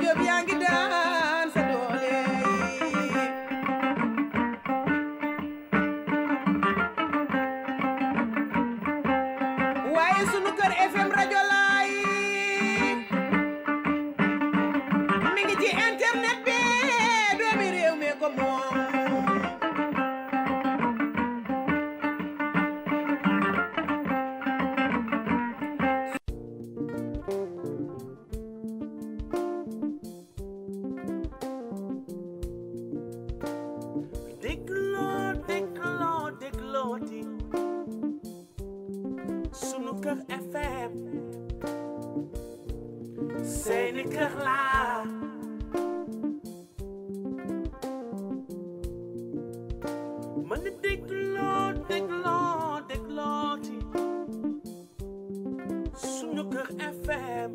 Jóob yaa ngi daan sa doole waaye sunu kër FM rajo laay mi ngi ci internet bi doomi réew mi ko moom déglooti sunu kër FM seeni kër laa man ni déglooti sunu kër FM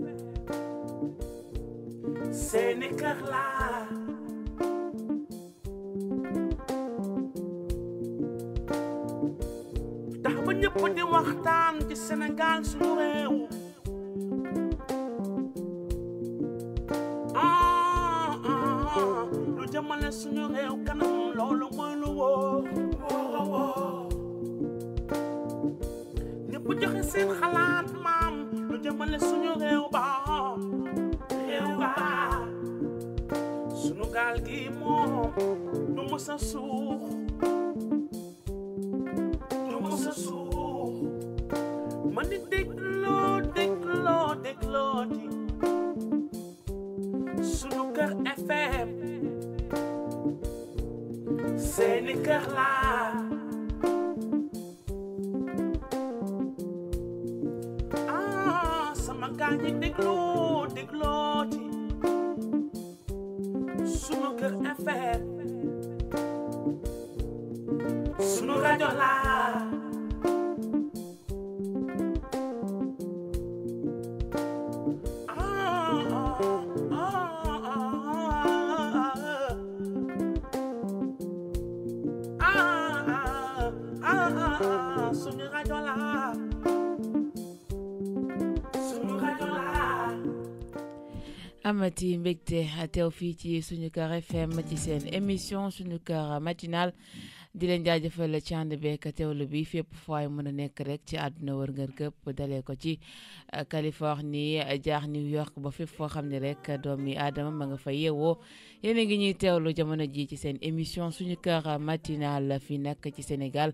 seeni kër laa tax ba ñëpp di waxtaan ci Sénégal suñu réew lu jëmale suñu réew kanam loolu mooy lu wóor ñëpp joxe seen xalaat maam lu jëmale suñu réew ba suñu gaal gi moom du mës a suux man di déglooti sunu kër FM seeni kër laa sama gaa ñi déglooti sunu kër FM sunu rajo laa amati mbégte teew fii ci suñu kër FM ci seen émission suñu kër matinal di leen jaajëfal ci ànd beek teewlu bi fépp fooy mën a nekk rek ci àdduna wërngër këpp dalee ko ci Californie jaax New York ba fépp foo xam ne rek doomi aadama ma nga fa yeewoo yéen a ngi ñuy teewlu jamono ji ci seen émission suñu kër matinal fi nag ci Sénégal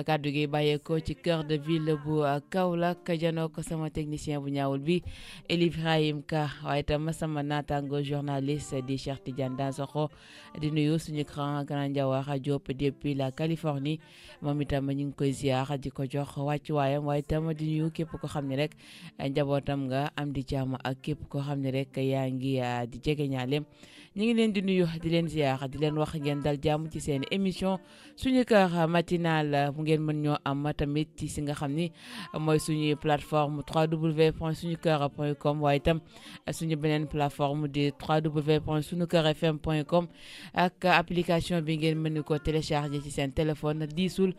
kàddu gi bàyyeekoo ci cœur de ville bu Kaolack janoo ko sama technicien bu ñaawul bi Eli Ibrahim Ka waaye tam sama naataango journaliste di Cheikh Tidiane Dansokho di nuyu suñu grand Ndiawara Diop depuis la Californie moom itam ñu ngi koy ziar di ko jox wàccuwaayam waaye itam di nuyu képp ko xam ne rek njabootam nga am di jàmm ak képp ko xam ne rek yaa ngi di jege ñaaleem ñu ngi leen di nuyu di leen ziar di leen wax ngeen dal jàmm ci seen émission suñu kër matinal mu ngeen mën ñoo am tamit ci si nga xam ni mooy suñuy plateforme www.suñuker.com waaye itam suñu beneen plateforme di www.sunukerfm.com ak application bi ngeen mën ko télécharger ci seen téléphone diisul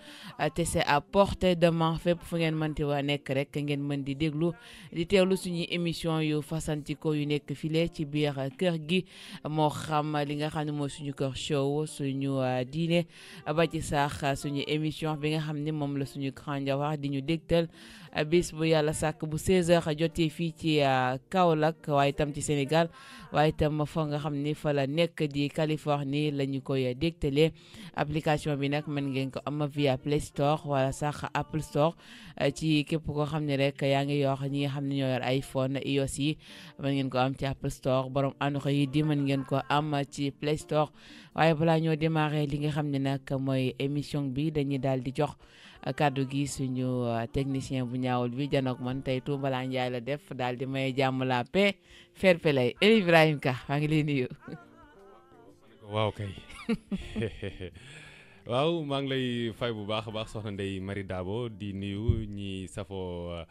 te c'est à portée de main fépp fu ngeen mënti waa nekk rek ngeen mën di déglu di teewlu suñuy émission yu fasantikoo yu nekk file ci biir kër gi moo xam li nga xam ne mooy suñu kër show suñu diine ba ci sax suñu émission bi nga xam ne moom la suñu grand Ndiawar di ñu dégtal bis bu yàlla sàkk bu 16h jotee fii ci Kaolack waaye itam ci Sénégal waaye itam fa nga xam ni fa la nekk di Californie la ñu koy dégtalee application bi nag mën ngeen ko am via Play Store wala sax Apple Store ci képp koo xam ne rek yaa ngi yor ñi nga xam ne ñoo yor iPhone iOS yi mën ngeen ko am ci Apple Store borom Android yi mën ngeen ko am ci Play Store waaye balaa ñoo démarrer li nga xam ne nag mooy émission bi dañuy daal di jox kàddu gi suñu technicien bu ñaawul bi janook man tey Toumbala Ndiaye la def daal di may jàmm la paix fair play Eli Ibrahim Ka maa ngi lay nuyu. waaw kay waaw maa ngi lay fay bu baax a baax soxna Ndeye Marie Dabo di nuyu ñi safoo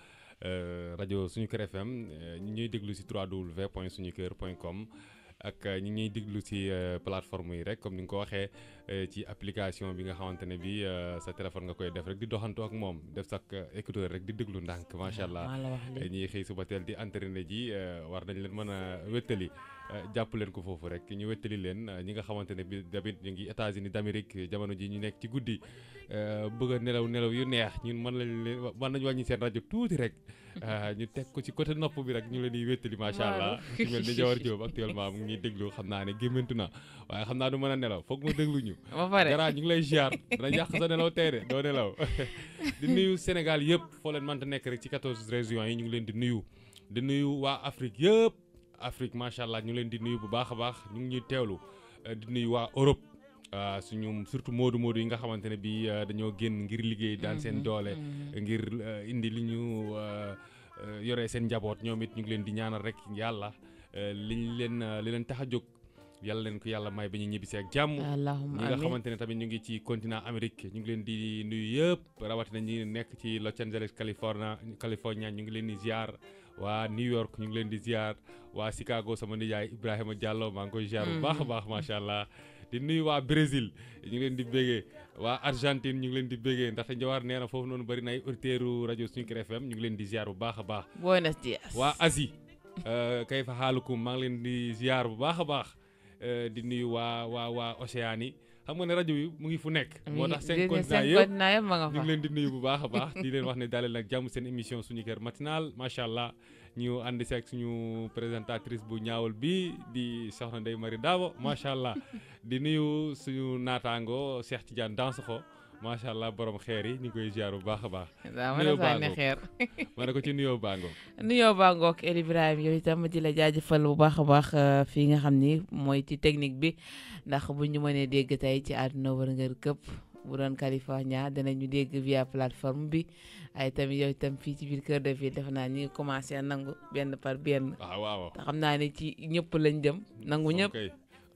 rajo suñu kër FM ñi ñuy déglu si www.sunuker.com ak ñi ñuy déglu si plateforme yi rek comme ni nga ko waxee ci application bi nga xamante ne bi sa téléphone nga koy def rek di doxantu ak moom def sax écouteur rek di déglu ndànk macha allah ñiy xëy suba teel di entraîné ji war nañ leen mën a wéttali jàpp leen ko foofu rek ñu wéttali leen ñi nga xamante ne bi tamit ñu ngi États-Unis d'Amérique jamono ji ñu nekk ci guddi bëgg a nelaw yu neex ñun mën nañu wàññi seen rajo tuuti rek ñu teg ko ci côté nopp bi rek ñu leen di wéttali macha allah ci mel ni Jawar Diop actuellement mu ngi ñuy déglu xam naa ne gémmantu na waaye xam naa du mën a nelaw foog ma déglu ñu gara ñu ngi lay ziar dana yàq sa nelaw tey de doo nelaw di nuyu Sénégal yëpp foo leen mënta nekk rek ci 14 régions yi ñu ngi leen di nuyu waa Afrique yëpp Afrique macha allah ñu ngi leen di nuyu bu baax a baax ñu ngi ñuy teewlu di nuyu waa Europe suñu surtout moodu yi nga xamante ne bi dañoo génn ngir liggéey daan seen doole ngir indi li ñu yoree seen njaboot ñoom it ñu ngi leen di ñaanal rek yàlla li leen tax a jóg yàlla leen ko yàlla may ba ñu ñibbisee ak jàmm ñi nga xamante ne tamit ñu ngi ci continent Amérique ñu ngi leen di nuyu yëpp rawatina ñi nekk ci Los Angeles California ñu ngi leen di ziar waa New York ñu ngi leen di ziar waa Chicago sama nijaay Ibrahima Diallo maa ngi koy ziar bu baax a baax macha allah di nuyu waa Brésil ñu ngi leen di béggee waa Argentine ñu ngi leen di béggee ndaxte Njawar nee na foofu noonu bëri na ay auditeurs rajo Suñu Kër FM ñu ngi leen di ziar bu baax a baax. Buenos dias. waa Asie kay fa xaalukum maa ngi leen di ziar bu baax a baax di nuyu waa Océanie xam nga ne rajo bi mu ngi fu nekk. moo tax 5 continents yëpp ñu ngi leen di nuyu bu baax a baax di leen wax ne dalee nag jàmm seen émission Suñu Kër matinal macha allah. ñu ànd si ak suñu présentatrice bu ñaawul bi di soxna Ndeye Marie Dabo macha allah di nuyu suñu naataango Cheikh Tidiane Dansokho macha allah borom xeer yi ñu ngi koy ziar bu baax a baax. waaw mën na sànni xeer. ma ne ko ci nuyoo Bango. nuyoo Bango ak El Ibrahima yow itam di la jaajëfal bu baax a baax fii nga xam ni mooy ci technique bi ndax bu ñu mënee dégg tey ci àdduna wërngal këpp. bu doon California danañu dégg via plateforme bi ay tamit yow itam fii ci biir Cœur de Ville defe naa ñi commencé nangu benn par benn. waaw te xam naa ne ci ñëpp lañ jëm nangu ñëpp.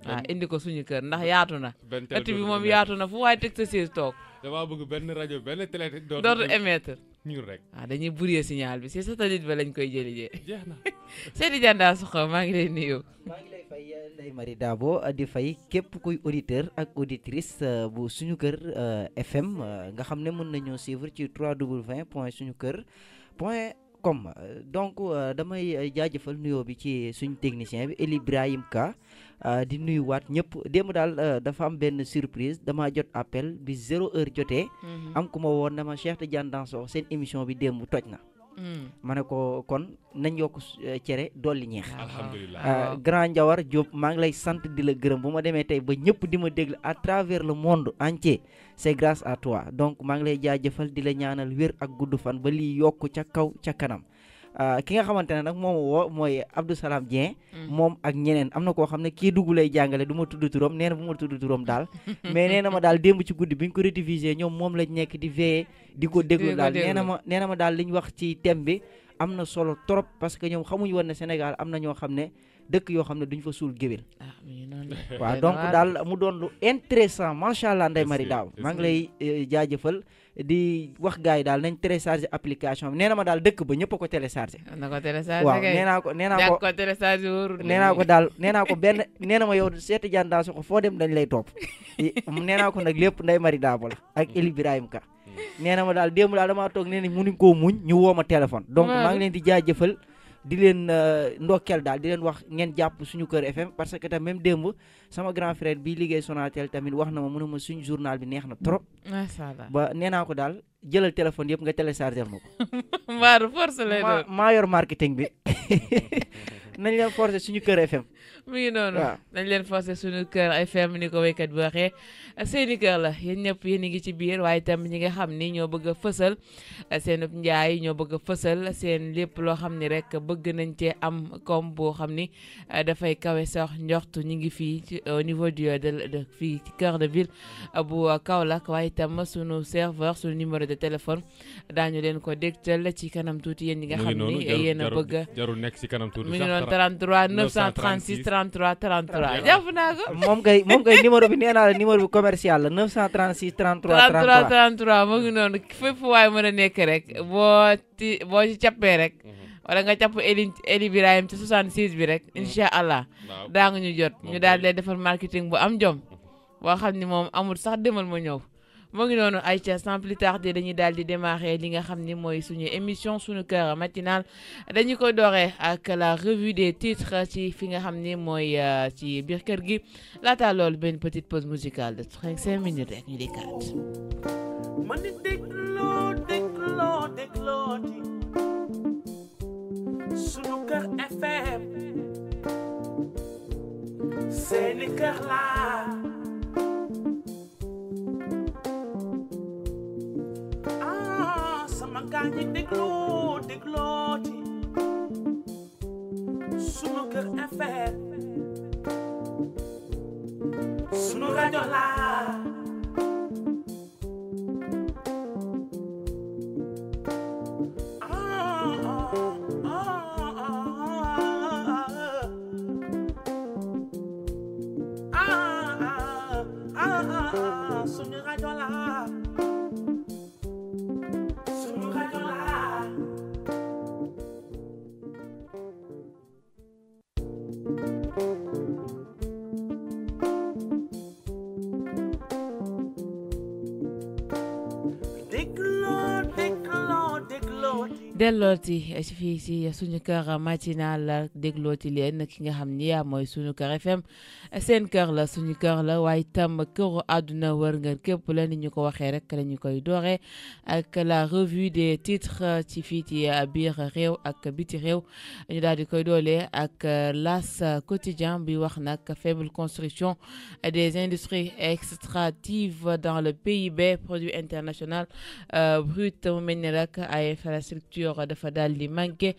waaw indi ko suñu kër ndax yaatu na. ëtt bi moom yaatu na fu waaye teg sa siis toog. damaa bëgg benn rajo benn télé. dootu émettre. ñun rek. waaw dañuy brouiller signal bi si satellite ba lañ koy jëli jee. jeex na. Seydi Dianda Soxo maa ngi lay nuyu. maa ngi lay fay Ndeye Marie Dabo di fay képp kuy auditeur ak auditrice bu Suñu Kër FM nga xam ne mën nañoo suivre ci www.suñuker.com donc damay jaajëfal nuyoo bi ci suñu technicien bi El Ibrahim Ka di nuyuwaat ñëpp démb daal dafa am benn surprise damaa jot appel bi 0 heure jotee. am ku ma woon ne ma Cheikh Tidiane Dansokho seen émission bi démb toj na. ma ne ko kon nañ yokk cere dolli ñeex. alhamdulilah grand Njawar Diop maa ngi lay sant di la gërëm bu ma demee tey ba ñëpp di ma déglu à travers le monde entier c'est grâce à toi donc maa ngi lay jaajëfal di la ñaanal wér ak gudd fan ba lii yokk ca kaw ca kanam. ki nga xamante ne nag moom woo mooy Abdou Salam Dieng. moom ak ñeneen am na koo xam ne kii dugg lay jàngale du ma tudd turam nee na bu ma tudd turam daal mais nee na ma daal démb ci guddi bi ñu ko rediffusé ñoom moom lañ nekk di veillé di ko déglu daal nee na ma daal li ñu wax ci thème bi am na solo trop parce que ñoom xamuñu woon ne Sénégal am na ñoo xam ne dëkk yoo xam ne duñ fa suul géwél. waaw donc daal mu doon lu intéressant macha allah Ndeye Marie Daaw maa ngi lay jaajëfal di wax gars yi daal nañ téléchargé application bi nee na ma daal dëkk ba ñëpp a ko téléchargé. na ko téléchargé waaw kay nee naa ko téléchargé wóorul nee naa ko daal nee naa ko benn nee na ma yow Cheikh Tidiane Dansokho foo dem dañ lay topp nee naa ko nag lépp Ndeye Marie Daaw la ak El Ibrahim Ka nee na ma daal démb daal damaa toog nee nañ mënuñ koo muñ ñu woo ma téléphone. donc maa ngi leen di jaajëfal di leen ndokkeel daal di leen wax ngeen jàpp Suñu Kër FM parce que tam même démb sama grand frère bi liggéey Sonatel tamit wax na ma mu ne ma suñu journal bi neex na trop. macha allah ba nee naa ko daal jëlal téléphone yëpp nga télécharger ma ko. mbaaru force lay doon maa yor marketing bi nañ leen forcer Suñu Kër FM. mu ngi noonu nañ leen forcer Suñu Kër FM ni ko waykat bi waxee seeni kër la yéen ñëpp yéen a ngi ci biir waaye tam ñi nga xam ni ñoo bëgg a fësal seen njaay ñoo bëgg a fësal seen lépp loo xam ni rek bëgg nañ cee am comme boo xam ni dafay kawe sax njortu ñu ngi fii ci au niveau de fii ci Cœur de Ville bu Kaolack waaye tam sunu serveur sunu numéro de téléphone daañu leen ko dégtal ci kanam tuuti yéen ñi nga xam ni yéen a bëgg jarul nekk ci kanam tuuti mi ngi noonu 33 936 33 33 jàpp naa ko moom kay numéro bi nee naa la numéro bi commercial la 936 33 33 mu ngi noonu fépp waay mën a nekk rek boo ci cappee rek wala nga capp Eli Ibrahim ci 66 bi rek incha allah daa nga ñu jot ñu daal di defar marketing bu am jom boo xam ni moom amul sax demal ma ñëw moo ngi noonu Aïcha sans plus tarder dañuy daal di démarrer li nga xam ni mooy suñu émission suñu cœur matinal dañu koy dooree ak la revue des titres ci fi nga xam ni mooy ci biir kër gi laata loolu benn petite pause musicale de 5 minutes rek ñu dikkaat. man di dégloo di suñu kër FM seeni kër laa sama gaañi dégloo di suñu kër FM suñu rajo laa suñu rajo laa suñu rajo laa dellooti fii si suñu kër matinal déglooti leen ki nga xam ni mooy suñu kër FM seen kër la suñu kër la waaye tam këru àdduna wër nga képp la ni ñu ko waxee rek la ñu koy dooree ak la revue des titres ci fii ci biir réew ak biti réew ñu daal di koy doolee ak l'As quotidien bi wax nag faible construction des industries extractives dans le PIB produit international brut mu mel ni rek ay infrastructure dafa daal di manqué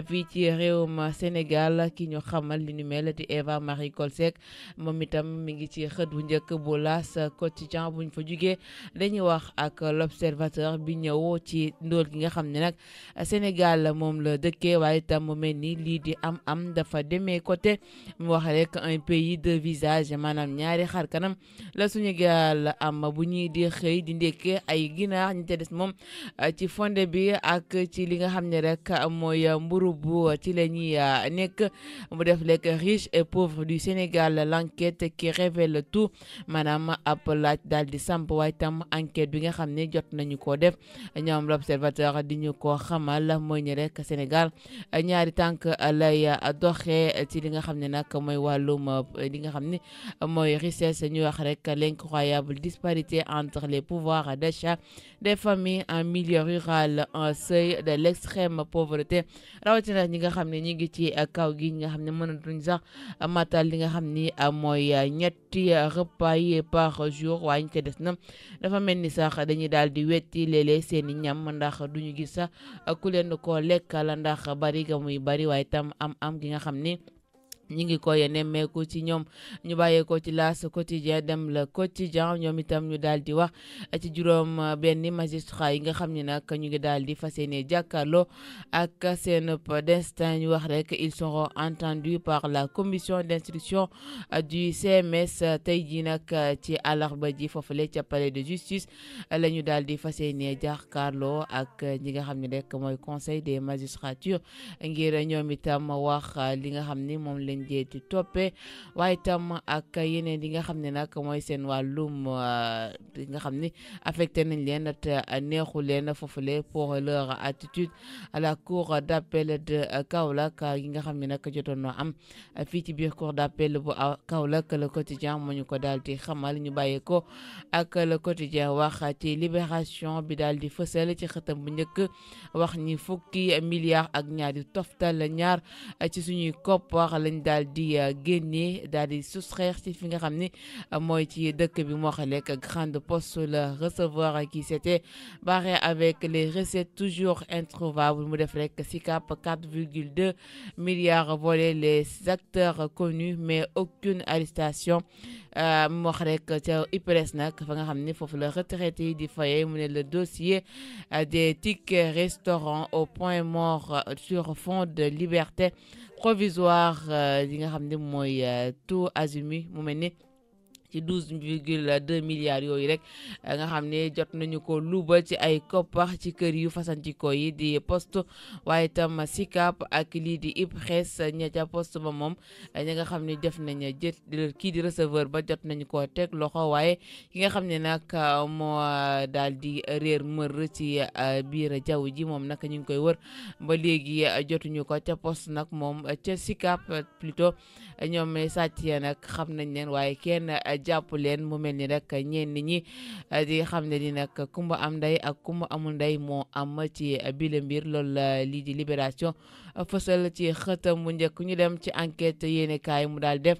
fii ci réewum Sénégal ki ñu xamal li ñu mel di Eva Marie Coll Seck moom itam mi ngi ci xët bu njëkk bu L'As quotidien buñ fa jugee dañuy wax ak l'Observateur bi ñëw ci ndóol gi nga xam ne nag Sénégal moom la dëkkee waaye itam mu mel ni lii di am dafa demee côté mu wax rek un pays de visage maanaam ñaari xar kanam la suñu gaal am bu ñuy di xëy di ndekkee ay ginaar ñi te des moom ci fonde bi ak ci li nga xam ne rek mooy mburu bu ci la ñuy nekk mu def lekk riche et pauvre du Sénégal l'enquête qui révèle tout maanaam ab laaj daal di samp waaye tam enquête bi nga xam ne jot nañu koo def ñoom l'Observateur di ñu ko xamal mooy ni rek Sénégal ñaari tànk lay doxee ci li nga xam ne nag mooy wàllum li nga xam ne mooy richesse ñu wax rek l'incroyable disparité entre les pouvoirs d'achat des familles en milieu rural un seuil de l'extrême pauvreté rawatina ñi nga xam ne ñi ngi ci kaw gi ñi nga xam ne mënatuñ sax matal li nga xam ni mooy ñetti repas yi par jour waaye ñu ca des na dafa mel ni sax dañuy daal di wetti léeg-léeg seen i ñam ndax duñu gis sax ku leen ko lekkal ndax bari ga muy bari waaye tam am gi nga xam ni ñi ngi koy nemmeeku ci ñoom ñu bàyyeekoo ci L'As quotidien dem Le Quotidien ñoom itam ñu daal di wax ci juróom benn magistrat yi nga xam ne nag ñu ngi daal di fas yéene jàkkaarloo ak seen destin ñu wax rek ils seront entendus par la commission d'instruction du CMS tey jii nag ci àllarba ji foofule ca palais de justice la ñu daal di fas yéene jàkkaarloo ak ñi nga xam ne rek mooy conseil des magistratures ngir ñoom itam wax li nga xam ni moom lañ jeeti toppee waaye tam ak yeneen yi nga xam ne nag mooy seen wàllum yi nga xam ni affecté nañ leen te neexu leen foofule pour leur attitude à la cour d'appel de Kaolack yi nga xam ne nag jotoon na am fii ci biir cour d'appel bu Kaolack Le Quotidien moo ñu ko daal di xamal ñu bàyyee ko ak Le Quotidien wax ci libération bi daal di fësal ci xëtam bu njëkk wax ni fukki milliards ak ñaar yu toftal ñaar ci suñuy koppar lañ daal di génnee daal di soustraire ci fi nga xam ni mooy ci dëkk bi moo xam lekk Grande Poste le receveur qui s'était barré avec les recettes toujours introuvables mu def rek SICAP 4,2 milliards volés les acteurs connus mais aucune arrestation mu wax rek ca IPRES nag fa nga xam ni foofu la retraité yi di fayee mu ne le dossier des tickets restaurants au point mort sur fond de liberté provisoire li nga xam ne mooy tout azimut mu mel ni ci 12,2 milliards yooyu rek nga xam ne jot nañu ko luubal ci ay koppar ci kër yu fasantikoo yi di poste waaye itam SICAP ak lii di IPRES ña ca poste ba moom ñi nga xam ne def nañ jët kii di receveur ba jot nañu ko teg loxo waaye ki nga xam ne nag moo daal di réer mër ci biir jaww ji moom nag ñu ngi koy wër ba léegi jotuñu ko ca poste nag moom ca SICAP plutôt ñoom sàcc ya nag xam nañ leen waaye kenn jàpp leen mu mel ni rek ñenn ñi di xam ne ni nag kumba am ndey ak kumba amul ndey moo am ci bile mbir loolu lii di Libération fësal ci xëtam mu njëkk ñu dem ci enquête yéene kaay mu daal def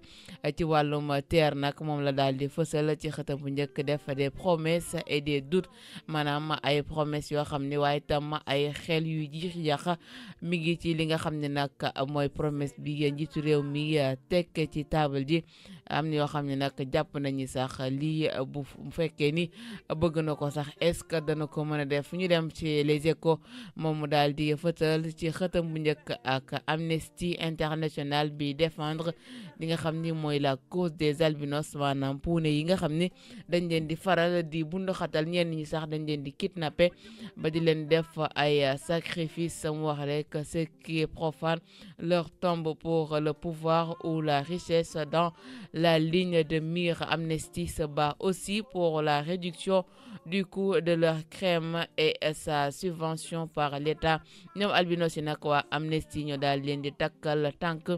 ci wàllum terre nag moom la daal di fësal ci xëtam bu njëkk def des promesses et des doutes maanaam ay promesses yoo xam ne waaye tam ay xel yu jiix jax mi ngi ci li nga xam ne nag mooy promesse bi njiitu réew mi tekk ci table ji am na yoo xam ne nag jàpp nañu sax lii bu fekkee ni bëgg na ko sax est-ce que dana ko mën a def ñu dem ci les Échos moom mu daal di fëtal ci xëtam bu njëkk ak Amnesty International bi défendre li nga xam ni mooy la cause des albinos maanaam puune yi nga xam ni dañ leen di faral di bunduxatal ñenn ñi sax dañ leen di kidnapper ba di leen def ay sacrifice mu wax rek ce qui est profane leur tombe pour le pouvoir ou la richesse dans la ligne de mire. Amnesty se bat aussi pour la réduction du coût de leur crème et sa subvention par l'État. ñoom albinos yi nag waa Amnesty ñoo daal leen di takkal tànk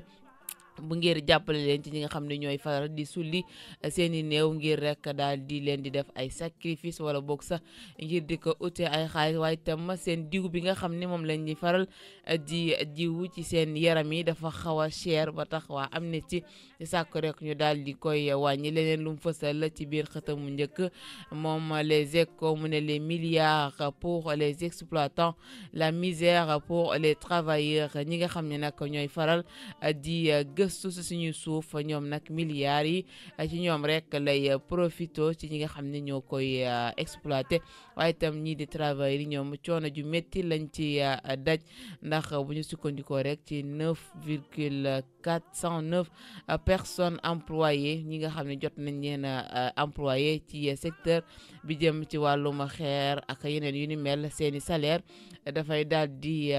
bu ngir jàppale leen ci ñi nga xam ne ñooy faral di sulli seeni néew ngir rek daal di leen di def ay sacrifice wala boog sax ngir di ko ute ay xaalis waaye itam seen diw bi nga xam ne moom lañ di faral di diw ci seen yaram yi dafa xaw a cher ba tax waa Amnesty ci sàkk rek ñu daal di koy wàññi leneen lu mu fësal ci biir xëtam mu njëkk moom les Échos mu ne les milliards pour les exploitants la misère pour les travailleurs ñi nga xam ne nag ñooy faral di gëstu si suñu suuf ñoom nag milliards yi ci ñoom rek lay profito ci ñi nga xam ne ñoo koy exploité waaye itam ñii di travailleurs yi ñoom coono ju métti lañ ci daj ndax bu ñu sukkandikoo rek ci 9,409 personnes employées ñi nga xam ne jot nañ leen employé ci secteur bi jëm ci wàllum xeer ak yeneen yu ni mel seeni salaire dafay daal di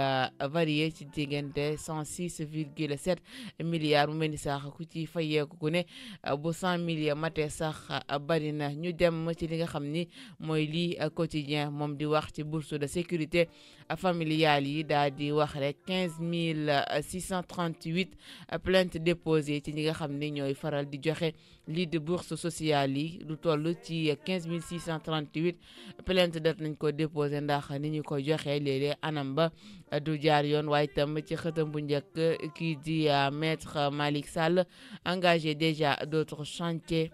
varier ci diggante 106,7 milliards mu mel ni sax ku ci fayeeku ku ne bu 100 milliards mate sax bari na ñu dem ci li nga xam ni mooy lii quotidien moom di wax ci bourse de sécurité familiale yi daal di wax rek 15 638 plaintes déposées ci ñi nga xam ne ñooy faral di joxe lii de bourse sociale yi lu toll ci 15 638 plaintes def nañ ko déposé ndax ni ñu ko joxe léeg-léeg anam ba du jaar yoon waaye itam ci xëtam bu njëkk kii di maître Malick Sall engagé déjà d'autres chantiers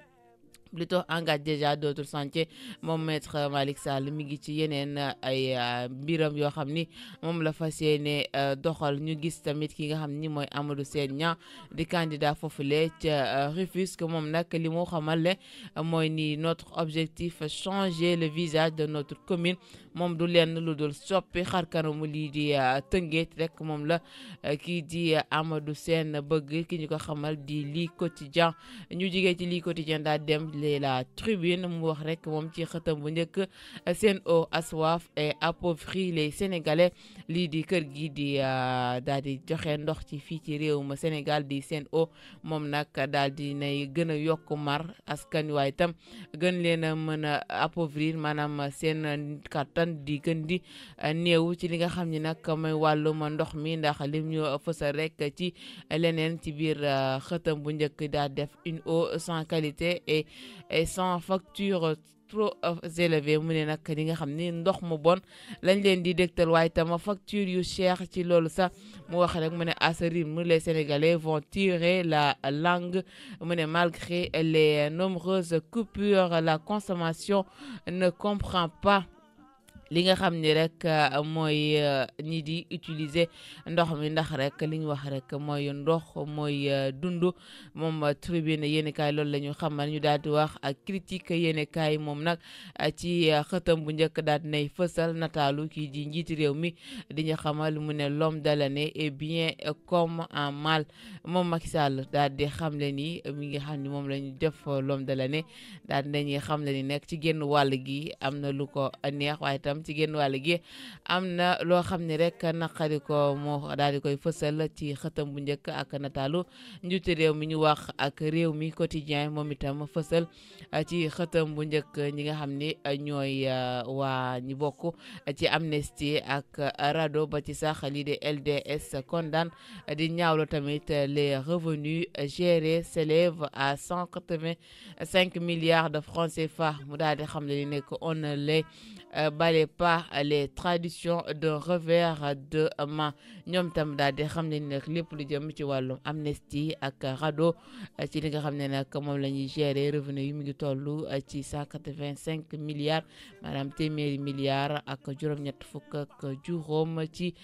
moom maître Malick Sall mi ngi ci yeneen ay mbiram yoo xam ni moom la fas yéene doxal ñu gis tamit ki nga xam ni mooy Amadou Sène Niang di candidat foofule ca Rufisque moom nag li mu xamal ne mooy ni notre objectif changer le visage de notre commune moom du lenn lu dul soppi xarkanamu lii di Tëngéej rek moom la kii di Amadou Sène bëgg ki ñu ko xamal di lii quotidien ñu jigee ci lii quotidien daa dem la tribune mu wax rek moom ci xëtam bu njëkk Sen'Eau assoiff et appauvrit les Sénégalais lii di kër gi di daal di joxe ndox ci fii ci réew ma Sénégal di Sen'Eau moom nag daal di nay gën a yokk mar askan waaye itam gën leen a mën a appauvrir maanaam seen kattan di gën di néew ci li nga xam ni nag mooy wàllum ndox mi ndax lim ñu fësal rek ci leneen ci biir xëtam bu njëkk daal def une eau sans qualité et sans facture trop élevé mu ne nag li nga xam ni ndox mu bon lañ leen di dégtal waaye tam facture yu cher ci loolu sax mu wax rek mu ne à ce rythme les Sénégalais vont tirer la langue mu ne malgré les nombreuses coupures la consommation ne comprend pas li nga xam ni rek mooy ñi di utiliser ndox mi ndax rek li ñu wax rek mooy ndox mooy dund moom tribune yéenekaay loolu la ñu xamal ñu daal di wax ak critique yéenekaay moom nag ci xëtam bu njëkk daal di nay fësal nataalu kii di njiiti réew mi di ñu xamal mu ne l'homme de l'année est bien comme un mal moom Macky Sall daal di xamle ni mi nga xam ni moom la ñu def l'homme de l'année daal di nañuy xamle ni nekk ci génn wàll gi am na lu ko neex waaye tam ci génn wàll gi am na loo xam ne rek naqari ko moo daal di koy fësal ci xëtam bu njëkk ak nataalu njiitu réew mi ñu wax ak réew mi quotidien moom itam fësal ci xëtam bu njëkk ñi nga xam ni ñooy waa ñi bokk ci Amnesty ak RADDHO ba ci sax lii de LDS condamne di ñaawlu tamit les revenus gérés s'élèvent à 185 milliards de francs CFA mu daal di xam ne li nekk on ne les balaie pas les traditions d'un revers de main ñoom tam daal di xam ne ni nag lépp lu jëm ci wàllum Amnesty ak RADDHO ci li nga xam ne nag moom la ñuy gérer revenu yi mu ngi toll ci 185 milliards maanaam téeméeri milliards ak juróom-ñett fukk ak juróom ci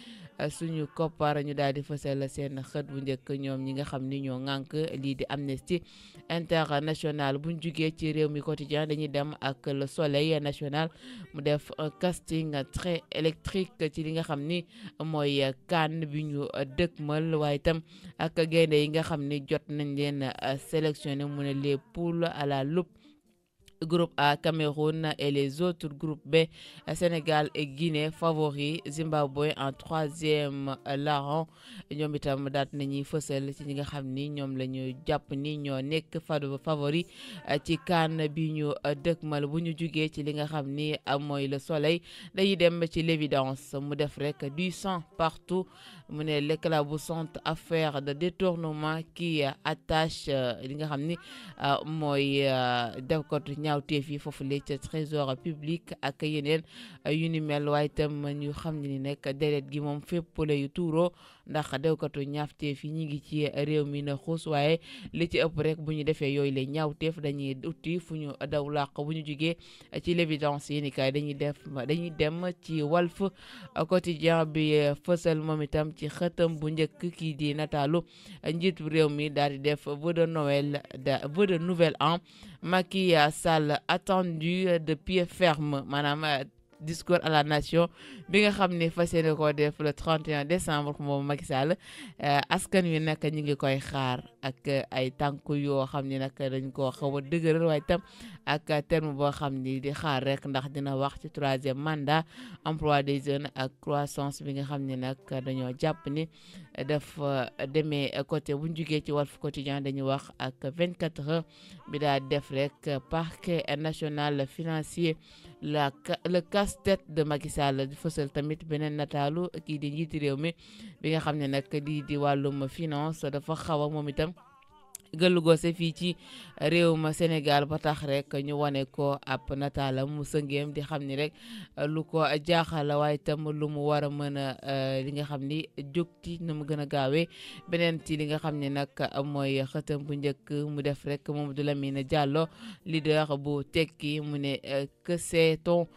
suñu koppar ñu daal di fësal seen xët bu njëkk ñoom ñi nga xam ni ñoo ŋànk lii di Amnesty International buñ jugee ci réew mi quotidien dañuy dem ak le Soleil national mu def un casting très électrique ci li nga xam ni mooy CAN bi ñu dëkkmal waaye itam ak gaynde yi nga xam ni jot nañ leen sélectionné mu ne les poules à la loupe groupe A Cameroun et les autres groupes B Sénégal et Guinée favoris Zimbabwe en troisième larron ñoom itam daat nañuy fësal ci ñi nga xam ni ñoom la ñu jàpp ni ñoo nekk favori ci CAN bi ñu dëkkmal bu ñu jugee ci li nga xam ni mooy le Soleil dañuy dem ci l'évidence mu def rek du sang partout mu ne l'éclaboussante affaire de détournement qui attache li nga xam ni mooy defkatu ñaawteef yi foofu le ca trésor public ak yeneen yu ni mel waaye itam ñu xam ne ni nekk deret gi moom fépp la yu tuuroo ndax dewkatu ñaawteef yi ñi ngi ci réew mi na xuus waaye li ci ëpp rek bu ñu defee yooyu la ñaawteef dañuy uti fu ñu daw làq bu ñu jugee ci l'évidence yi ni kay dañuy dem ci Walf Quotidien bi fësal moom itam ci xëtam bu njëkk kii di nataalu njiitu réew mi daal di def vœu de nouvel an Macky Sall attendu de pied ferme maanaam discours à la nation bi nga xam ne fas yéene koo def le 31 décembre moom Macky Sall askan wi nag ñu ngi koy xaar ak ay tànk yoo xam ne nag dañ koo xaw a dëgëral waaye itam ak terme boo xam ni di xaar rek ndax dina wax ci troisième mandat emploi des jeunes ak croissance bi nga xam ne nag dañoo jàpp ni daf demee côté bu ñu jugee ci Walf Quotidien dañuy wax ak 24 heures bi daa def rek parquet national financier le casse-tête de Macky Sall di fësal tamit beneen nataalu kii di njiiti réew mi bi nga xam ne nag lii di wàllum finance dafa xaw a moom itam gëllu goose fii ci réewum Sénégal ba tax rek ñu wane ko ab nataalam mu sëngeem di xam ni rek lu ko jaaxal waaye itam lu mu war a mën a li nga xam ni jógti na mu gën a gaawee beneen ci li nga xam ne nag mooy xëtam bu njëkk mu def rek Mamadou Lamine Diallo leader bu tekki mu ne que sait-on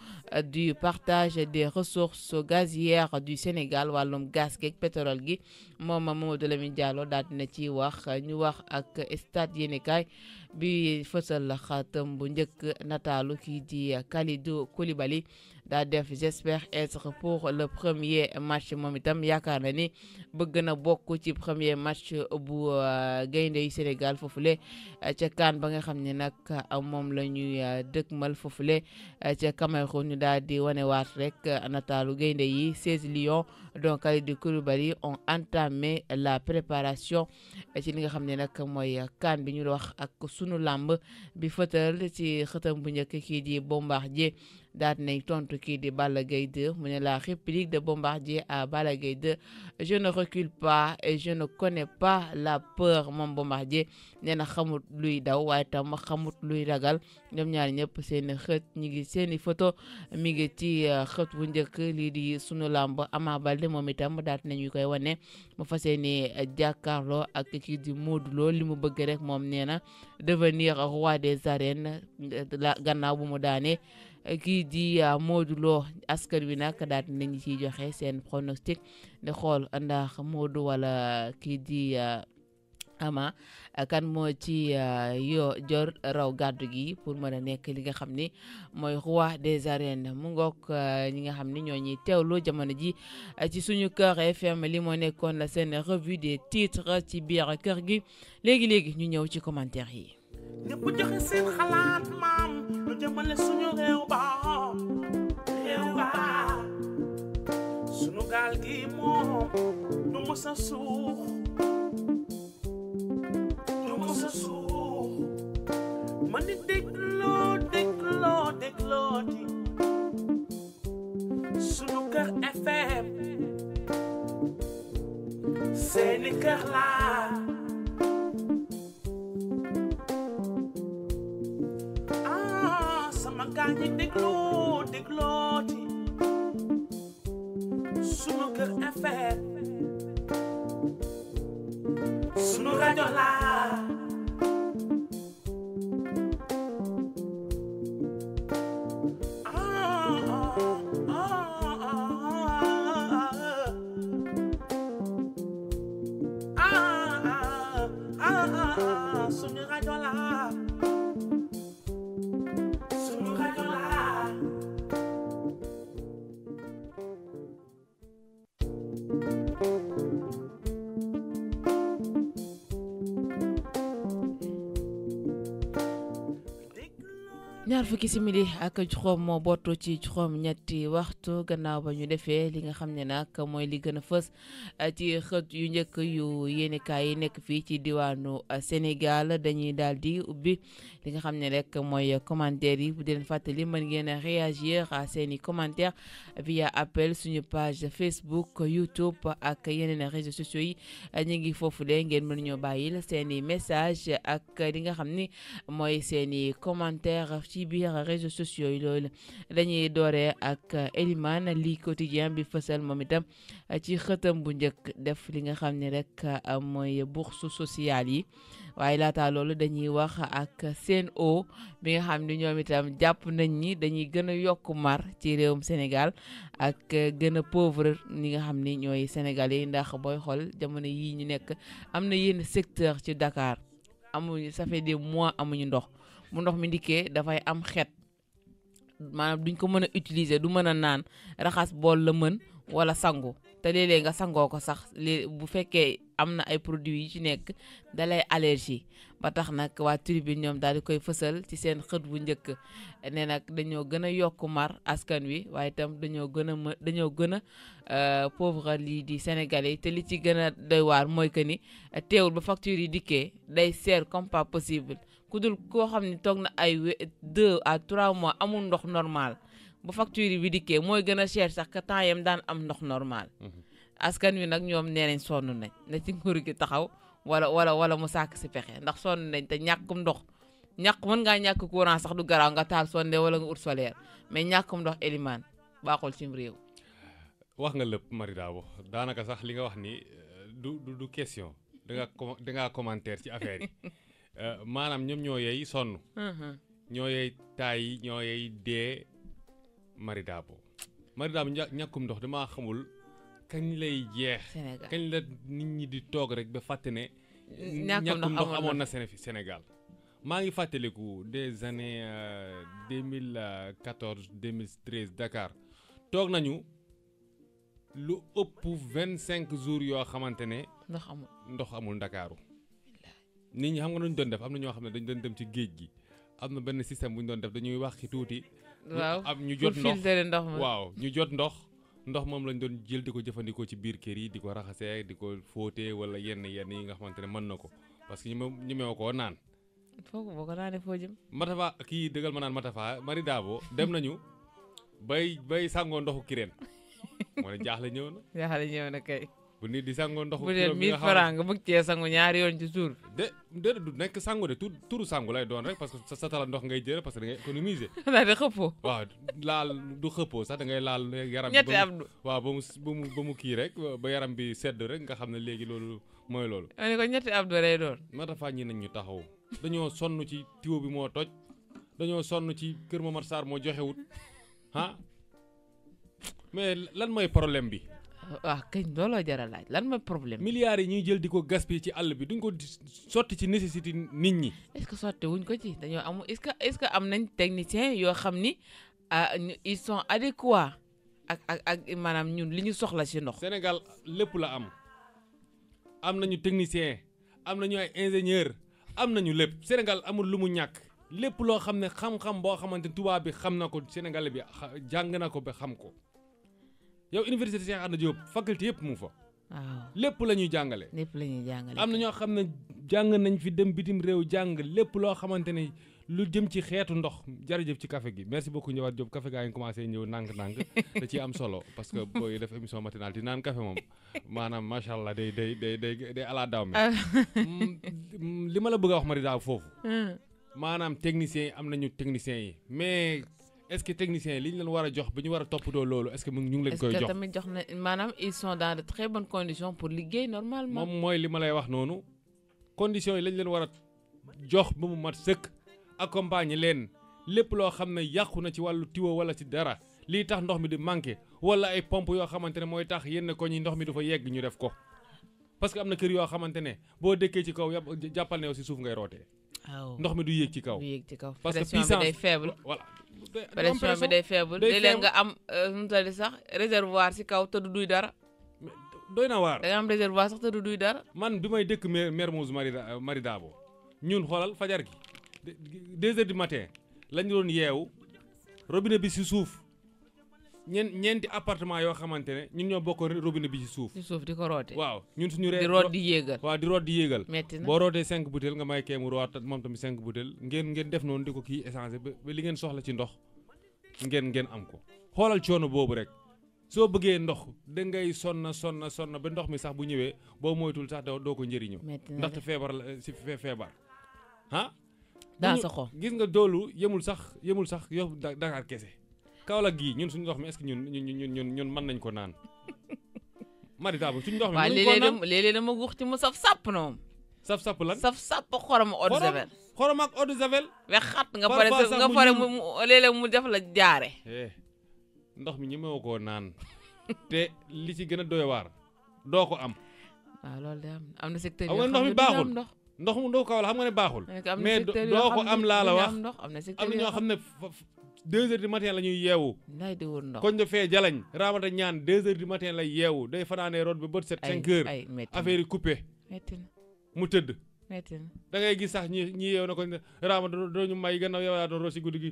du partage des ressources gazières du Sénégal wàllum gaz geeg pétrole gi moom Mamadou Lamine Diallo daal dina ci wax ñu wax ak stade yéenekaay bi fësal la xatam bu njëkk nataalu kii di Kalidou Koulibaly daa def j'espère être pour le premier match moom itam yaakaar na ni bëgg na bokk ci premier match bu gaynde yu Sénégal foofule ca CAN ba nga xam ne nag moom la ñuy dëkkmal foofule ca Cameroun ñu daal di wanewaat rek nataalu gaynde yi 16 lions donc Kalidou Koulibaly ont entamé la préparation ci li nga xam ne nag mooy CAN bi ñu wax ak sunu làmb bi fëtal ci xëtam bu njëkk kii di Bombardier daal nañ tontu kii di Balla Gaye 2 mu ne la réplique de Bombardier à Balla Gaye 2 je ne recule pas et je ne connais pas la peur moom Bombardier nee na xamut luy daw waaye tam xamut luy ragal ñoom ñaar ñëpp seeni xët ñi ngi seeni photo mi ngi ci xët bu njëkk lii di sunu làmb Ama Baldé moom itam daal nañu koy wane mu fas yéene jàkkaarloo ak kii di Modou Lo li mu bëgg rek moom nee na devenir roi des arènes la gannaaw bu mu daanee kii di Modou Lo askan wi nag daal dinañu ciy joxe seen pronostic di xool ndax Modou wala kii di Ama kan moo ci yoo jor raw gàddu gi pour mën a nekk li nga xam ni mooy roi des arènes mu ngoog ñi nga xam ni ñoo ñuy teewloo jamono ji ci suñu Kër FM li moo nekkoon la seen revue des titres ci biir kër gi léegi ñu ñëw ci commentaire yi. ñëpp joxe seen xalaat maam lu jëmale suñu réew ba suñu gaal gi moom du mës a suux man di déglooti suñu Kër FM seeni kër laa sama gaal gi déglooti suñu Kër FM suñu rajo laa ñaar fukki simili ak juróom moo bootu ci juróom ñetti waxtu gannaaw ba ñu defee li nga xam ne nag mooy li gën a fës ci xët yu njëkk yu yéenekaay yi nekk fii ci diwaanu Sénégal dañuy daal di ubbi li nga xam ne rek mooy commentaire yi bu di leen fàttali mën ngeen a réagir à seeni commentaire via appel suñu page Facebook YouTube ak yeneen réseaux sociaux yi ñu ngi foofu de ngeen mën ñoo bàyyil seeni message ak li nga xam ni mooy seeni commentaire ci biir réseaux sociaux yi loolu dañuy dooree ak Elimane li quotidien bi fësal moom itam ci xëtam bu njëkk def li nga xam ne rek mooy bourse sociale yi waaye laata loolu dañuy wax ak Sen'Eau bi nga xam ne ñoom itam jàpp nañ ni dañuy gën a yokk mar ci réewum Sénégal ak gën a pauvre ni nga xam ni ñooy sénégalais yi ndax booy xool jamono yii ñu nekk am na yenn secteur ci Dakar amuñu ça fait des mois amuñu ndox bu ndox mi ndikkee dafay am xet maanaam duñ ko mën a utiliser du mën a naan raxas bool la mën wala sangu te léeg-léeg nga sangoo ko sax bu fekkee am na ay produits yi ci nekk dalay allergie ba tax nag waa Tribune ñoom daal di koy fësal ci seen xët bu njëkk ne nag dañoo gën a yokk mar askan wi waaye itam dañoo gën a pauvre lii di Sénégalais te li ci gën a doy waar mooy que ni teewul ba facture yi dikkee day seer comme pas possible ku dul koo xam ne toog na ay 2 à 3 mois amul ndox normal ba facture bi dikkee mooy gën a cher sax que temps yam daan am ndox normal askan wi nag ñoom nee nañ sonn nañ na ci nguur gi taxaw wala mu sàkk si pexe ndax sonn nañ te ñàkkum ndox mën ngaa ñàkk courant sax du garaaw nga taal sonde wala nga ut solaire mais ñàkkum ndox Elimane baaxul cim réew. wax nga lépp Marie Dabo daanaka sax li nga wax ni du question da ngaa commentaire ci affaire yi maanaam ñoom ñoo yey sonn. ñoo yey taay ñoo yey dee Marie Dabo ñàkkum ndox damaa xamul kañ lay jeex. kañ la nit ñi di toog rek ba fàtte ne. ñàkkum ndox amoon na Sénégal. maa ngi fàttaliku des années 2014 2013 Dakar toog nañu lu ëpp 25 jours yoo xamante ne. ndox amul Ndakaaru. nit ñi xam nga nuñ doon def am na ñoo xam ne dañ doon dem ci géej gi am na benn système bu ñu doon def dañuy wax ci tuuti. waaw ñu jot ndox waaw ñu jot ndox moom lañ doon jël di ko jëfandikoo ci biir kër yi di ko raxasee di ko fóotee wala yenn yi nga xamante ne mën na ko parce que ñu meew koo naan. foofu boo ko naanee foo jëm. Matafa kii dëggal ma naan Matafa Marie Dabo dem nañu bay sangoo ndoxu kireen moo ne jaaxle ñëw na kay. bu nit di sangoo ndoxu kireen bi nga xam 1000 francs nga bëgg cee sangu ñaari yoon ci suur. de du nekk sangu de turu sangu lay doon rek parce que sa tala ndox ngay jël parce que da ngay économiser. xanaa de xëppoo. waaw laal du xëppoo sax da ngay laal yaram bi. ñetti abdu waaw ba mu kii rek ba yaram bi sedd rek nga xam ne léegi loolu mooy loolu. ma ne ko ñetti abdu lay doon. Matafa ñi nañ ñu taxaw dañoo sonn ci tuyau bi moo toj dañoo sonn ci Kër Momar Sarr moo joxewut ah mais lan mooy problème bi. waaw kañ looloo jar a laaj lan mooy problème. milliards yi ñuy jël di ko gaspiller ci àll bi duñ ko sotti ci nécessité nit ñi. est-ce que sotti wuñ ko ci dañoo am est-ce que am nañ technicien yoo xam ni ils sont adéquats ak maanaam ñun li ñu soxla ci ndox. Sénégal lépp la am nañu technicien am nañu ay ingénieur am nañu lépp Sénégal amul lu mu ñàkk lépp loo xam ne xam-xam boo xamante ne tubaab bi xam na ko Sénégal bi jàng na ko ba xam ko. yow université Cheikh Anta Diop faculté yëpp mu fa. waaw lépp la ñuy jàngale. lépp la ñuy jàngale. am na ñoo xam ne jàng nañ fi dem bitim réew jàng lépp loo xamante ne lu jëm ci xeetu ndox jërëjëf ci café gi merci beaucoup ñëwaat Diop café gaa ngi commencé ñëw nànk-nànk da ciy am solo parce que booy def émission matinale di naan café moom maanaam macha allah day ala daaw mi li ma la bëgg a wax Marida foofu. maanaam techniciens yi am nañu techniciens yi mais. est-ce que techniciens yi li ñu leen war a jox ba ñu war a toppatoo loolu est-ce que ñu ngi leen koy jox. est-ce que tamit jox na maanaam ils sont dans de très bonnes conditions pour liggéey normalement. moom mooy li ma lay wax noonu conditions yi lañ leen war a jox ba mu mat sëkk accompagner leen lépp loo xam ne yàqu na ci wàllu tiwo wala ci dara lii tax ndox mi di manqué wala ay pompe yoo xamante ne mooy tax yenn ko ñi ndox mi du fa yegg ñu def ko parce que am na kër yoo xamante ne boo dëkkee ci kaw jàppal ne aussi suuf ngay rootee. waaw ndox mi du yéeg ci kaw. du yéeg ci kaw parce que pression bi day faible. voilà. pression bi day faible léeg-léeg nga am nu mu tali sax réservoir ci kaw te du duy dara. doy na waar da nga am réservoir sax te du duy dara. man bi may dëkk Mermoz Maridabo ñun xoolal fajar gi 2 heures du matin lañu doon yeewu robinet bi ci suuf ñeenti appartement yoo xamante ne ñun ñoo bokk robinet bi ci suuf. ci suuf di ko roote. waaw ñun suñu di root di yéegal. waaw di root di yéegal. metti na boo rootee 5 bouteilles nga may kee mu root moom tamit 5 bouteilles ngeen def noonu di ko kii échanger ba li ngeen soxla ci ndox ngeen am ko. xoolal coono boobu rek soo bëggee ndox da ngay sonna ba ndox mi sax bu ñëwee boo moytul sax doo ko njëriñoo. ndaxte feebar la si feebar ah. daa soxo gis nga doolu yemul sax yow Dakar kese. Kaolack gii ñun suñu ndox mi est-ce que ñun mën nañ ko naan Marita bu suñu ndox mi. mënuñ ko naan léeg-léeg dama guux ci mu saf sàpp noonu. saf sàpp lan saf sàpp xorom eau de javel. xorom ak eau de javel. xat nga pare mu léeg-léeg mu def la jaare. ndox mi ñemewoo koo naan te li ci gën a doy waar doo ko am. waaw loolu de am na secteur yoo xam ne ndox mi baaxul ndox mu doo Kaolack xam nga ne baaxul. mais doo ko am laa la wax am na ñoo xam ne 2 heures du matin la ñuy yeewu. ndaay di wut ndox koñ de fee jalañ raamata ñaan 2 heures du matin lay yeewu day fanaanee root ba bët set 5 heures affaire yi coupé mu tëdd da ngay gis sax ñi yeewu na ko raamata doo ñu may gannaaw yow yaa doon root si guddi gi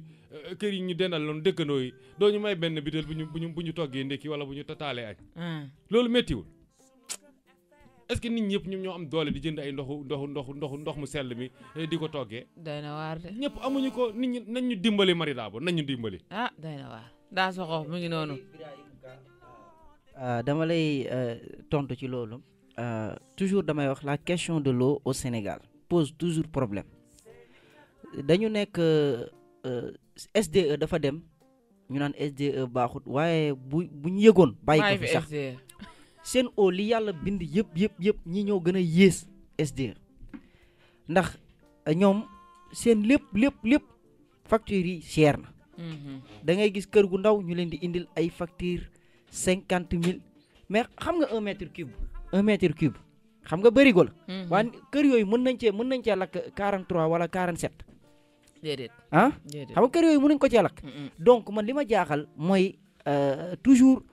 kër yi ñu dendal loonu dëkkandoo yi doo ñu may benn bitel bu ñu toggee ndékki wala bu ñu taalee añ loolu méttiwul est-ce que nit ñëpp ñoom ñoo am doole di jënd ay ndox mu sell mi di ko toggee. day na waar de. ñëpp amuñu ko nit ñi nañ ñu dimbali Marida Bo nañ ñu dimbali. day na waar daa soxo mu ngi noonu. dama lay tontu ci loolu toujours damay wax la question de l'eau au Sénégal pose toujours problème dañu nekk SDE dafa dem ñu naan SDE baaxut waaye bu ñu yëgoon. bàyyi ko fi sax seen eau li yàlla bind yëpp ñi ñoo gën a yées SDE ndax ñoom seen lépp factures yi cher na. da ngay gis kër gu ndaw ñu leen di indil ay facture 50 000 mais xam nga 1 mètre cube xam nga bërigo la. waaye kër yooyu mën nañ cee lakk 43 wala 47. déedéet xam nga kër yooyu mën nañ ko cee lakk. donc man li ma jaaxal mooy toujours.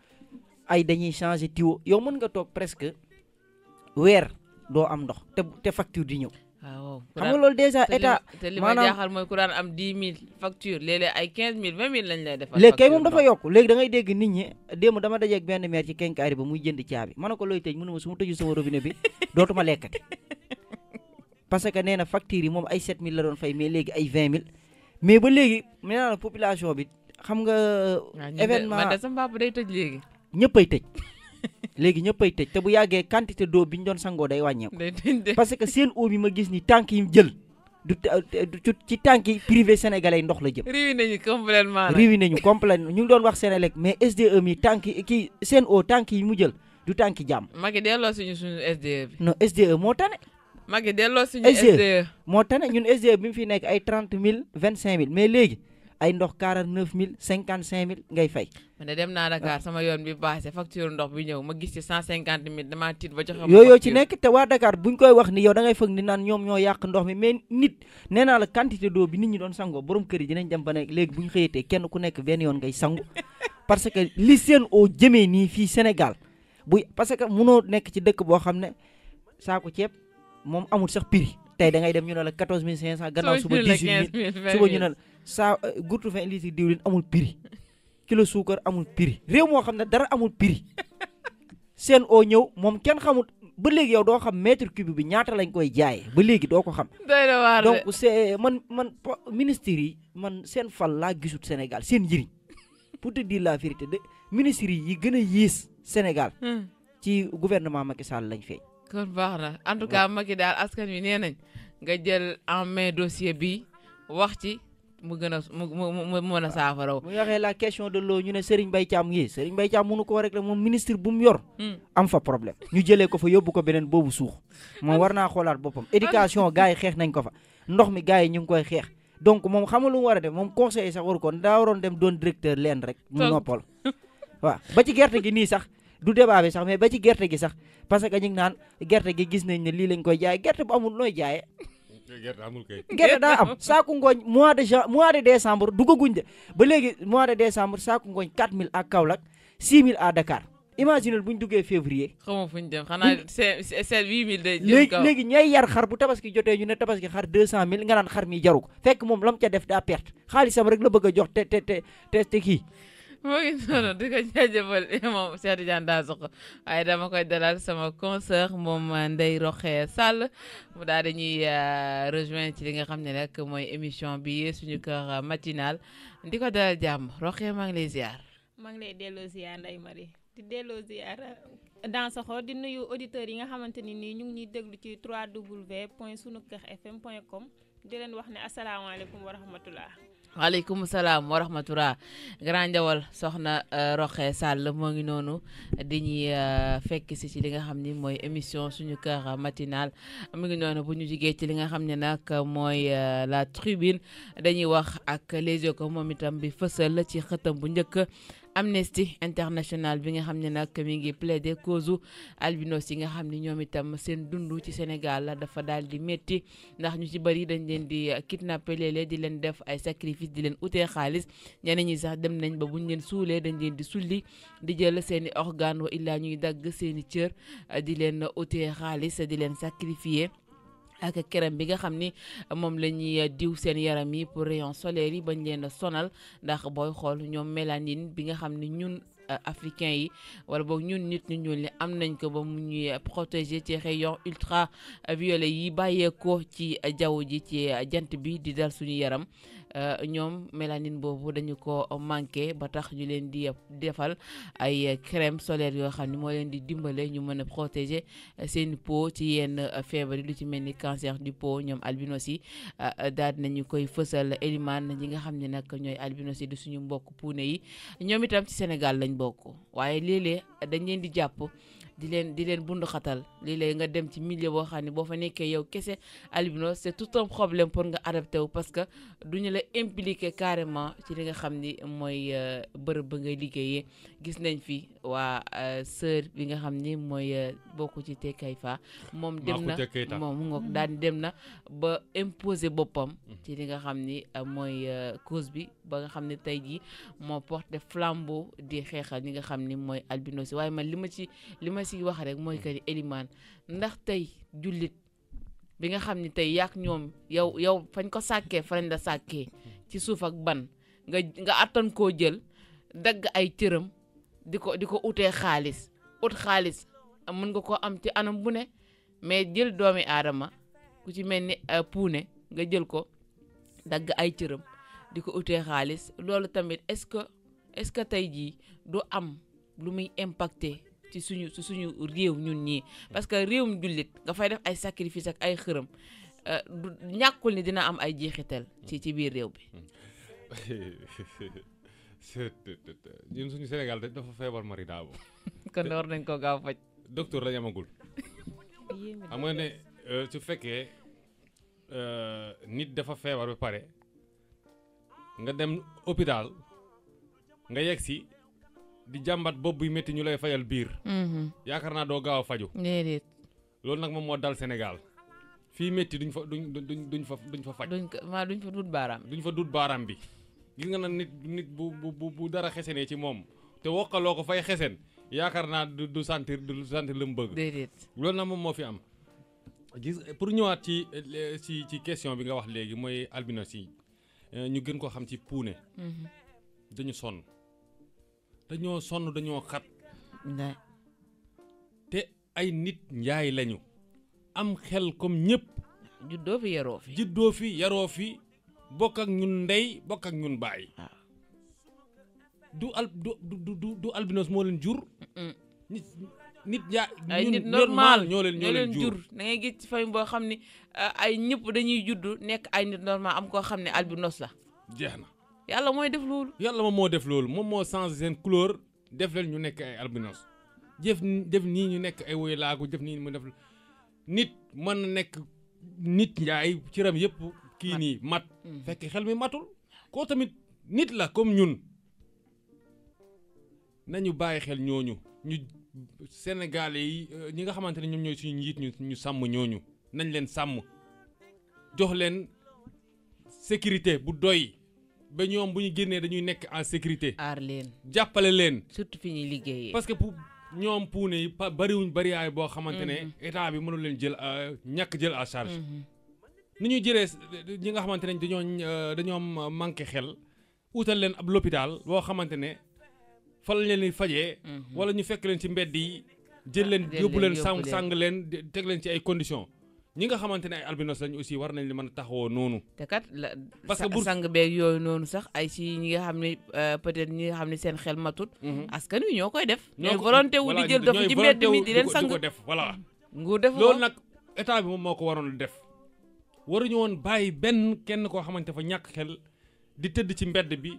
ay dañuy changer tuyau yow mën nga toog presque weer doo am ndox te facture di ñëw. waaw xam nga loolu déjà état. te li ma jaaxal mooy ku daan am 10 000 facture léeg-léeg ay 15 000 20 000 lañ lay defal. léegi kay moom dafa yokk léegi da ngay dégg nit ñi démb dama dajeeg benn maire ci kenkaari ba muy jënd caabi ma ne ko looy tëj mu ne ma su ma tëju sama robinet bi dootuma lekkati parce que nee na facture yi moom ay 7 000 la doon fay mais léegi ay 20 000 mais ba léegi nee naa la population bi xam nga. événement man de sama papa day tëj léegi. ñëppay tëj léegi ñëppay tëj te bu yàggee quantité d'eau bi ñu doon sangoo day wàññeeku parce que seen eau bi ma gis ni tànk yi jël du ci tànk yi privé sénégalais ndox la jëm. riwi nañu complètement ñu ngi doon wax Sénélec mais SDE mi tànk kii seen eau tànk yi mu jël du tànk jàmm. Macky delloo suñu SDE bi. non SDE moo tane Macky delloo suñu SDE SDE moo tane ñun SDE bi mu fi nekk ay 30 000 25 000 mais léegi ay ndox 49 000 55 000 ngay fay. man de dem naa Dakar sama yoon bi passé facture ndox bi ñëw ma gis ci 150 000 damaa tiit ba joxe ma yooyu ci nekk te waa Dakar buñ koy wax ni yow da ngay foog ni naan ñoom ñoo yàq ndox mi mais nit nee naa la quantité d'eau bi nit ñi doon sangoo borom kër yi dinañ dem ba ne léegi bu ñu xëyatee kenn ku nekk benn yoon ngay sangu parce que li seen eau jëmee nii fii Sénégal parce que munoo nekk ci dëkk boo xam ne saako ceeb moom amul sax prix tey da ngay dem ñu ne la 14 500 gannaaw suba 18 000 suba ñu ne la gurtu 20 litres diwlin amul prix kilo suukar amul prix réew moo xam ne dara amul prix seen eau ñëw moom kenn xamul ba léegi yow doo xam mètre cube bi ñaata lañ koy jaayee ba léegi doo ko xam. donc c'est man ministres yi man seen fal laa gisut Sénégal seen njëriñ pour te dire la vérité de ministres yi gën a yées Sénégal ci gouvernement Macky Sall lañ feeñ. kon baax na en tout cas Macky daal askan wi nee nañ nga jël en main dossier bi wax ci mu gën a mu mën a saafara. mu waxee la question de l'eau ñu ne Serigne Mbaye Thiam ngi Serigne Mbaye Thiam mënu ko rek la moom ministre bu mu yor. am fa problème ñu jëlee ko fa yóbbu ko beneen boobu suux moom war naa xoolaat boppam. éducation gars yi xeex nañ ko fa ndox mi gars yi ñu ngi koy xeex donc moom xamul lu mu war a def moom conseiller sax waru ko daa waroon dem doon directeur leen rek. mu noppal waaw ba ci gerte gi nii sax. du débat bi sax mais ba ci gerte gi sax parce que ñu ngi naan gerte gi gis nañ ne lii lañ koy jaay gerte bu amul nooy jaayee. gerte amul kay. gerte daa am saaku ngooñ mois de décembre duggaguñ de ba léegi mois de décembre saaku ngooñ 4000 à Kaolack 6000 à Dakar imaginez bu ñu duggee février. xamoo fu ñu dem xanaa c'est 8000 de. jëm kaw léegi ñay yar xar bu tabaski jotee ñu ne tabaski xar 200000 nga naan xar mi jaru ko fekk moom lam ca def daa perte xaalisam rek la bëgg a jox te kii. moo ngi noonu di ko jaajëfal moom Cheikh Tidiane Dansokho waaye dama koy dalal sama consoeur moom Ndeye Rokhaya Sall mu daal dañuy rejoindre ci li nga xam ne rek mooy émission bi suñu kër matinal di ko dalal jàmm Rokhaya maa ngi lay ziar. maa ngi lay delloo ziar Ndeye Marie di delloo ziar Dansokho di nuyu auditeurs yi nga xamante ni nii ñu ngi ñuy déglu ci www.sunukerfm.com di leen wax ne asalaamaaleykum wa rahmatullah. waaleykum salaam wa rahmatulah grand njawal soxna Rokhaya Sall moo ngi noonu dañuy fekk si ci li nga xam ni mooy émission suñu kër matinal mu ngi noonu bu ñu jigee ci li nga xam ne nag mooy la tribune dañuy wax ak Les Échos moom itam bi fësal ci xëtam bu njëkk Amnesty International bi nga xam ne nag mi ngi plaider cause albinos yi nga xam ne ñoom itam seen dund ci Sénégal dafa daal di métti ndax ñu ci bëri dañ leen di kidnapper léeg-léeg di leen def ay sacrifice di leen utee xaalis ñeneen ñi sax dem nañ ba buñ leen suulee dañ leen di sulli di jël seen i organe wa illaa ñuy dagg seen i cër di leen utee xaalis di leen sacrifier ak kerem bi nga xam ni moom la ñuy diw seen yaram yi pour rayon solaire yi bañ leen a sonal ndax booy xool ñoom mélanine bi nga xam ni ñun africain yi wala boog ñun nit ñu ñuul ni am nañ ko ba mu ñuy protéger ci rayon ultra violet yi bàyyeekoo ci jaww ji ci jant bi di dal suñu yaram ñoom mélanine boobu dañu ko manqué ba tax ñu leen di defal ay crème solaire yoo xam ne moo leen di dimbale ñu mën a protéger seen peau ci yenn feebar yi lu ci mel ni cancer du peau ñoom albinos yi daal nañu koy fësal Elimane ñi nga xam ne nag ñooy albinos yi di suñu mbokk puune yi ñoom itam ci Sénégal lañ bokk waaye léeg-léeg dañ leen di jàpp di leen bundu xatal léeg-léeg nga dem ci milieu boo xam ne boo fa nekkee yow kese albino c'est tout un problème pour nga adapté wu parce que duñu la impliqué carrément ci li nga xam ni mooy bërëb ba ngay liggéeyee gis nañ fi waa sœur bi nga xam ni mooy bokku ci Tekayfa moom dem na moom ngoog daan dem na ba imposer boppam ci li nga xam ni mooy cause bi ba nga xam ne tey jii moo porté flambeau di xeexal ñi nga xam ni mooy albinos waaye man li ma si wax rek mooy que ni Elimane ndax tey jullit bi nga xam ni tey yaak ñoom yow fañ ko sàkkee fañ la sàkkee ci suuf ak ban nga attan koo jël dagg ay cëram di ko utee xaalis mën nga ko am ci anam bu ne mais jël doomi aadama ku ci mel ni puune nga jël ko dagg ay cëram di ko utee xaalis loolu tamit est-ce que tey jii du am lu muy impacté ci suñu réew ñun ñii parce que réewum jullit nga fay def ay sacrifice ak ay xërëm du ñàkkul ni dina am ay jeexital ci biir réew bi. ñun suñu Sénégal dafa feebar mari daabo kon war nañ ko gaaw faj. docteur lañ amagul. xam nga ne su fekkee nit dafa feebar ba pare nga dem hôpital nga yegg si di jàmbat bopp buy métti ñu lay fayal biir. yaakaar naa doo gaaw a faju. déedéet. loolu nag moom moo dal Sénégal fii métti duñ fa faj. duñ fa dut baaraam. duñ fa dut baaraam bi gis nga nag nit bu dara xesenee ci moom te wokkaloo ko fay xesen yaakaar naa du sentir lu mu bëgg. déedéet. loolu nag moom moo fi am. gis pour ñëwaat ci question bi nga wax léegi mooy albinos yi ñu gën ko xam ci puune. dañu sonn dañoo xat. te ay nit njaay lañu am xel comme ñëpp. juddoo fi yaroo fi bokk ak ñun ndey bokk ak ñun baay. du albinos moo leen jur. nit yaa ay nit normal ñoo leen jur da ngay gis ci famille boo xam ni ay ñëpp dañuy judd nekk ay nit normal am koo xam ne albinos la. jeex na yàlla mooy def loolu. yàlla moom moo def loolu moom moo changé seen couleur def leen ñu nekk ay albinos def nii ñu nekk ay woy laagu def nii mu def nit mën na nekk nit njaay ciram yëpp kii nii mat fekk xel mi matul koo tamit nit la comme ñun nañu bàyyi xel ñooñu ñu Sénégalais yi ñi nga xamante ne ñoom ñooy suñu njiit ñu sàmm ñooñu nañ leen sàmm jox leen sécurité bu doy ba ñoom bu ñu génnee dañuy nekk en sécurité. aar leen jàppale leen. surtout fi ñuy liggéeyee. parce que pour ñoom puune yi bariwaay boo xamante ne état bi mënul leen jël ñàkk jël à charge. ni ñuy jëlee ñi nga xamante ne dañoo manqué xel utal leen ab l'hôpital boo xamante ne fa lañ leen di fajee. wala ñu fekk leen ci mbedd yi jël leen yóbbu leen sàng leen teg leen ci ay conditions. ñi nga xamante ne ay albinos lañu aussi war nañ li mën a taxawoo noonu. te kat la parce que sang beeg yooyu noonu sax ay si ñi nga xam ne peut-être ñi nga xam ne seen xel matut. askan wi ñoo koy def. ñooy volonté wu di jël dof ci mbedd mi di leen sang di ko def voilà. nguur def loolu nag état bi moom moo ko waroon def waruñu woon bàyyi kenn koo xamante fa ñàkk xel di tëdd ci mbedd bi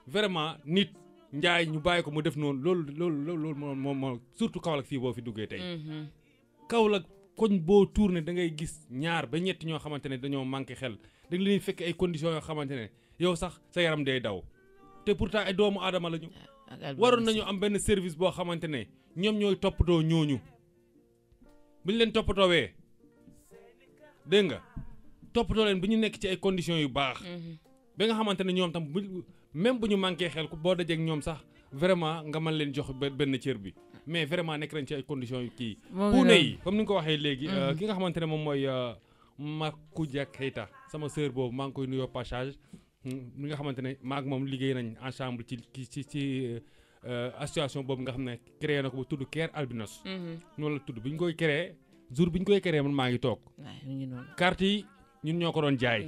vraiment nit njaay ñu bàyyi ko mu def noonu loolu moom surtout Kaolack fii boo fi duggee tey. Kaolack koñ boo tourné da ngay gis ñaar ba ñetti ñoo xamante ne dañoo manqué xel da nga leen fekk ay conditions yoo xamante ne yow sax sa yaram day daw te pourtant ay doomu aadama lañu. waroon nañu am benn service boo xamante ne ñoom ñooy toppatoo ñooñu bu ñu leen toppatoowee dégg nga toppatoo leen bu ñu nekk ci ay conditions yu baax. ba nga xamante ne ñoom tam même bu ñu manqué xel boo dajeeg ñoom sax vraiment nga mën leen jox benn cër bi. mais vraiment nekk nañ ci ay conditions yu kii. puune yi comme ni nga ko waxee léegi. ki nga xamante ne moom mooy Makuja Keita sama sœur boobu maa ngi koy nuyoo passage mi nga xamante ne maa ak moom liggéey nañ ensemble ci association boobu nga xam ne créé na ko ba tudd Care Albinos. noonu la tudd bi ñu koy créé jour bi ñu koy créé man maa ngi toog. carte yi ñun ñoo ko doon jaay.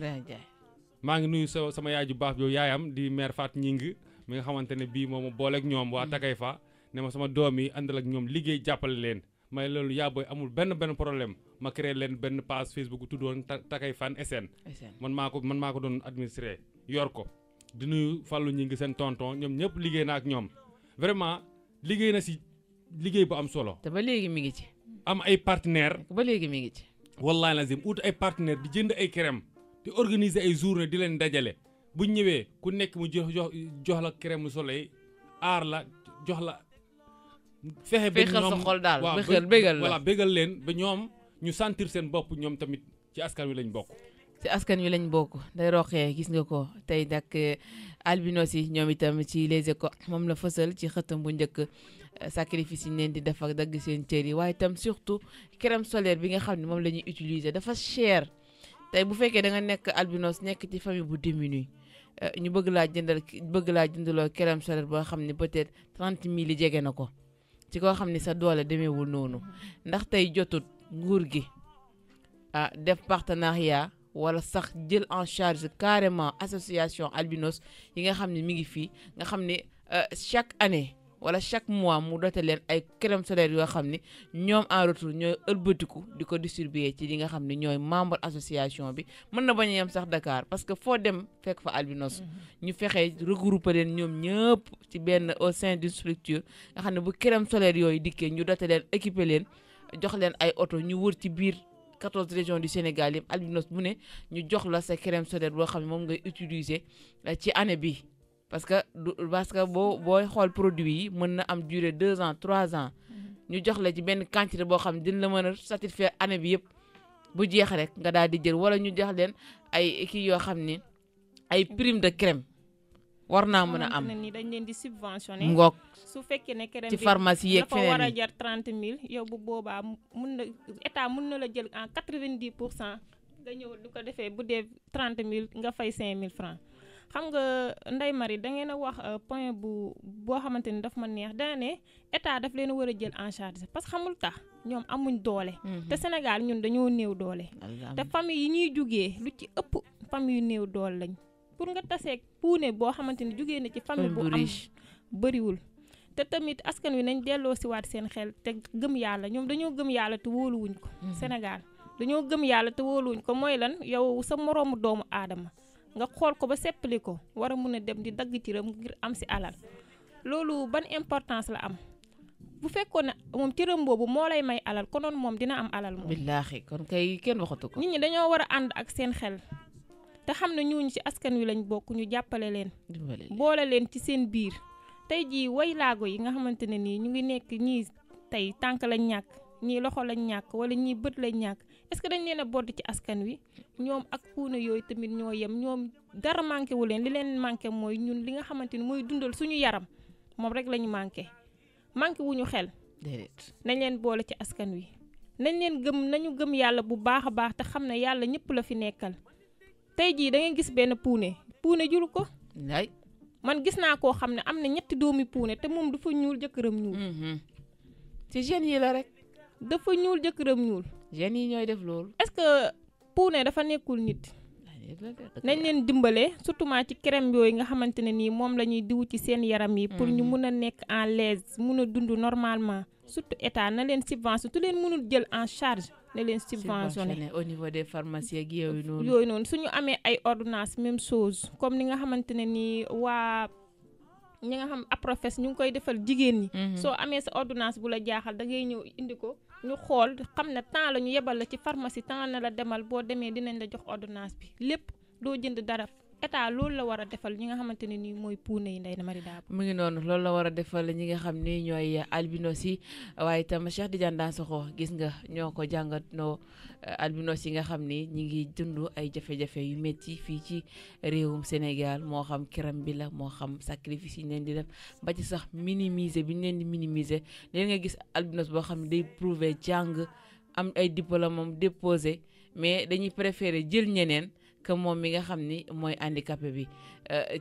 maa ngi nuyu sama yaay ju baax yow yaayam di mère Fat Ñing mi nga xamante ne bii moom booleeg ñoom waa Takayfa. ne ma sama doom yi àndal ak ñoom liggéey jàppale leen may loolu yaa booy amul benn problème ma créé leen benn page Facebook bu tuddoon Takayfan SN man maa ko doon administré yor ko di nuyu Fallou ñi ngi seen tonton ñoom ñëpp liggéey na ak ñoom vraiment liggéey na si liggéey bu am solo. te ba léegi mi ngi ci. am ay partenaires. ba léegi mi ngi ci. wallaahi lazim ut ay partenaires di jënd ay crème di organiser ay journée di leen dajale bu ñëwee ku nekk mu jox la crème soleil aar la jox la. fexe ba ñoom sa xol daal bégal la bégal leen ba ñoom ñu sentir seen bopp ñoom tamit ci askan wi lañ bokk. ci askan wi lañ bokk day roqee gis nga ko tey nag albinos yi ñoom itam ci Les Échos moom la fësal ci xëtam bu njëkk sacrifice yi leen di def ak dagg seen cër yi waaye itam surtout crème solaire bi nga xam ne moom la ñuy utiliser dafa cher tey bu fekkee da nga nekk albinos nekk ci famille bu diminué ñu bëgg laa jëndaloo crème solaire boo xam ne peut-être 30 000 yi jege na ko. ci koo xam ne sa doole demeewul noonu ndax tey jotut nguur gi def partenariat wala sax jël en charge carrément association albinos yi nga xam ne mi ngi fii nga xam ne chaque année wala chaque mois mu dote leen ay crème solaire yoo xam ne ñoom en retour ñooy ëlbatiku di ko distribuer ci li nga xam ne ñooy membre association bi mën na bañ a yem sax Dakar parce que foo dem fekk fa albinos ñu fexe regrouper leen ñoom ñëpp ci benn au sein d'une structure nga xam ne bu crème solaire yooyu dikkee ñu dote leen équiper leen jox leen ay oto ñu wër ci biir 14 régions du Sénégal yëpp albinos bu ne ñu jox la sa crème solaire boo xam ne moom ngay utiliser ci année bi parce que booy xool produit yi mën na am durée 2 ans 3 ans ñu jox la ci benn quantité boo xam ne dina la mën a satisfaire année bi yëpp bu jeex rek nga daal di jël wala ñu jox leen ay kii yoo xam ni ay prime de crème war naa mën a am ni dañ leen di subventionné ngoog su fekkee ne crème ci bi pharmacie yeeg dafa war a feneen jar 30 000 yow bu boobaa mun na état mun na la jël en 90% nga ñëw du ko defee bu dee 30 000 nga fay 5 000 francs xam nga Ndeye Marie da ngeen a wax point boo xamante ni daf ma neex dana ne état daf leen a war a jël en charge parce que xamul tax ñoom amuñ doole te Sénégal ñun dañoo néew doole te famille yi ñuy jugee lu ci ëpp famille yu néew doole lañ pour nga taseeg puune boo xamante ni jugee na ci famille bu am bëriwul te tamit askan wi nañ delloo si waat seen xel te gëm yàlla ñoom dañoo gëm yàlla te wóoluwuñ ko Sénégal dañoo gëm yàlla te wóoluwuñ ko mooy lan yow sa moroomu doomu aadama nga xool ko ba seppali ko war a mun a dem di dagg ci ram ngir am si alal loolu ban importance la am bu fekkoon ne moom cëram boobu moo lay may alal konoon moom dina am alal moom billaahi kon kay kenn waxatu ko nit ñi dañoo war a ànd ak seen xel te xam ne ñooñu ci askan wi lañ bokk ñu jàppale leen boole leen ci seen biir tey jii waylaago yi nga xamante ne nii ñu ngi nekk ñii tey tànk lañ ñàkk ñii loxo lañ ñàkk wala ñii bët lañ ñàkk est-ce que dañ leen a bodd ci askan wi ñoom ak puune yooyu tamit ñoo yem ñoom dara manqué wu leen li leen manqué mooy ñun li nga xamante ni mooy dundal suñu yaram moom rek lañu manqué wuñu xel nañ leen boole ci askan wi nañu gëm yàlla bu baax a baax te xam ne yàlla ñëpp la fi nekkal tey jii da ngeen gis benn puune juru ko man gis naa koo xam ne am na 3 doomi puune te moom dafa ñuul jëkkëram ñuul ci jeunes yi la rek dafa ñuul jëkkëram ñuul jeunes yi ñooy def loolu est-ce que puune dafa nekkul nit nañ leen dimbale surtout ci crème yooyu nga xamante ne nii moom la ñuy diw ci seen yaram yi pour ñu mun a nekk en l'aise mun a dund normalement surtout état na leen subvention tu leen mënul jël en charge na leen subventionné au niveau des pharmacies ak yooyu noonu suñu amee ay ordonnance même chose comme ni nga xamante ne nii waa ñi nga xam APROFES ñu ngi koy defal jigéen ñi soo amee sa ordonnance bu la jaaxal da ngay ñëw indi ko ñu xool xam ne temps la ñu yebal la ci pharmacie temps na la demal boo demee dinañ la jox ordonnance bi lépp doo jënd dara état loolu la war a defal ñi nga xamante ne nii mooy puune yi Ndeye Marie Dabo mu ngi noonu loolu la war a defal ñi nga xam ni ñooy albinos yi waaye itam Cheikh Tidiane Dansokho gis nga ñoo ko jàngatnoo albinos yi nga xam ni ñi ngi dund ay jafe-jafe yu métti fii ci réewum Sénégal moo xam kiram bi la moo xam sacrifice yi ñu leen di def ba ci sax minimiser bi ñu leen di minimiser leen nga gis albinos boo xam ne day prouver jàng am ay diplôme am déposé mais dañuy préférer jël ñeneen que moom mi nga xam ni mooy handicapé bi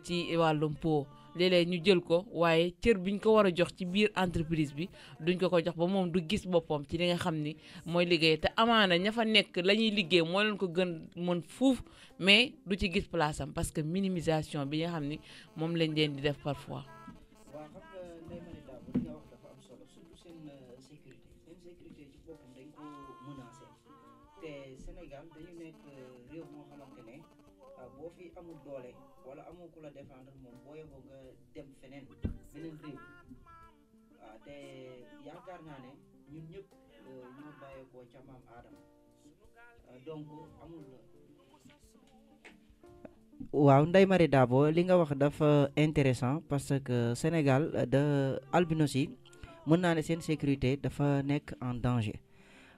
ci wàllum po léeg-léeg ñu jël ko waaye cër biñ ko war a jox ci biir entreprise bi duñ ko jox ba moom du gis boppam ci li nga xam ni mooy liggéey te amaana ña fa nekk la ñuy liggéey moo leen ko gën mën fuuf mais du ci gis place am parce que minimisation bi nga xam ni moom lañ leen di def parfois. waaw xam nga Ndeye Marie Dabo li nga wax dafa am solo surtout seen sécurité ci boppam dañ ko menacé te Sénégal dañu nekk réew moo xamante ne boo fi amul doole wala amoo ku la défendre moom boo yeboo nga dem beneen réew waaw te yaakaar naa ne ñun ñëpp ñoo bàyyeekoo ca maam Aadama donc amul. waaw Ndeye Marie Dabo li nga wax dafa intéressant parce que Sénégal albinos yi mën naa ne seen sécurité dafa nekk en danger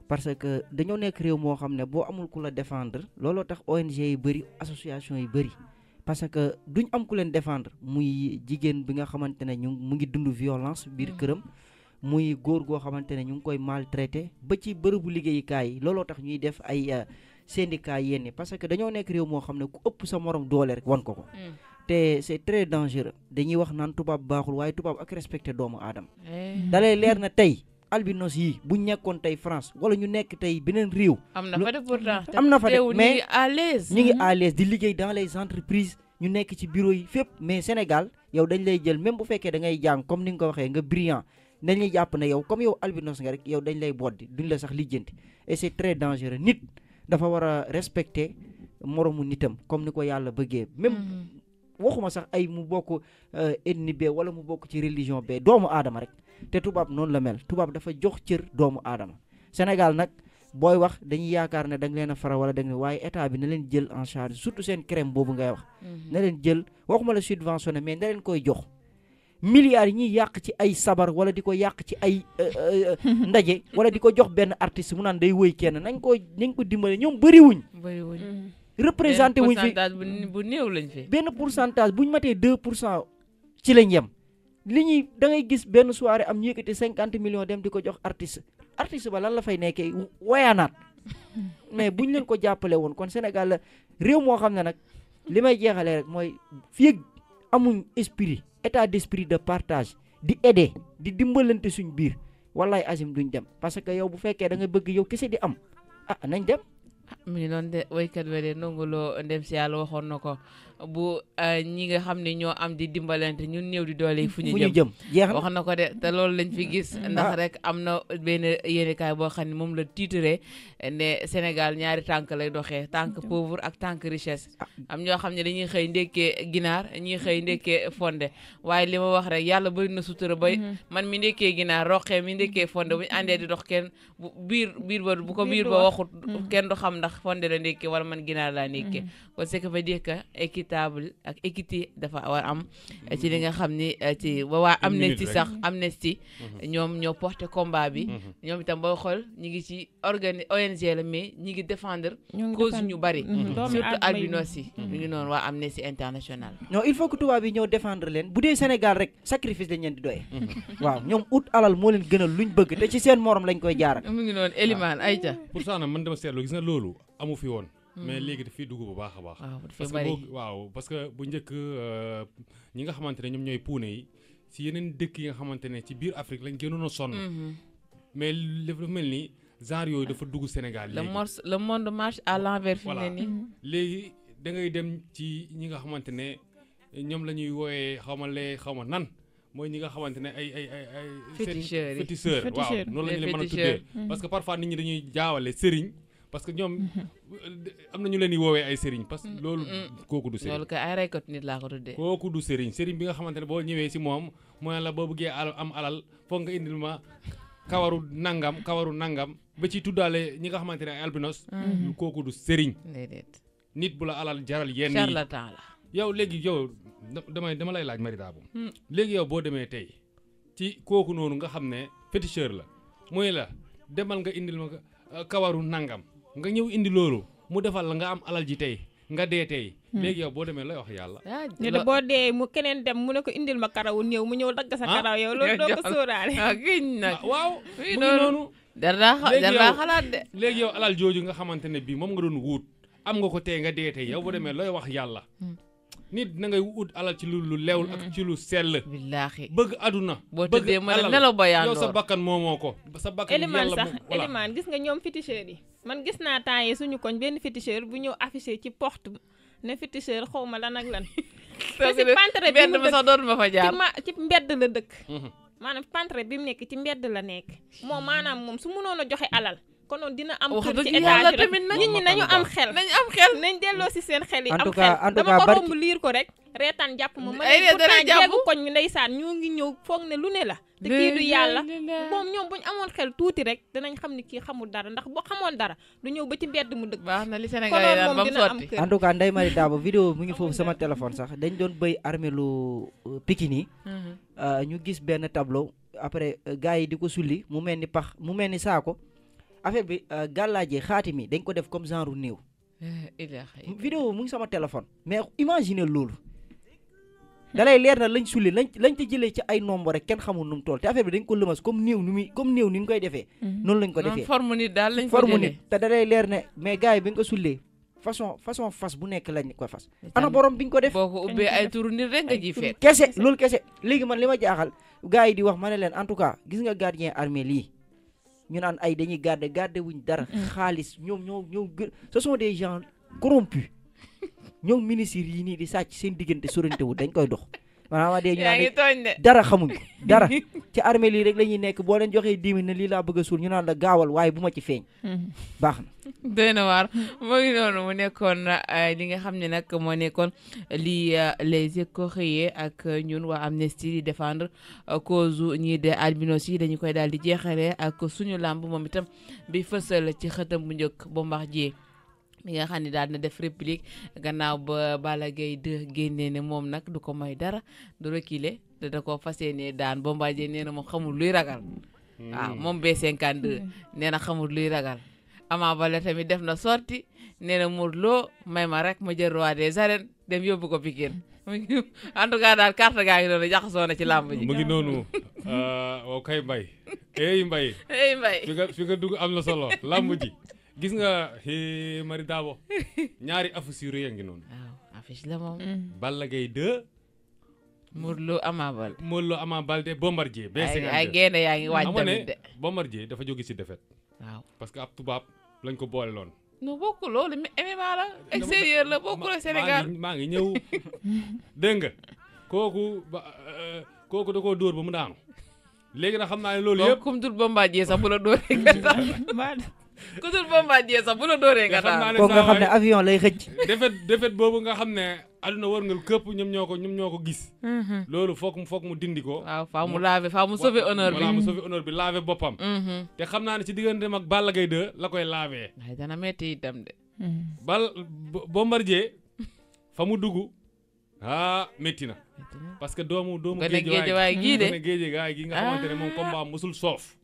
parce que dañoo nekk réew moo xam ne boo amul ku la défendre looloo tax ONG yi bëri association yi bëri parce que duñ am ku leen défendre muy jigéen bi nga xamante ne mu ngi dund violence biir këram muy góor goo xamante ne ñu ngi koy maltraité ba ci bërëbu liggéeyukaay yi looloo tax ñuy def ay syndicat yenn parce que dañoo nekk réew moo xam ne ku ëpp sa morom doole rek wan ko te c'est très dangereux dañuy wax naan tubaab baaxul waaye tubaab ak respecté doomu aadama dalay leer na tey albinos yi bu nekkoon tey France wala ñu nekk tey beneen réew am na fa de pourtant am na fa de mais ñu ngi à l'aise di liggéey dans les entreprises ñu nekk ci bureau yi fépp mais Sénégal yow dañ lay jël même bu fekkee da ngay jàng comme ni nga ko waxee nga brillant dañ lay jàpp ne yow comme yow albinos nga rek yow dañ lay boddi duñ la sax lijjanti et c'est très dangereux nit dafa war a respecter moromu nitam comme ni ko yàlla bëggee même waxuma sax ay mu bokk ethnie be wala mu bokk ci religion be doomu aadama rek te tubaab noonu la mel tubaab dafa jox cër doomu aadama Sénégal nag booy wax dañuy yaakaar ne da nga leen a fara wala da nga waaye état bi na leen jël en charge surtout seen crème boobu ngay wax na leen jël waxuma la subventionné mais na leen koy jox milliards yi ñuy yàq ci ay sabar wala di ko yàq ci ay ndaje wala di ko jox benn artiste mu naan day wëy kenn nañ ko dimbale ñoom bëriwuñ représenté wuñ fi bu néew lañ fi benn pourcentage buñ matee 2% ci lañ yem li ñuy da ngay gis benn soirée am ñu yëkkati 50 millions dem di ko jox artiste ba lan la fay nekkee wayaanaat mais buñ leen ko jàppale woon kon Sénégal la réew moo xam ne nag li may jeexalee rek mooy fii ak amuñ esprit état d'esprit de partage di aider di dimbalante suñ biir wallaay azim duñ dem parce que yow bu fekkee da nga bëgg yow kese di am nañ dem mu ngi noonu de waykat ba de nonguloo ndem si yàlla waxoon na ko bu ñi nga xam ne ñoo am di dimbalante ñun néew di doole fu ñu jëm jeex wax na ko de te loolu lañ fi gis ndax rek am na benn yéenekaay boo xam ne moom la titré ne Sénégal ñaari tànk lay doxee tànk pauvre ak tànk richesse am ñoo xam ne dañuy xëy ndekkee ginaar ñuy xëy ndekkee fonde waaye li ma wax rek yàlla bëri na sutura bay man mi ndekkee ginaar roqee mi ndekkee fonde bu ñu àndee di dox kenn biir ba bu ko biir ba waxut kenn du xam ndax fonde la ndekkee wala man ginaar laa ndekkee kon ce qui veut dire que équitable ak équité dafa war am ci li nga xam ni ci waa Amnesty ñoom ñoo porté combat bi ñoom itam boo xool ñi ngi ci ONG la mais ñi ngi défendre cause ñu bari surtout albinos yi ñu ngi noonu waa Amnesty International non il faut que tubaab yi ñëw défendre leen bu dee Sénégal rek sacrifice dañ leen di doyee waaw ñoom ut alal moo leen gënal luñ bëgg te ci seen morom lañ koy jaaral mu ngi noonu Elimane ayca pour ça nag man dama seetlu gis na loolu amu fi woon mais léegi daf fiy dugg bu baax a baax parce que bu njëkk ñi nga xamante ne ñoom ñooy puune yi si yeneen dëkk yi nga xamante ne ci biir Afrique lañ gënoon a sonn mais dafa mel ni genre yooyu dafa dugg Sénégal léegi le monde marche à l'envers fi ne nii léegi da ngay dem ci ñi nga xamante ne ñoom la ñuy wooyee xaw ma nan mooy ñi nga xamante ne ay féticheurs waaw noonu la ñu leen mën a tuddee parce que parfois nit ñi dañuy jaawale sëriñ parce que ñoom am na ñu leen di woowee ay sëriñ parce que loolu kooku du sëriñ loolu kay ay raykat nit laa ko tuddee kooku du sëriñ bi nga xamante ne boo ñëwee si moom mooy la boo bëggee am alal foog nga indil ma kawaru nangam ba ci tuddaale ñi nga xamante ne ay albinos kooku du sëriñ nit bu la alal jaral yenn yi charlatan la yow léegi yow dama lay laaj Marita bu léegi yow boo demee tey ci kooku noonu nga xam ne féticheur la mooy la demal nga indil ma kawaru nangam nga ñëw indi loolu mu defal la nga am alal ji tey nga dee tey léegi yow boo demee lay wax yàlla ne da boo dee mu keneen dem mu ne ko indil ma karawu néew mu ñëw dagg sa karaw yow loolu doo ko sóoraale giñ nag waaw mu ngi noonu dara xalaat de léegi yow alal jooju nga xamante ne bii moom nga doon wuut am nga ko tey nga dee tey yow boo demee looy wax yàlla nit na ngay ut alal ci lu leewul ak ci lu sell billaahi bëgg aduna boo tëddee ma ne la boyaan yow sa bakkan moomoo ko sa bakkan Elimane sax Elimane gis nga ñoom féticheurs yi man gis naa temps yi suñu koñ benn féticheur bu ñëw affiché ci porte ne féticheur xaw ma lan ak lan te si pantre bi mu sax doon ma fa jaar ci mbedd la dëkk maanaam pantre bi mu nekk ci mbedd la nekk moom maanaam moom su mënoon a joxe alal konoon dina am kër ci état bi nit ñi nañu am xel nañ delloo si seen xel yi am xel dama ko romb liir ko rek reetaan jàpp ma ne pourtant jeegu koñ mi ndeysaan ñoo ngi ñëw foog ne lu ne la te kii du yàlla moom ñoom buñ amoon xel tuuti rek danañ xam ne kii xamul dara ndax boo xamoon dara du ñëw ba ci mbedd mu dëkk baax na li Sénégal yi daan ba mu sotti en tout cas Ndeye Marie Dabo vidéo mu ngi foofu sama téléphone sax dañ doon bëy armée lu Pikine yi ñu gis benn tableau après gars yi di ko sulli mu mel ni pax mu mel ni saako affaire bi gàllaajee xaati mi dañ ko def comme genre néew vidéo mu ngi sama téléphone mais imagine loolu dalay leer na lañ sulli lañ te jëlee ci ay nombre rek kenn xamul nu mu toll te affaire bi dañ ko lëmas comme néew ni ñu koy defee noonu lañ ko defee forme nit daal lañ ko forme nit te dalay leer ne mais gars yi bi nga ko sullee façon fas bu nekk lañ ko fas ana borom bi ñu ko def boo ko ubbee ay turu nit rek nga ji fekk kese loolu kese léegi man li ma jaaxal gars yi di wax ma ne leen en tout cas gis nga gardien armée lii ñu naan ay dañuy garder wuñ dara xaalis ñoom ce sont des gens corrompus ñoom ministres yi nii di sàcc seen diggante sorante wu dañ koy dox maanaam ma dee ñu yaa naan ngi tooñ de. dara xamuñ ko dara ci armée lii rek la ñuy nekk boo leen joxee 10 000 ne lii laa bëgg a suul ñu naan la gaawal waaye bu ma ci feeñ baax na doy na waar mu ngi noonu mu nekkoon li nga xam ne nag moo nekkoon li les Échos xëyee ak ñun waa Amnesty di défendre cause ñii de albinos yi dañu koy daal di jeexalee ak suñu làmb moom itam bi fësal ci xëtam bu njëkk Bombardier mi nga xam ne daal na def réplique gannaaw ba Balla Gaye 2 génnee ne moom nag du ko may dara du reculer te da ko fas yéene daan Bombardier nee na moom xamul luy ragal waaw moom B52 nee na xamul luy ragal Ama Baldé tamit def na sorti nee na Modou Lo may ma rek ma jël roi des arènes dem yóbbu ko Pikine en tout cas daal carte gaa ngi noonu jaxasoo na ci làmb ji. mu ngi noonu waaw kay Mbaye Mbaye fi nga dugg am na solo làmb ji gis nga Mari Dabo ñaari affiche yu ngi noonu. waaw affiche la moom. Balla Gaye 2. Modou Lo Ama Baldé Bombardier. ay génne yaa ngi waaj tamit de. Bombardier dafa jóge ci défaite. waaw parce que ab tubaab lañ ko boole loon. non bokkul loolu MMA la extérieur la bokkul ak Sénégal maa ngi ñëw dégg nga kooku da koo dóor ba mu daanu léegi nag xam naa ne loolu yëpp comme dul Bombardier sax bu la dóoree nga daan ku dul Bombardier sax bu la dóoree nga daan kooku nga xam ne avion lay xëcc défaite boobu nga xam ne aduna war ngal këpp ñoom ñoo ko gis loolu foog mu dindi ko waaw faa mu laver faa mu sauver honneur bi mu sauver honneur bi laver boppam te xam naa ne ci digganteem ak Balla Gaye 2 la koy laver waaye dana metti itam de Bombardier fa mu dugg métti na parce que doomu géejewaay gii de géejewaay gi nga xamante ne moom combat musul soof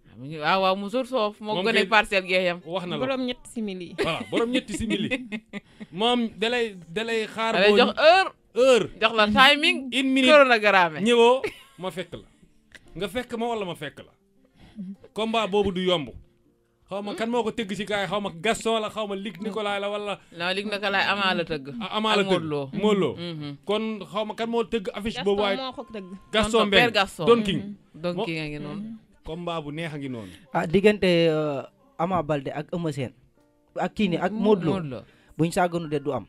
waaw musul soof moo gën a parcelle geeyam wax na la borom ñetti simili voilà borom ñetti simili moom dalay xaar boo jox heure jox la timing une minute chronogramme ñëwoo ma fekk la nga fekk ma wala ma fekk la combat boobu du yomb xaw ma kan moo ko tëgg ci gaay xaw ma Gaston la xaw ma Luc Nicolaï la wala non Luc Nicolaï Ama la tëgg Ama la tëgg Modou Lo kon xaw ma kan moo tëgg affiche boobu waaye Gaston Mbengue Don King a ngi noonu combat bu neex a ngi noonu diggante Ama Baldé ak Eumeu Sène ak kii ni ak Modou Lo buñ sàgganu de du am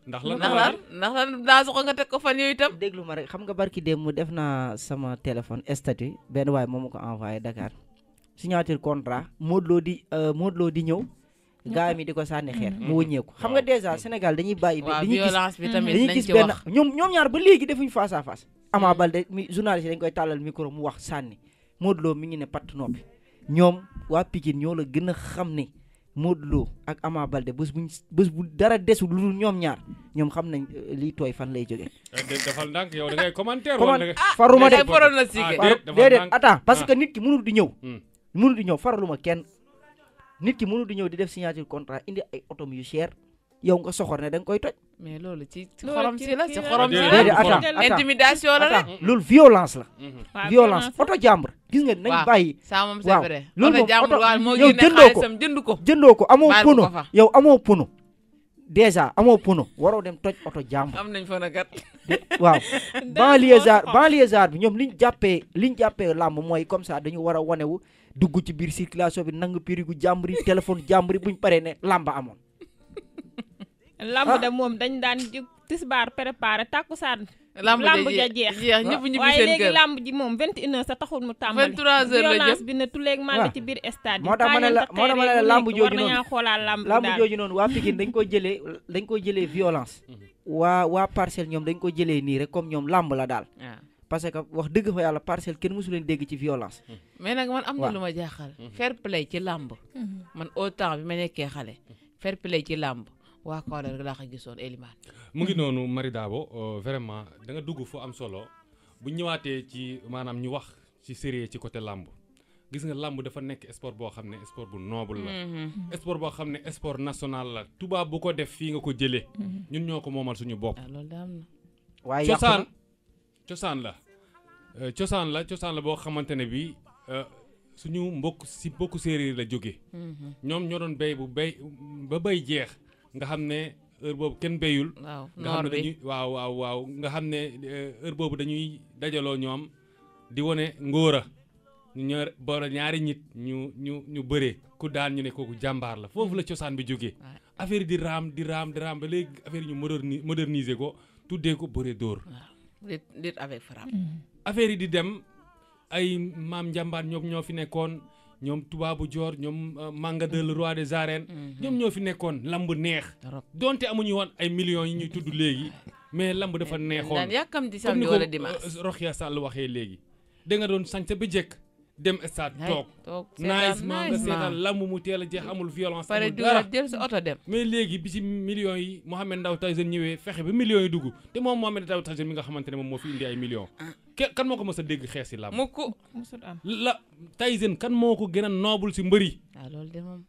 ndax lan daa soxla nga teg ko fan yooyu itam déglu ma rek xam nga barki démb mu def naa sama téléphone statut benn waaye moom ko envoyé Dakar signature contrat Modou Lo di ñëw gaa mi di ko sànni xeer mu wëññeeku xam nga déjà Sénégal dañuy bàyyi violence bi tamit dañuy gis benn ñoom ñaar ba léegi defuñ face à face Ama Baldé journaliste dañ koy tàllal micro mu wax sànni Modou Lo mi ngi ne patt noppi ñoom waa Pikine ñoo la gën a xam ne Modou Lo ak Ama Baldé bés bu dara desul lu dul ñoom ñaar ñoom xam nañ liy tooy fan lay jógee. defal ndànk yow da ngay commentaire faruma de déedéet attends parce que nit ki mënul di ñëw faraluma kenn nit ki mënul di ñëw di def signature contrat indi ay otom yu cher yow nga soxor ne da nga koy toj. mais loolu ci xorom si la intimidation la rek loolu violence la. violence oto jàmbur gis nga nañ bàyyi. ça moom c'est vrai loolu oto jàmbur waaw moo yow génne xaalisam jëndoo ko amoo pono yow amoo pono déjà amoo pono waroo dem toj oto jàmbur. am nañ fa nagat waaw banlieusard bi ñoom liñ jàppee làmb mooy comme ça dañu war a wanewu dugg ci biir circulation bi nangu pirigu jàmbur yi téléphone jàmbur yi buñ paree ne làmb amoon. lamb de moom dañ daan tisbaar préparé takkusaan lamb ja jeex ñëpp ñibbi waaye seen kër léegi lamb ji moom 21h sa taxul mu tàmbali 23h la violence bi ne tuleeg mànd ci biir stade moo tax ma ne la lamb jooju noonu xoolaal lamb jooju noonu waa Pikine dañ ko jëlee violence waa Parcelles ñoom dañ ko jëlee nii rek comme ñoom lamb la daal parce que wax dëgg fa yàlla Parcelles kenn mësu leen dégg ci violence mais nag man am na lu ma jaaxal fair play ci lamb man autant bi ma nekkee xale fair play ci lamb waa Kaolack laa ko gisoon Elimane mu ngi noonu Mari Dabo vraiment da nga dugg fu am solo bu ñëwaatee ci maanaam ñu wax ci sérieux ci côté làmb gis nga làmb dafa nekk sport boo xam ne sport bu noble la sport boo xam ne sport national la tubaab bu ko def fii nga ko jëlee ñun ñoo ko moomal suñu bopp loolu da am na waaye cosaan la boo xamante ne bi suñu mbokku séeréer la jóge ñoom ñoo doon béy ba béy jeex nga xam ne heure boobu kenn béyul nga xam ne dañuy waaw nga xam ne heure boobu dañuy dajaloo ñoom di wone ngóora ñu boole ñaari nit ñu bëree ku daan ñu ne kooku jàmbaar la foofu la cosaan bi jógee affaire yi di raam ba léegi affaire yi ñu moderniser ko tuddee ko bëre dóor lutte avec frappe. affaire yi di dem ay maam njàmbaar ñoo fi nekkoon ñoom tubaabu joor ñoom Manga 2 le roi des arènes ñoom ñoo fi nekkoon lamb neex donte amuñu woon ay millions yi ñuy tudd léegi mais lamb dafa neexoon daan yàkkamti comme ni samedi wala dimanche. ko Rokhia Sall waxee léegi da nga doon sañse ba jekk dem stade toog nice maa nga seetaan lamb mu teel a jeex amul violence pare amul du dara jël sa oto dem. mais léegi bi ci millions yi Mohamed Ndao Tyson ñëwee fexe ba millions yi dugg te moom Mohamed Ndao Tyson mi nga xamante ne moom moo fi indi ay millions kan moo ko mës a dégg xeex si lamb mukk musul am. la Tyson kan moo ko gën a noble si mbëri waaw loolu de moom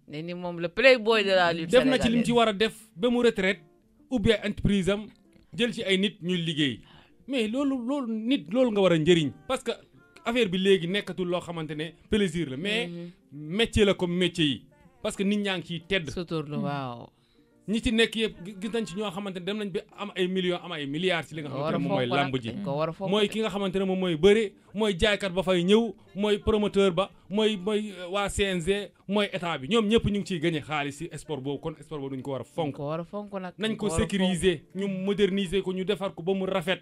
ne ni moom le playboy de la lutte def na ci lim ci sénégalaise. war a def ba mu retraite ubbi ay entreprise am jël ci ay nit ñuy liggéey mais loolu nit loolu nga war a njëriñ parce que affaire bi léegi nekkatul loo xamante ne plaisir la mais métier la comme métier yi parce que nit ñaa ngi ciy tedd suturlu waaw. ñi ci nekk yëpp gis nañ ci ñoo xamante ne dem nañ bi am ay millions am ay milliards ci li nga xamante ne moom mooy làmb ji ko war a fonk mooy ki nga xamante ne moom mooy bëre mooy jaaykat ba fay ñëw mooy promoteur ba mooy waa CNG mooy état bi ñoom ñëpp ñu ngi ciy gagné xaalis ci sport boobu kon sport boobu duñ ko war a fonk ko war a fonk nag nañ ko sécuriser ñu moderniser ko ñu defar ko ba mu rafet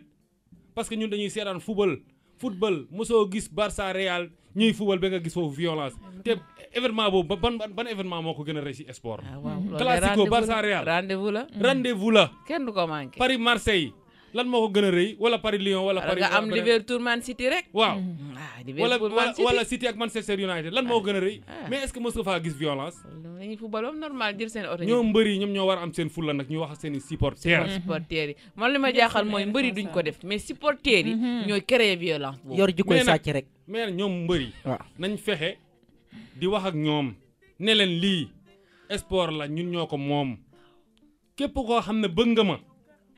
parce que ñun dañuy seetaan football mosoo gis Barça Real ñuy football ba nga gis foofu violence te événement boobu ban événement moo ko gën a rey ci sport classico Barça Real rendez-vous la kenn du ko manqué Paris Marseille lan moo ko gën a rëy wala Paris Lyon wala Paris nga am Liverpool Man City rek waaw wala City ak Manchester United lan moo ko gën a rëy mais est-ce que mos nga faa gis violence dañuy football am normal jël seen oto ñoom mbëri ñoom ñoo war a am seen fulla nag ñu wax seen i supporters yi man li ma jaaxal mooy mbëri duñ ko def mais supporters yi ñooy créer violence boobu yor ji koy sàcc rek mais ñoom mbëri waaw nañ fexe di wax ak ñoom ne leen lii sport la ñun ñoo ko moom képp koo xam ne bëgg nga ma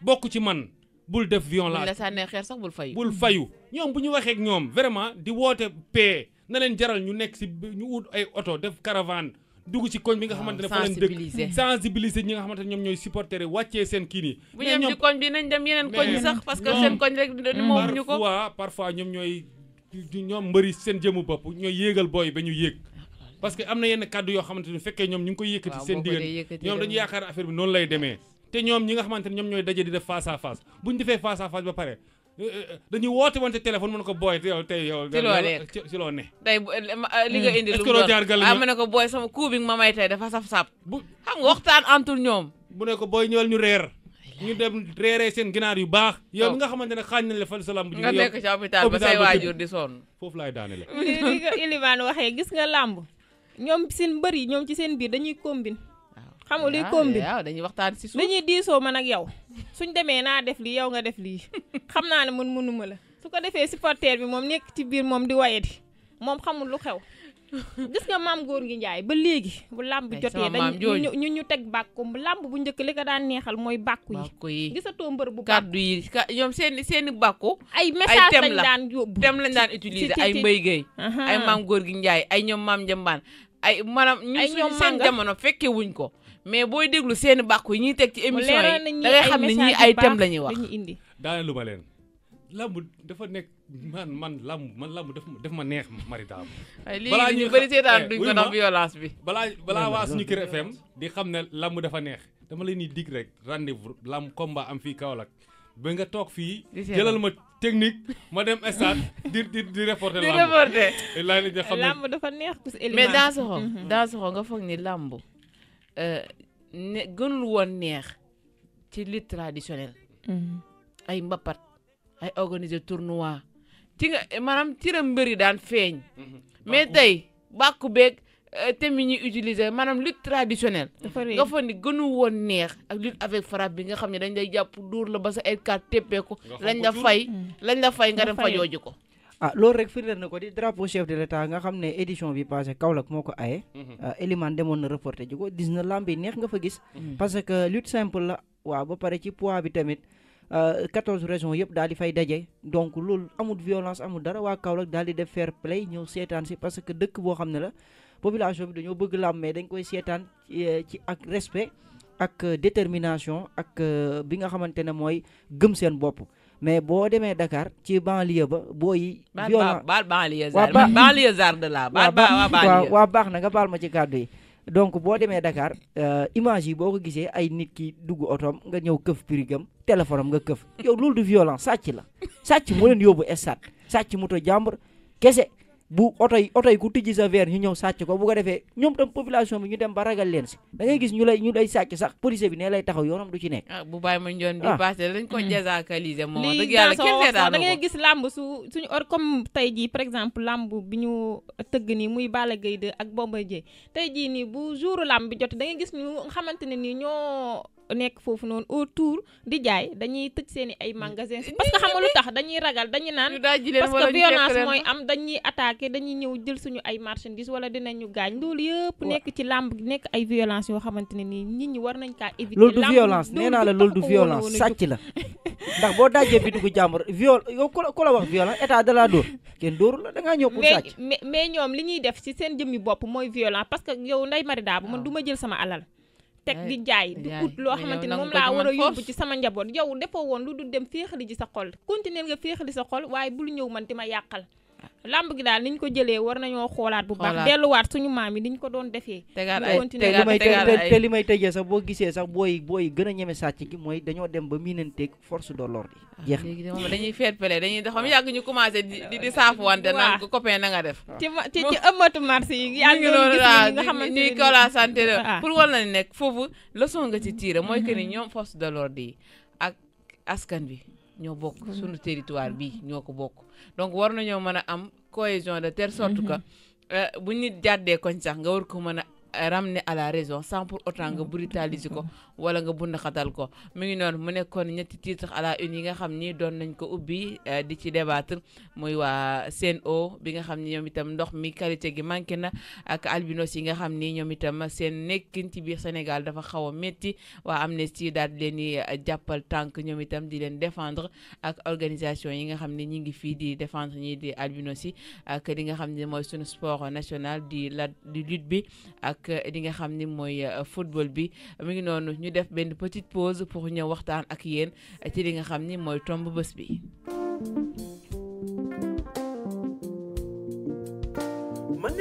bokk ci man bul def violence la sànnee xeer sax bul fayu ñoom bu ñu waxee ak ñoom vraiment di woote paix na leen jaral ñu nekk si ñu ut ay oto def caravane dugg ci koñ bi nga xamante ne fa lañ dëkk sensibiliser ñi nga xamante ne ñoom ñooy supporter wàccee seen kii nii bu ñoom ci koñ bi nañ dem yeneen koñ yi sax parce que seen koñ rek moom ñu ko parfois ñoom ñoom mbëri seen jëmu bopp ñooy yéegal booy ba ñu yéeg parce que am na yenn kàddu yoo xamante ne fekkee ñoom ñu ngi koy yëkkati seen diggante ñoom dañu yaakaar affaire bi noonu lay demee te ñoom ñi nga xamante ne ñoom ñooy daje di def face à face bu ñu defee face à face ba pare dañuy woote wante téléphone mën ko booy yow tey yow ci loo ne tey li nga indi lu mu ne ko booy sama coup bi ma may tey dafa saf-sap bu xam nga waxtaan entre ñoom bu ne ko booy ñëwal ñu reer ñu dem reeree seen ginaar yu baax yow mi nga xamante ne xaañ nañ la fal sa lamb ji nga nekk ci hôpital ba say waajur di sonn foofu laay daane la li nga Elimane waxee gis nga làmb ñoom seen mbër yi ñoom ci seen biir dañuy combine xam nga luy combine waaw dañuy waxtaan si suuf dañuy diisoo man ak yow suñ demee naa def lii yow nga def lii xam naa ne man mënuma la su ko defee supporter bi moom nekk ci biir moom di wayadi moom xamul lu xew gis nga maam góor ngi njaay ba léegi bu làmb jotee dañ ñu teg bàkku làmb bu njëkk li ko daan neexal mooy bàkku yi gisatoo mbër bu kàddu yi ñoom seeni bàkku ay message lañ daan yóbbu tem lañ daan utiliser ay Mbaye Gueye ay maam góor gi njaay ay ñoom maam njambaan ay maanaam ñun seen jamono fekke wuñ ko mais booy déglu seeni bàkku yi ñuy teg ci émission yi da ngay xam ne ñii ay thème la ñuy wax daane lu ma leen lamb dafa nekk man lamb daf ma neex mari daam balaa ñu bëri seetaan duñ ko def violence bi balaa waa suñu Kër FM di xam ne lamb dafa neex dama leen di dig rek rendez-vous lamb combat am fii Kaolack ba nga toog fii jëlal ma technique ma dem stade di reporter lamb dafa neex mais dans soxo nga foog ni lamb ne gënul woon neex ci lutte traditionnelle ay mbapat ay organiser tournoi ci nga maanaam ciram mbëri daan feeñ mais tey bàkku beeg thème yi ñuy utiliser maanaam lutte traditionnelle nga foog ni gënul woon neex ak lutte avec frappe bi nga xam ne dañ lay jàpp dóor la ba sa R4 téppeeku lañ la fay nga dem fajooji ko loolu rek firndeel na ko di drapeau chef de l'état nga xam ne édition bi passé Kaolack moo ko aye Elimane demoon na reporté ji ko dis na lamb yi neex nga fa gis parce que lutte simple la waaw ba pare ci poids bi tamit 14 régions yëpp daal di fay daje donc loolu amul violence amul dara waa Kaolack daal di def fair play ñëw seetaan si parce que dëkk boo xam ne la population bi dañoo bëgg lamb mais dañ koy seetaan ci ak respect ak détermination ak bi nga xamante ne mooy gëm seen bopp mais boo demee Dakar ci banlieue ba booy baal banlieusard de la waaw baax na nga baal ma ci kàddu yi donc boo demee Dakar image yi boo ko gisee ay nit ki dugg otoom nga ñëw këf pirigam téléphone am nga këf yow loolu du violence sàcc la sàcc moo leen yóbbu stade sàcc moto jàmbur kese bu oto yi ku tijji sa verre ñu ñëw sàcc ko bu ko defee ñoom tam population bi ñu dem ba ragal leen si da ngay gis ñu lay sàcc sax police bi ne lay taxaw yoonam du ci nekk. bu bàyyi ma njoon bi passé dañ ko désacraliser moom lii dëgg yàlla kenn seetaanu da ko ngay gis làmb suñu or comme tey jii par exemple làmb bi ñu tëgg nii muy Balla Gaye 2 ak Bombardier tey jii nii bu jouru làmb bi jot da ngay gis ñu xamante ne nii ñoo nekk foofu noonu autour di jaay dañuy tëj seeni ay magasin parce que xam nga lu tax dañuy ragal dañuy naan parce que violence mooy am dañuy attaqué dañuy ñëw jël suñu ay marchandises wala dinañu gaañ loolu yëpp nekk ci làmb nekk ay violence yoo xamante ne nii nit ñi war nañ kaa éviter. loolu du violence nee naa la loolu du violence sàcc la ndax boo dajee bi dugg jàmbur yow ku la wax violence état da laa dóor kenn dóoru la da ngaa ñëw pour sàcc. mais ñoom li ñuy def ci seen jëmmi bopp mooy violence parce que yow Ndeye Marie Dabo man du ma jël sama alal teg di jaay di ut loo xamante ni moom laa war a yóbbu ci sama njaboot yow defoo woon lu du dem féexali ji sa xol continuer nga féexali sa xol waaye bul ñëw man di ma yàqal lamb gi daal niñ ko jëlee war nañoo xoolaat bu baax delluwaat suñu maam yi niñ ko doon defee te li may tëjee sax boo gisee sax booy gën a ñeme sàcc gi mooy dañoo dem ba miinanteeg force de l'ordre yi jeex léegi moom dañuy feet pele dañuy xam yàgg ñu commencé di saafu wante naan ko copain na nga def ci ëmmatu marché yi yaa ngi doon gis nga xamante ni ñuy ko la santé pour wal na nekk foofu leçon nga ci tiire mooy que ni ñoom force de l'ordre yi ak askan bi ñoo bokk suñu territoire bi ñoo ko bokk donc war nañoo mën a am cohésion de telle sorte que bu nit jàddee koñ sax nga war ko mën a ramener à la raison sans pour autant nga brutaliser ko wala nga bund xatal ko mu ngi noonu mu nekkoon ñetti titre à la une yi nga xam ni doon nañ ko ubbi di ci débattre muy waa Sen'Eau bi nga xam ni ñoom itam ndox mi qualité gi manqué na ak albinos yi nga xam ni ñoom itam seen nekkin ci biir Sénégal dafa xaw a métti waa Amnesty daal di leen di jàppal tànk ñoom itam di leen défendre ak organisation yi nga xam ne ñi ngi fii di défendre ñi di albinos yi ak li nga xam ne mooy suñu sport national di lutte bi ak li nga xam ni mooy football bi mu ngi noonu ñu def benn petite pause pour ñëw waxtaan ak yéen ci li nga xam ni mooy tomb bés bi. man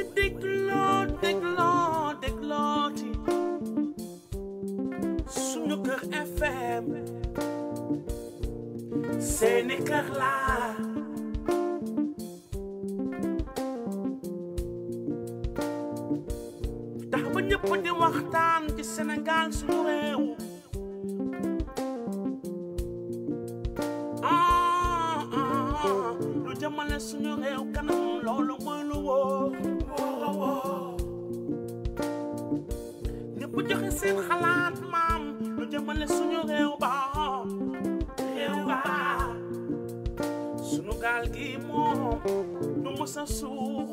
dégloo ci suñu kër FM seeni kër laa tax ba ñëpp di waxtaan ci Sénégal suñu réew lu jëmale suñu réew kanam loolu mooy lu wóor ñëpp joxe seen xalaat maam lu jëmale suñu réew ba suñu gaal gi moom du mës a suux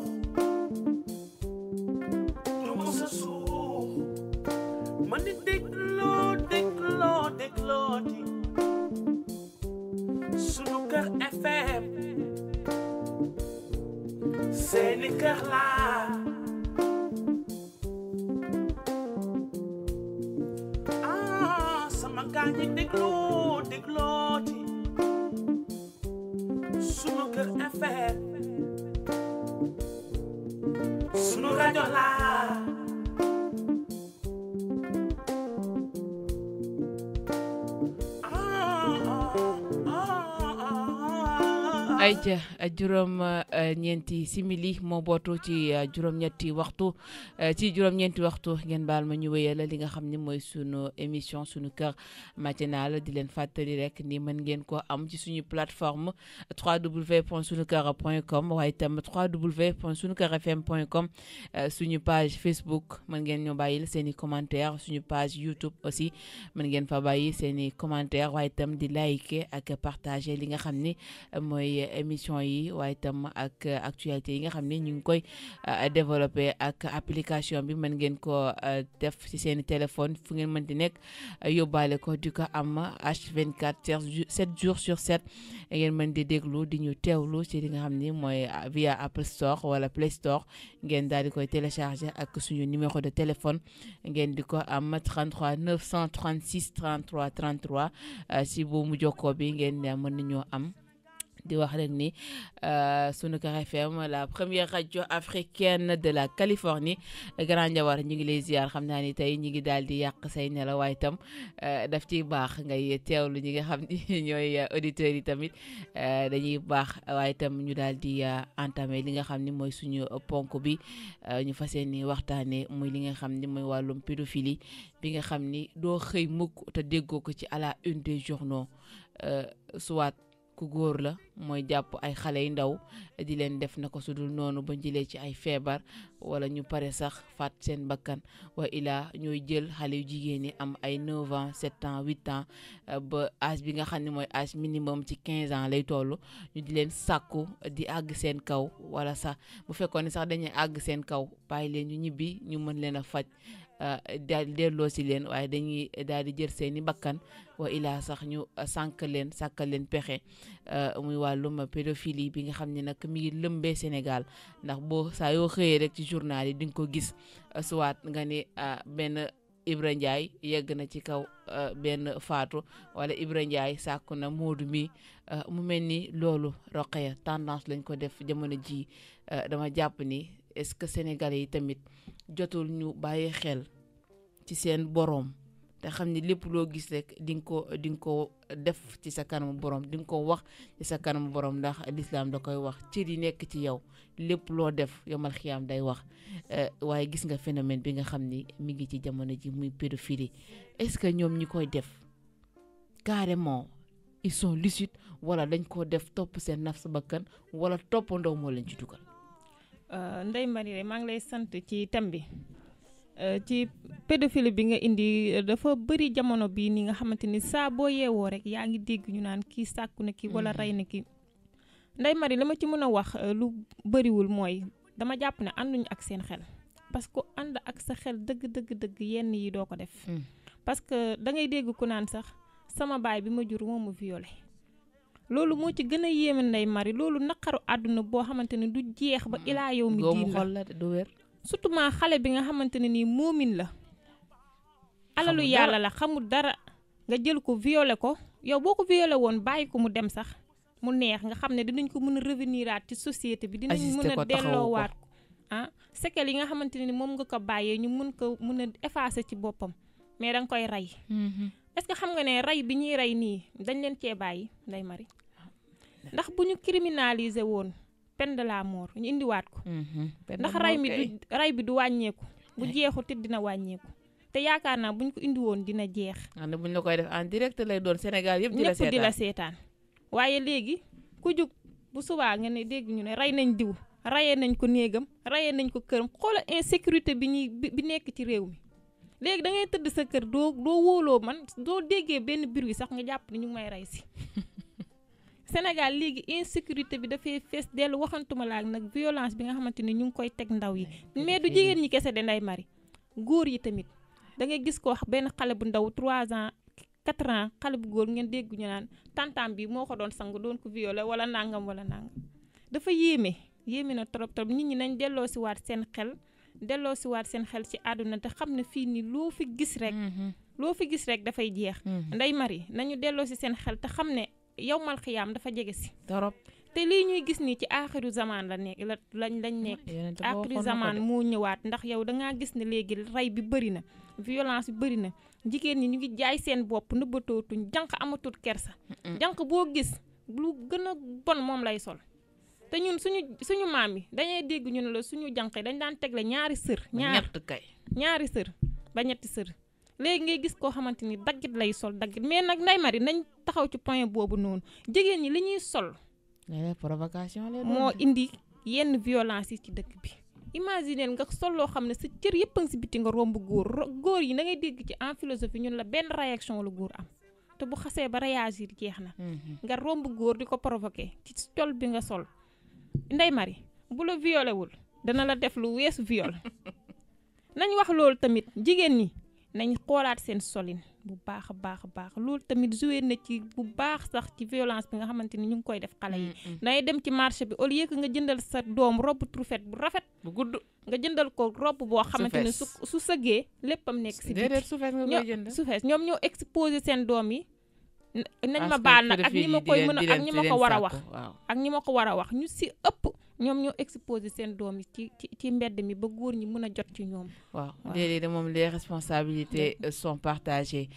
man di dégloo di sunu kër FM seeni kër laa sama gaa ñi dégloo di sunu kër FM sunu rajo laa ay ca juróom ñeenti simili moo bootu ci juróom-ñetti waxtu ci juróom-ñeenti waxtu ngeen baal ma ñu wéyal li nga xam ne mooy sunu émission sunu kër matinal di leen fàttali rek ni mën ngeen ko am ci suñu plateforme www.sunukar.com waaye itam www.sunukarfm.com suñu page Facebook mën ngeen ñu bàyyil seen i commentaire suñu page YouTube aussi mën ngeen fa bàyyi seen i commentaire waaye itam di liker ak partager li nga xam ni mooy émission yi waaye itam ak actualité yi nga xam ne ñu ngi koy développé ak application bi mën ngeen ko def ci seeni téléphone fu ngeen mën di nekk yóbbaale ko di ko am H24 7 jours sur 7 ngeen mën di déglu di ñu teewlu ci li nga xam ni mooy via Apple Store wala Play Store ngeen daal di koy télécharger ak suñu numéro de téléphone ngeen di ko am 33 936 33 33 si bu mu jokkoo bi ngeen mën nañoo am di wax rek ni Sunuker FM la première radio africaine de la Californie Grand Njawar ñu ngi lay ziar xam naa ni tey ñu ngi daal di yàq say nelaw waaye itam daf ciy baax ngay teewlu ñi nga xam ni ñooy auditeurs yi tamit dañuy baax waaye itam ñu daal di entamé li nga xam ni mooy suñu ponk bi ñu fas yéene waxtaanee muy li nga xam ni mooy wàllum pédophilie bi nga xam ni doo xëy mukk te déggoo ko ci à la une des journaux soit ku góor la mooy jàpp ay xale yu ndaw di leen def na ko sudul noonu ba jëlee ci ay feebar wala ñu pare sax faat seen bakkan wa ilaa ñooy jël xale yu jigéen ñi am ay 9 ans 7 ans 8 ans ba âge bi nga xam ne mooy âge minimum ci 15 ans lay toll ñu di leen sàkku di àgg seen kaw wala sax bu fekkoon ne sax dañuy àgg seen kaw bàyyi leen ñu ñibbi ñu mën leen a faj daal di delloo si leen waaye dañuy daal di jël seeni bakkan wa ilaa sax ñu sàkkal leen pexe muy wàllum pédophilie bi nga xam ne nag mi ngi lëmbee Sénégal ndax boo saa yoo xëyee rek ci journal yi di nga ko gis soit nga ne benn Ibra Ndiaye yegg na ci kaw benn Fatou wala Ibra Ndiaye sàkku na Moodu mi mu mel ni loolu Roqeya tendance lañ ko def jamono ji dama jàpp ni est-ce que Sénégalais yi tamit jotul ñu bàyyi xel ci seen boroom te xam ni lépp loo gis rek di nga ko def ci sa kanamu boroom di nga ko wax ci sa kanamu boroom ndax lislaam da koy wax cër yi nekk ci yow lépp loo def yomal xiyaam day wax waaye gis nga phénomène bi nga xam ni mi ngi ci jamono ji muy pédophilie est-ce que ñoom ñi koy def carrément ils sont lucides wala dañ ko def topp seen naf sa bakkan wala toppandoo moo leen ci dugal. Ndeye Marie maa ngi lay sant ci thème bi ci pédophilie bi nga indi dafa bëri jamono bii ni nga xamante ni saa boo yeewoo rek yaa ngi dégg ñu naan kii sàkku na kii wala rey na kii. Ndeye Marie la ma ci mën a wax lu bëriwul mooy dama jàpp ne ànduñu ak seen xel parce que ànd ak sa xel dëgg yenn yi doo ko def. parce que da ngay dégg ku naan sax sama baay bi ma jur moo ma violé. loolu moo ci gën a yéeme Ndeye Marie loolu naqaru àdduna boo xamante ne du jeex ba ilaa yow mi diin la du wér surtout maa xale bi nga xamante ne nii moomin la alalu yàlla la xamul dara nga jël ko violé ko yow boo ko violé woon bàyyi ko mu dem sax mu neex nga xam ne dinañ ko mën a reveniraat ci société bi dinañ mën a delloowaat ko séquelles yi nga xamante ne ni moom nga ko bàyyee ñu mën a effacer ci boppam mais danga koy rey est-ce que xam nga ne rey bi ñuy rey nii dañ leen cee bàyyi Ndeye Marie ndax bu ñu criminaliser woon peine de la mort ñu indiwaat ko ndax rey bi du wàññeeku bu jeexut it dina wàññeeku te yaakaar naa bu ñu ko indi woon dina jeex. ne bu ñu la koy def en direct lay doon Sénégal yëpp di la seetaan waaye léegi ku jug bu subaa nga ne dégg ñu ne rey nañ diw reyee nañ ko néegam reyee nañ ko këram xoolal insécurité bi nekk ci réew mi léegi da ngay tëdd sa kër doo wóoloo man doo déggee benn bruit sax nga jàpp ni ñu ngi may rey si Sénégal léegi insécurité bi dafay fees dellu waxantuma laak nag violence bi nga xamante ni ñu ngi koy teg ndaw yi mais du jigéen ñi kese de Ndeye Marie góor yi tamit da ngay gis ko benn xale bu ndaw 3 ans 4 ans xale bu góor ngeen dégg ñu naan tantam bi moo ko doon sang doon ko violé wala nangam dafa yéeme na trop nit ñi nañ delloo si waat seen xel ci àdduna te xam ne fii nii loo fi gis rek dafay jeex Ndeye Marie nañu delloo si seen xel te xam ne yawmal xiyaam dafa jege si torop te lii ñuy gis nii ci aaxiru zaman lañ nekk aaxiru zaman moo ñëwaat ndax yow dangaa gis ne léegi rey bi bëri na violence bi bëri na jigéen ñi ñu ngi jaay seen bopp nëbbatootuñ jànq amatul kersa jànq boo gis lu gën a bon moom lay sol te ñun suñu maam yi dañuy dégg ñu ne la suñu jànq yi dañ daan tegle ñaari sër ñaari sër ba ñetti sër léegi ngay gis koo xamante ni daggit lay sol daggit mais nag Ndeye Marie nañ taxaw ci point boobu noonu jigéen ñi li ñuy sol provocation moo indi yenn violence yi ci dëkk bi imaginer nga sol loo xam ne sa cër yëpp a ngi si biti nga romb góor yi da ngay dégg ci en philosophie ñun la benn réaction la góor am te bu xasee ba réagir jeex na nga romb góor di ko provoquer ci col bi nga sol Ndeye Marie bu la violé wul dana la def lu weesu viol nañ wax loolu tamit jigéen ñi nañ xoolaat seen solin bu baax a baax loolu tamit joué na ci bu baax sax ci violence bi nga xamante ni ñu ngi koy def xale yi dangay dem ci marché bi au lieu que nga jëndal sa doom robe trouffette bu rafet bu gudd nga jëndal ko robe boo xamante ni su sëggee léppam nekk si biti suufees ñoom ñoo exposé seen doom yi nañ ma baal nag ak ñi ma koy mën a ak ñi ma ko war a wax ak ñi ma ko war a wax ñu si ëpp ñoom ñoo exposé seen doom yi ci mbedd mi ba góor ñi mën a jot ci ñoom. waaw léeg-léeg moom les responsabilités sont partagées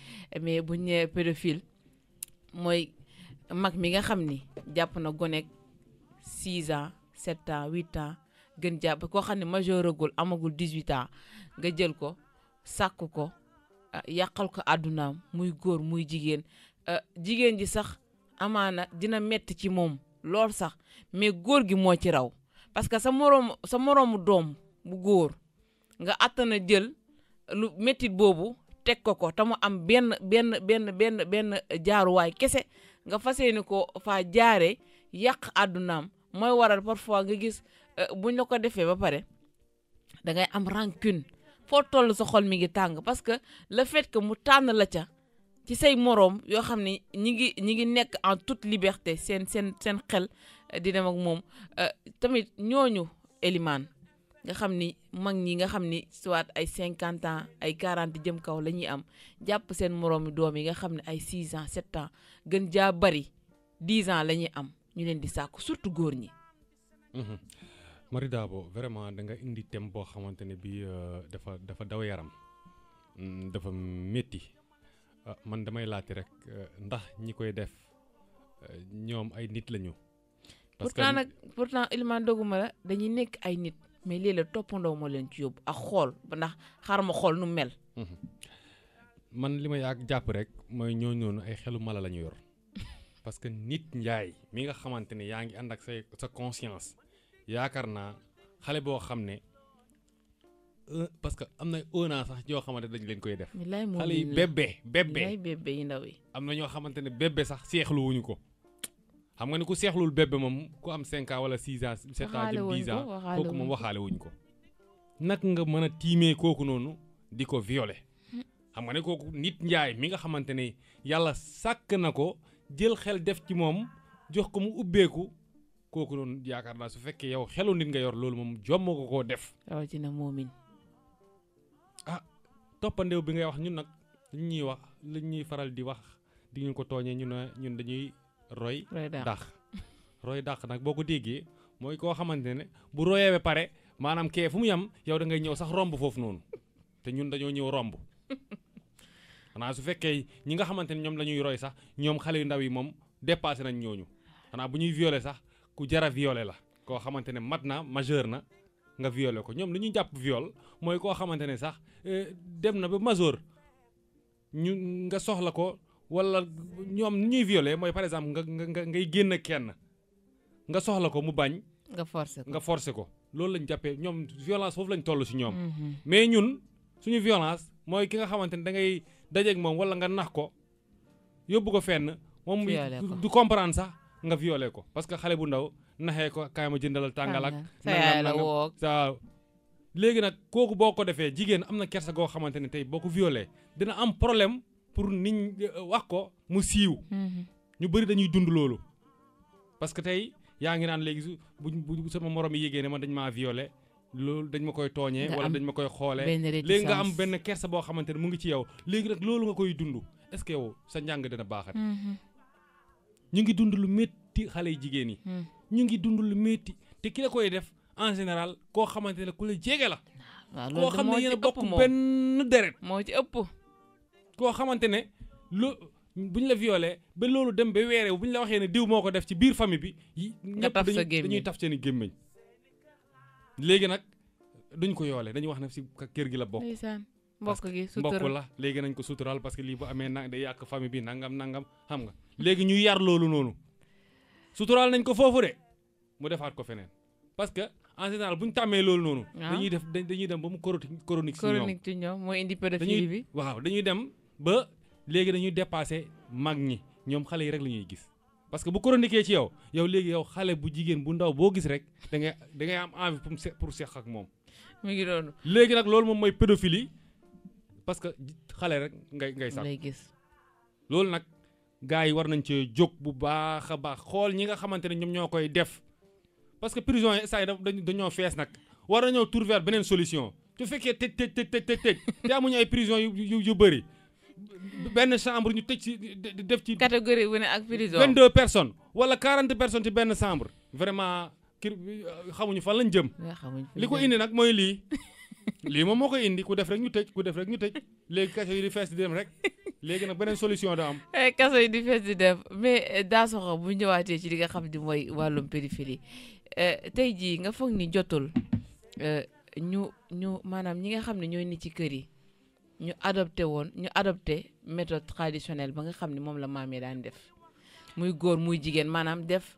mais bu ñu nee pédophile mooy mag mi nga xam ni jàpp na gonek 6 ans 7 ans 8 ans gën jàpp koo xam ne majeuragul amagul 18 ans nga jël ko sàkk ko yàqal ko àddunaam muy góor muy jigéen jigéen ji sax amaana dina metti ci moom lool sax mais góor gi moo ci raw parce que sa moroomu doom bu góor nga attana jël lu mettit boobu teg ko te mu am benn jaaruwaay kese nga fas yéene ko faa jaaree yàq àddunaam mooy waral parfois nga gis buñ la ko defee ba pare da ngay am rancune foo toll sa xol mi ngi tàng parce que le fait que mu tànn la ca ci say moroom yoo xam ne ñi ngi nekk en toute liberté seen xel di dem ak moom tamit ñooñu Elimane nga xam ni mag ñi nga xam ni soit ay 50 ans ay 40 jëm kaw la ñuy am jàpp seen moroomi doom yi nga xam ne ay 6 ans 7 ans gën jaa bari 10 ans la ñuy am ñu leen di sàkku surtout góor ñi. Marie Dabo vraiment da nga indi thème boo xamante ne bii dafa daw yaram dafa métti man damay laajte rek ndax ñi koy def ñoom ay nit lañu. parce que pourtant Elimane doguma la dañuy nekk ay nit mais léeg-léeg toppandoo moo leen ci yóbbu ak xool ba ndax xaaral ma xool nu mel. man li ma yàgg jàpp rek mooy ñooñu noonu ay xelu mala la ñu yor parce que nit njaay mi nga xamante ne yaa ngi ànd ak sa conscience. yaakaar naa xale boo xam ne parce que am na un an sax yoo xamante dañ leen koy def. xale yi bébé yi ndaw yi. am na ñoo xamante ne bébé sax seexlu wuñu ko xam nga ni ku seexlul bébé moom ku am 5 ans wala 6 ans 7 ans jëm 10 ans kooku moom waxaale wuñ ko. nag nga mën a tiimee kooku noonu di ko violer xam nga ne kooku nit njaay mi nga xamante ne yàlla sàkk na ko jël xel def ci moom jox ko mu ubbeeku. kooku noonu yaakaar naa su fekkee yow xelu nit nga yor loolu moom jomm ko koo def. rawatina moomin. toppandew bi ngay wax ñun nag li ñuy wax li ñuy faral di wax di ñu ko tooñee ñun dañuy roy dàq nag boo ko déggee mooy koo xamante ne bu royee ba pare maanaam kee fu mu yam yow da ngay ñëw sax romb foofu noonu te ñun dañoo ñëw romb xanaa su fekkee ñi nga xamante ne ñoom la ñuy roy sax ñoom xale yu ndaw yi moom dépassé nañ ñooñu xanaa bu ñuy violer sax. ku jara violé la koo xamante ne mat na majeur na nga violé ko ñoom li ñuy jàpp viol mooy koo xamante ne sax dem na ba majeur nga soxla ko wala ñoom ni ñuy violé mooy par exemple ngay génn kenn nga soxla ko mu bañ. nga forcé ko loolu lañ jàppee ñoom violence foofu lañ toll si ñoom. mais ñun suñu violence mooy ki nga xamante ne da ngay dajeeg moom wala nga nax ko yóbbu ko fenn. moom du comprendre sax. nga violé ko parce que xale bu ndaw naxee ko kaay ma jëndalal tàngal ak sa léegi nag kooku boo ko defee jigéen am na kersa goo xamante ne tey boo ko violé dina am problème pour nit wax ko mu siiw ñu bëri dañuy dund loolu parce que tey yaa ngi naan léegi bu sama morom yi yégée ne man dañ maa violé loolu dañ ma koy tooñee wala dañ ma koy xoolee léegi nga am benn kersa boo xamante ne mu ngi ci yow léegi nag loolu nga koy dund est-ce que yow sa njàng dina baaxat ñu ngi dund lu métti xale yi jigéen yi ñu ngi dund lu métti te ki la koy def en général koo xamante ne ku la jege la koo xam ne yéen a bokk benn deret moo ci ëpp koo xamante ne buñ la violé ba loolu dem ba weeree buñ la waxee ne diw moo ko def ci biir famille bi ñëpp dañuy taf seen i gémmiñ léegi nag duñ ko yoole dañuy wax ne si kër gi la bokk mbokk la léegi nañ ko sutural parce que lii bu amee day yàq famille bi nangam xam nga léegi ñu yar loolu noonu sutural nañ ko foofu de mu defaat ko feneen parce que en général bu ñu tàmmee loolu noonu dañuy dem ba mu chronique ci ñoom mooy indi pédophilie bi waaw dañuy dem ba léegi dañuy dépassé mag ñi ñoom xale yi rek la ñuy gis parce que bu chroniquee ci yow léegi yow xale bu jigéen bu ndaw boo gis rek da ngay am envie pour seq ak moom mi ngi doonu léegi nag loolu moom mooy pédophilie parce que xale rek ngay sax gis loolu nag gars yi war nañ cee jóg bu baax a baax xool ñi nga xamante ne ñoom ñoo koy def parce que prison yi saa yi dañoo fees nag war nañoo trouver beneen solution su fekkee tëj te amuñu ay prison yu bëri benn chambre ñu tëj ci def ci catégorie bu ne ak prison 22 personnes wala 40 personnes ci benn chambre vraiment xamuñu fan lañ jëm li ko indi nag mooy lii moom moo koy indi ku def rek ñu tëj léegi kaso yi di fees di dem rek léegi nag beneen solution da am kaso yi di fees di dem mais daa soxla bu ñëwaatee ci li nga xam ne mooy wàllum pédophilie tey jii nga foog ni jotul ñu maanaam ñi nga xam ne ñooy ni ci kër yi ñu adopté méthode traditionnelle ba nga xam ne moom la maam yi daan def muy góor muy jigéen maanaam def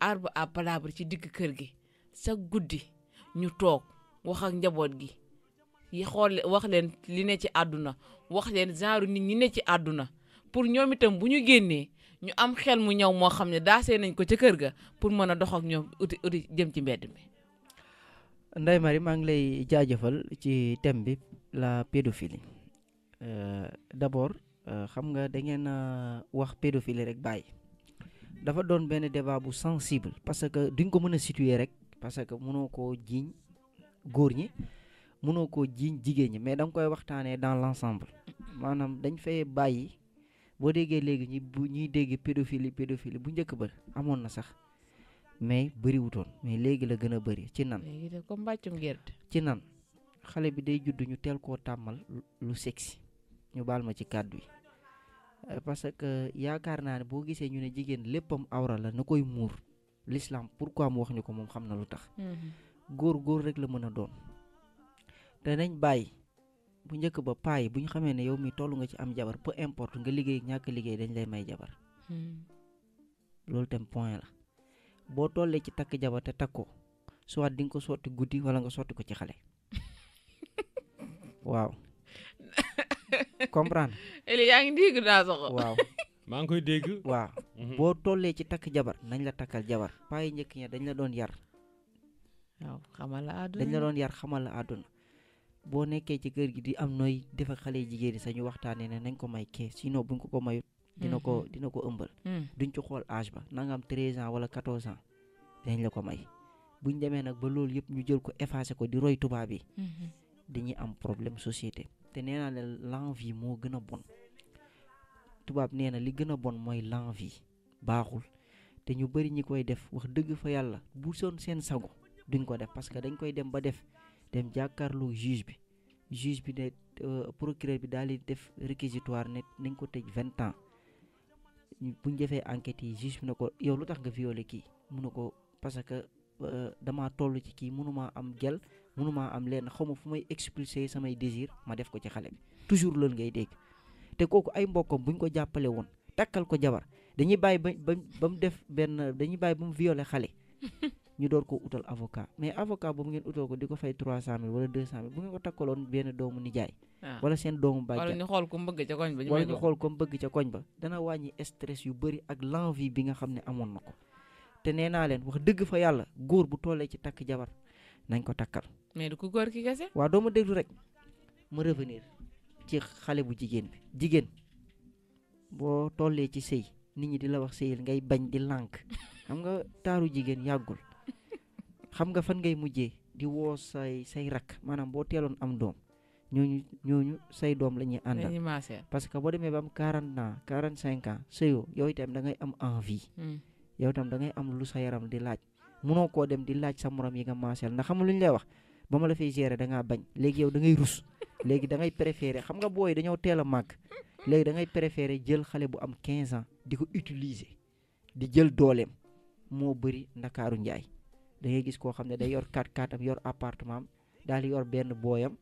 arbre à palabre ci digg kër gi sa guddi ñu toog wax ak njaboot gi yi xool wax leen li ne ci àdduna wax leen genre nit ñi ne ci àdduna pour ñoom itam bu ñu génnee ñu am xel mu ñaw moo xam ne daasee nañ ko ca kër ga pour mën a dox ak ñoom uti jëm ci mbedd mi. Ndeye Marie maa ngi lay jaajëfal ci thème bi la pédophilie d'abord xam nga da ngeen wax pédophilie rek bàyyi dafa doon benn débat bu sensible parce que duñ ko mën a situer rek parce que mënoo koo jiiñ góor ñi mënoo koo jiiñ jigéen ñi mais da nga koy waxtaanee dans l'ensemble maanaam dañ fay bàyyi boo déggee léegi ñuy dégg pédophilie bu njëkk ba amoon na sax mais bëriwutoon mais léegi la gën a bëri ci nan léegi de comme mbàccum gerte ci nan xale bi day judd ñu teel koo tàmmal lu sexy ñu baal ma ci kàddu yi parce que yaakaar naa ne boo gisee ñu ne jigéen léppam awra la na koy muur l'islam pourquoi mu wax ñu ko moom xam na lu tax góor rek la mën a doon te nañ bàyyi bu njëkk ba paa yi bu ñu xamee ne yow mi toll nga ci am jabar peu importe nga liggéey ñàkk liggéey dañ lay may jabar loolu tam point la boo tollee ci takk jabar te takkoo soit di nga ko sotti guddi wala nga sotti ko ci xale waaw comprendre Eli yaa ngi dégg daa soxo waaw maa ngi koy dégg waaw boo tollee ci takk jabar nañ la takkal jabar paa yi njëkk ña dañ la doon yar waaw xamal la àdduna dañ la doon yar xamal la àdduna boo nekkee ci kër gi di am nooy def ak xale jigéen yi sañu waxtaanee ne nañ ko may kee sinon buñ ko mayut dina ko ëmbal duñ ci xool âge ba na nga am 13 ans wala 14 ans dañ la ko may buñ demee nag ba loolu yëpp ñu jël ko effacé ko di roy tubaab yi dañuy am problème société te nee naa ne l'envie moo gën a bon tubaab nee na li gën a bon mooy l'envie baaxul te ñu bëri ñi koy def wax dëgg fa yàlla bu soon seen sago duñ ko def parce que dañ koy dem ba dem jàkkaarloo juge bi ne procureur bi daal di def réquisitoire ne nañ ko tëj 20 ans buñ defee enquête yi juge bi ne ko yow lu tax nga violé kii mu ne ko parce que damaa toll ci kii mënumaa am gel mënumaa am lenn xaw ma fu may expulser samay désir ma def ko ci xale bi toujours loolu ngay dégg te kooku ay mbokkam buñ ko jàppale woon takkal ko jabar dañuy bàyyi ba mu def dañuy bàyyi ba mu violé xale ñu door ko utal avocat mais avocat boobu ngeen utal ko di ko fay 300 000 wala 200 000 bu ngeen ko takkaloon benn doomu nijaay wala seen doomu bàjjan wala ñu xool ko mu bëgg ca koñ ba wala ñu xool ko mu bëgg ca koñ ba dana wàññi stress yu bëri ak l'envie bi nga xam ne amoon na ko te nee naa leen wax dëgg fa yàlla góor bu tollee ci takk jabar nañ ko takkal mais du ko góor ki kese waaw doo ma déglu rek ma revenir ci xale bu jigéen bi jigéen boo tollee ci sëy nit ñi di la wax sëyil ngay bañ di lànk xam nga taaru jigéen yàggul xam nga fan ngay mujjee di woo say rakk maanaam boo teeloon am doom ñooñu say doom la ñuy àndal parce que boo demee ba am 40 ans 45 ans sëyoo yow itam da ngay am envie yow itam da ngay am lu sa yaram di laaj munoo koo dem di laaj sa morom yi nga maaseel ndax xam lu ñu lay wax ba ma la fay gérer da ngaa bañ léegi yow da ngay rus léegi da ngay préférer xam nga booy dañoo teel a màgg léegi da ngay préférer jël xale bu am 15 ans di ko utiliser di jël dooleem moo bëri ndakaaru njaay da ngay gis koo xam ne day yor 4x4 am yor appartement am daal di yor benn booyam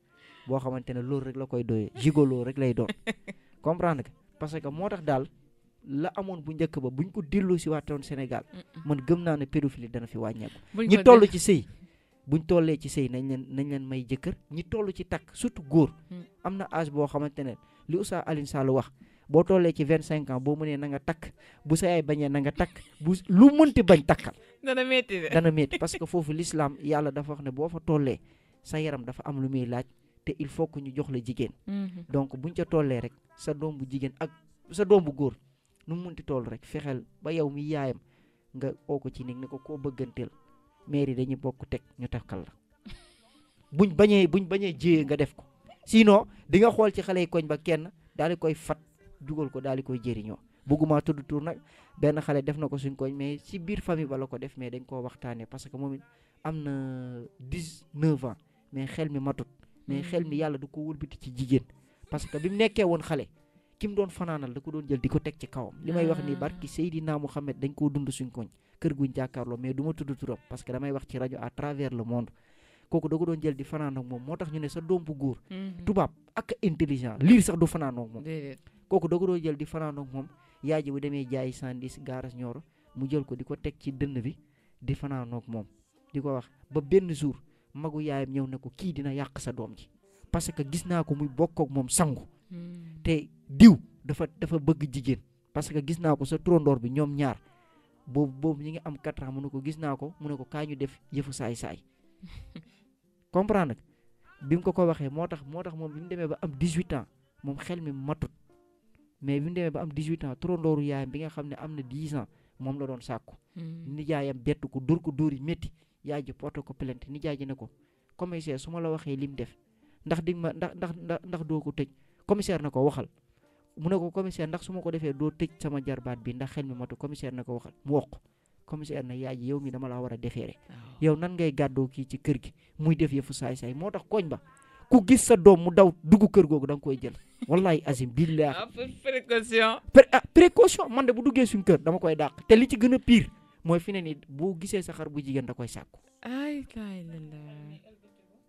boo xamante ne loolu rek la koy doyee gigolo rek lay doon comprendre nga parce que moo tax daal la amoon bu njëkk ba buñ ko dellu si waatoon Sénégal man gëm naa ne pédophilie dana fi wàññeeku ñi toll ci sëy buñ tollee ci sëy nañ leen may jëkkër ñi toll ci takk surtout góor am na âge boo xamante ne li Oustaz Alioune Sall wax boo tollee ci 25 ans boo mënee na nga takk bu sa yaay bañee na nga takk bu lu mënti bañ takkal dana métti parce que foofu l'islam yàlla dafa wax ne boo fa tollee sa yaram dafa am lu muy laaj te il faut que ñu jox la jigéen donc buñ ca tollee rek sa doom bu jigéen ak sa doom bu góor nu mu mënti toll rek fexeel ba yow mi yaayam nga oo ko ci néeg ne ko koo bëgganteel mairie dañuy bokk teg ñu takkal la buñ bañee jiyee nga def ko sinon di nga xool ci xale yi koñ ba kenn daal di koy fat dugal ko daal di koy jëriñoo bëgguma tudd tur nag benn xale def na ko suñ koñ mais si biir famille ba la ko def mais dañ koo waxtaanee parce que moom it am na 19 ans mais xel mi matut mais xel mi yàlla du ko wëlbati ci jigéen parce que bi mu nekkee woon xale ki mu doon fanaanal da ko doon jël di ko teg ci kawam li may wax ni barki Seydina Mouhamed dañ koo dund suñ koñ kër guñ jàkkaarloo mais du ma tudd turam parce que damay wax ci rajo à travers le monde kooku da ko doon jël di fanaan ak moom moo tax ñu ne sa doom bu góor tubaab ak intelligent liir sax du fanaan ak moom kooku da ko doon jël di fanaan ak moom yaay ji bu demee jaayi sandis gaaras ñooro mu jël ko di ko teg ci dënn bi di fanaan ak moom di ko wax ba benn jour magu yaayam ñëw ne ko kii dina yàq sa doom ji parce que gis naa ko muy bokk ak moom sangu te diw dafa bëgg jigéen parce que gis naa ko sa trondoor bi ñoom ñaar boobu ñi ngi am 4 ans mu ne ko gis naa ko mu ne ko kaa ñu def yëfu saay-saay comprendre bi mu ko waxee moo tax moom bi mu demee ba am 18 ans moom xel mi matut mais bi mu demee ba am 18 ans trondooru yaayam bi nga xam ne am na 10 ans moom la doon sàkku nijaayam bettu ko dóor yi métti yaay ji porté ko plainte nijaay ji ne ko commissaire su ma la waxee lim def ndax di ma ndax doo ko tëj commissaire na ko waxal mu ne ko commissaire ndax su ma ko defee doo tëj sama jarbaat bi ndax xel mi matu commissaire na ko waxal mu wax ko commissaire na yaay ji yow mi dama la war a defeere yow nan ngay gàddoo kii ci kër gi muy def yëfu saay-saay moo tax koñ ba ku gis sa doom mu daw dugg kër googu da nga koy jël wallahi azim billah précaution man de bu duggee suñ kër dama koy dàq te li ci gën a pire mooy fi ne ni boo gisee sa xar bu jigéen da koy sàkku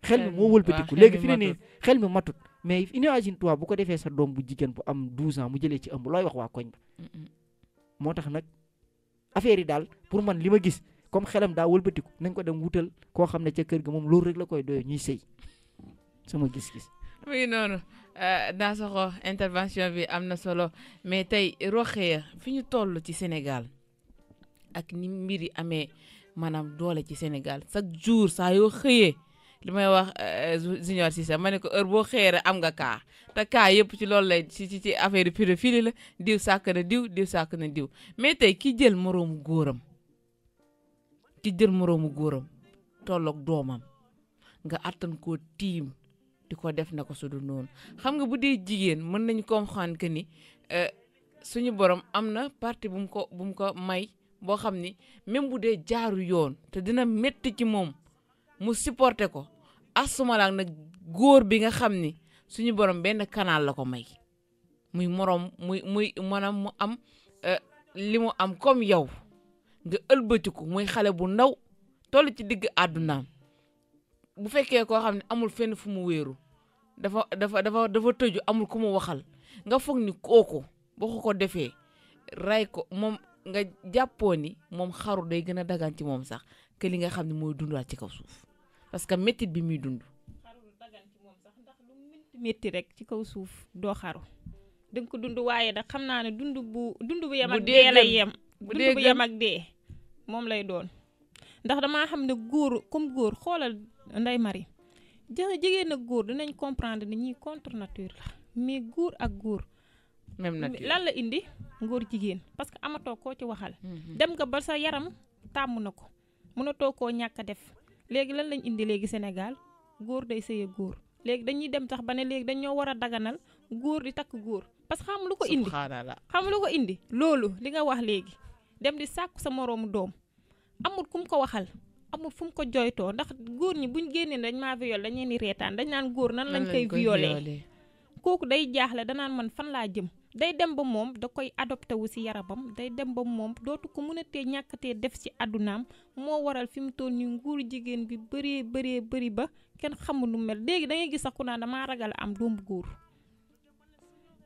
xel mi moo wëlbatiku léegi fi ne nii xel mi matut mais imagine toi bu ko defee sa doom bu jigéen bu am 12 ans mu jëlee ci ëmb looy wax waa koñ ba moo tax nag affaire yi daal pour man li ma gis comme xelam daa wëlbatiku nañ ko dem wutal koo xam ne ca kër ga moom loolu rek la koy doyee ñuy sëy sama gis-gis. muy noonu daa soxo intervention bi am na solo mais tey Rokhaya fi ñu toll ci Sénégal ak ni mbir yi amee maanaam doole ci Sénégal chaque jour saa yoo xëyee li may wax Junior Cissé ma ne ko heure boo xëyee rek am nga kaa te kaa yëpp ci loolu lay ci affaire pédophilie la diw sàkk na diw sàkk na diw mais tey ki jël moroomu góoram tolloog doomam nga attan koo tiim di ko def na ko su du noonu xam nga bu dee jigéen mën nañu comprendre que ni suñu borom am na partie bu mu ko may boo xam ni même bu dee jaaru yoon te dina métti ci moom mu supporté ko asumalaak nag góor bi nga xam ni suñu borom benn canal la ko may muy moroom muy maanaam mu am li mu am comme yow nga ëlbatiku muy xale bu ndaw toll ci digg àddunaam bu fekkee koo xam ne amul fenn fu mu wéeru dafa tëju amul ku mu waxal nga foog ni kooku boo ko defee ray ko moom nga jàppoo ni moom xaru day gën a dagaan ci moom sax que li nga xam ne mooy dundaat ci kaw suuf parce que métti bi muy dund. xaru dagaan ci moom sax ndax lu métti rek ci kaw suuf doo xaru da nga ko dund waaye nag xam naa ne dund bu yem ak dee lay yem. dund bu yem ak dee moom lay doon. ndax damaa xam ne góor comme góor xoolal Ndeye Marie jigéen ak góor dinañ comprendre ni ñuy contre nature la mais góor ak góor même nature lan la indi ngóor jigéen parce que amatoo koo ci waxal dem nga ba sa yaram tàmm na ko mënatoo koo ñàkk a def léegi lan lañ indi léegi Sénégal góor day sëye góor léegi dañuy dem sax ba ne léegi dañoo war a daganal góor di takk góor parce que xam lu ko indi loolu li nga wax léegi dem di sàkku sa moroomu doom amul kum ko waxal amul fu mu ko jooytoo ndax góor ñi buñ génnee dañ maa violé dañ leen di reetaan dañ naan góor nan lañ koy violé kooku day jaaxle danaan man fan laa jëm day dem ba moom da koy adopté wu si yaramam day dem ba moom dootu ko mën a tee ñàkkatee def ci àddunaam moo waral fi mu toll nii nguuru jigéen bi bëri ba kenn xamul nu mel léegi da ngay gis sax ku naan damaa ragal am doom bu góor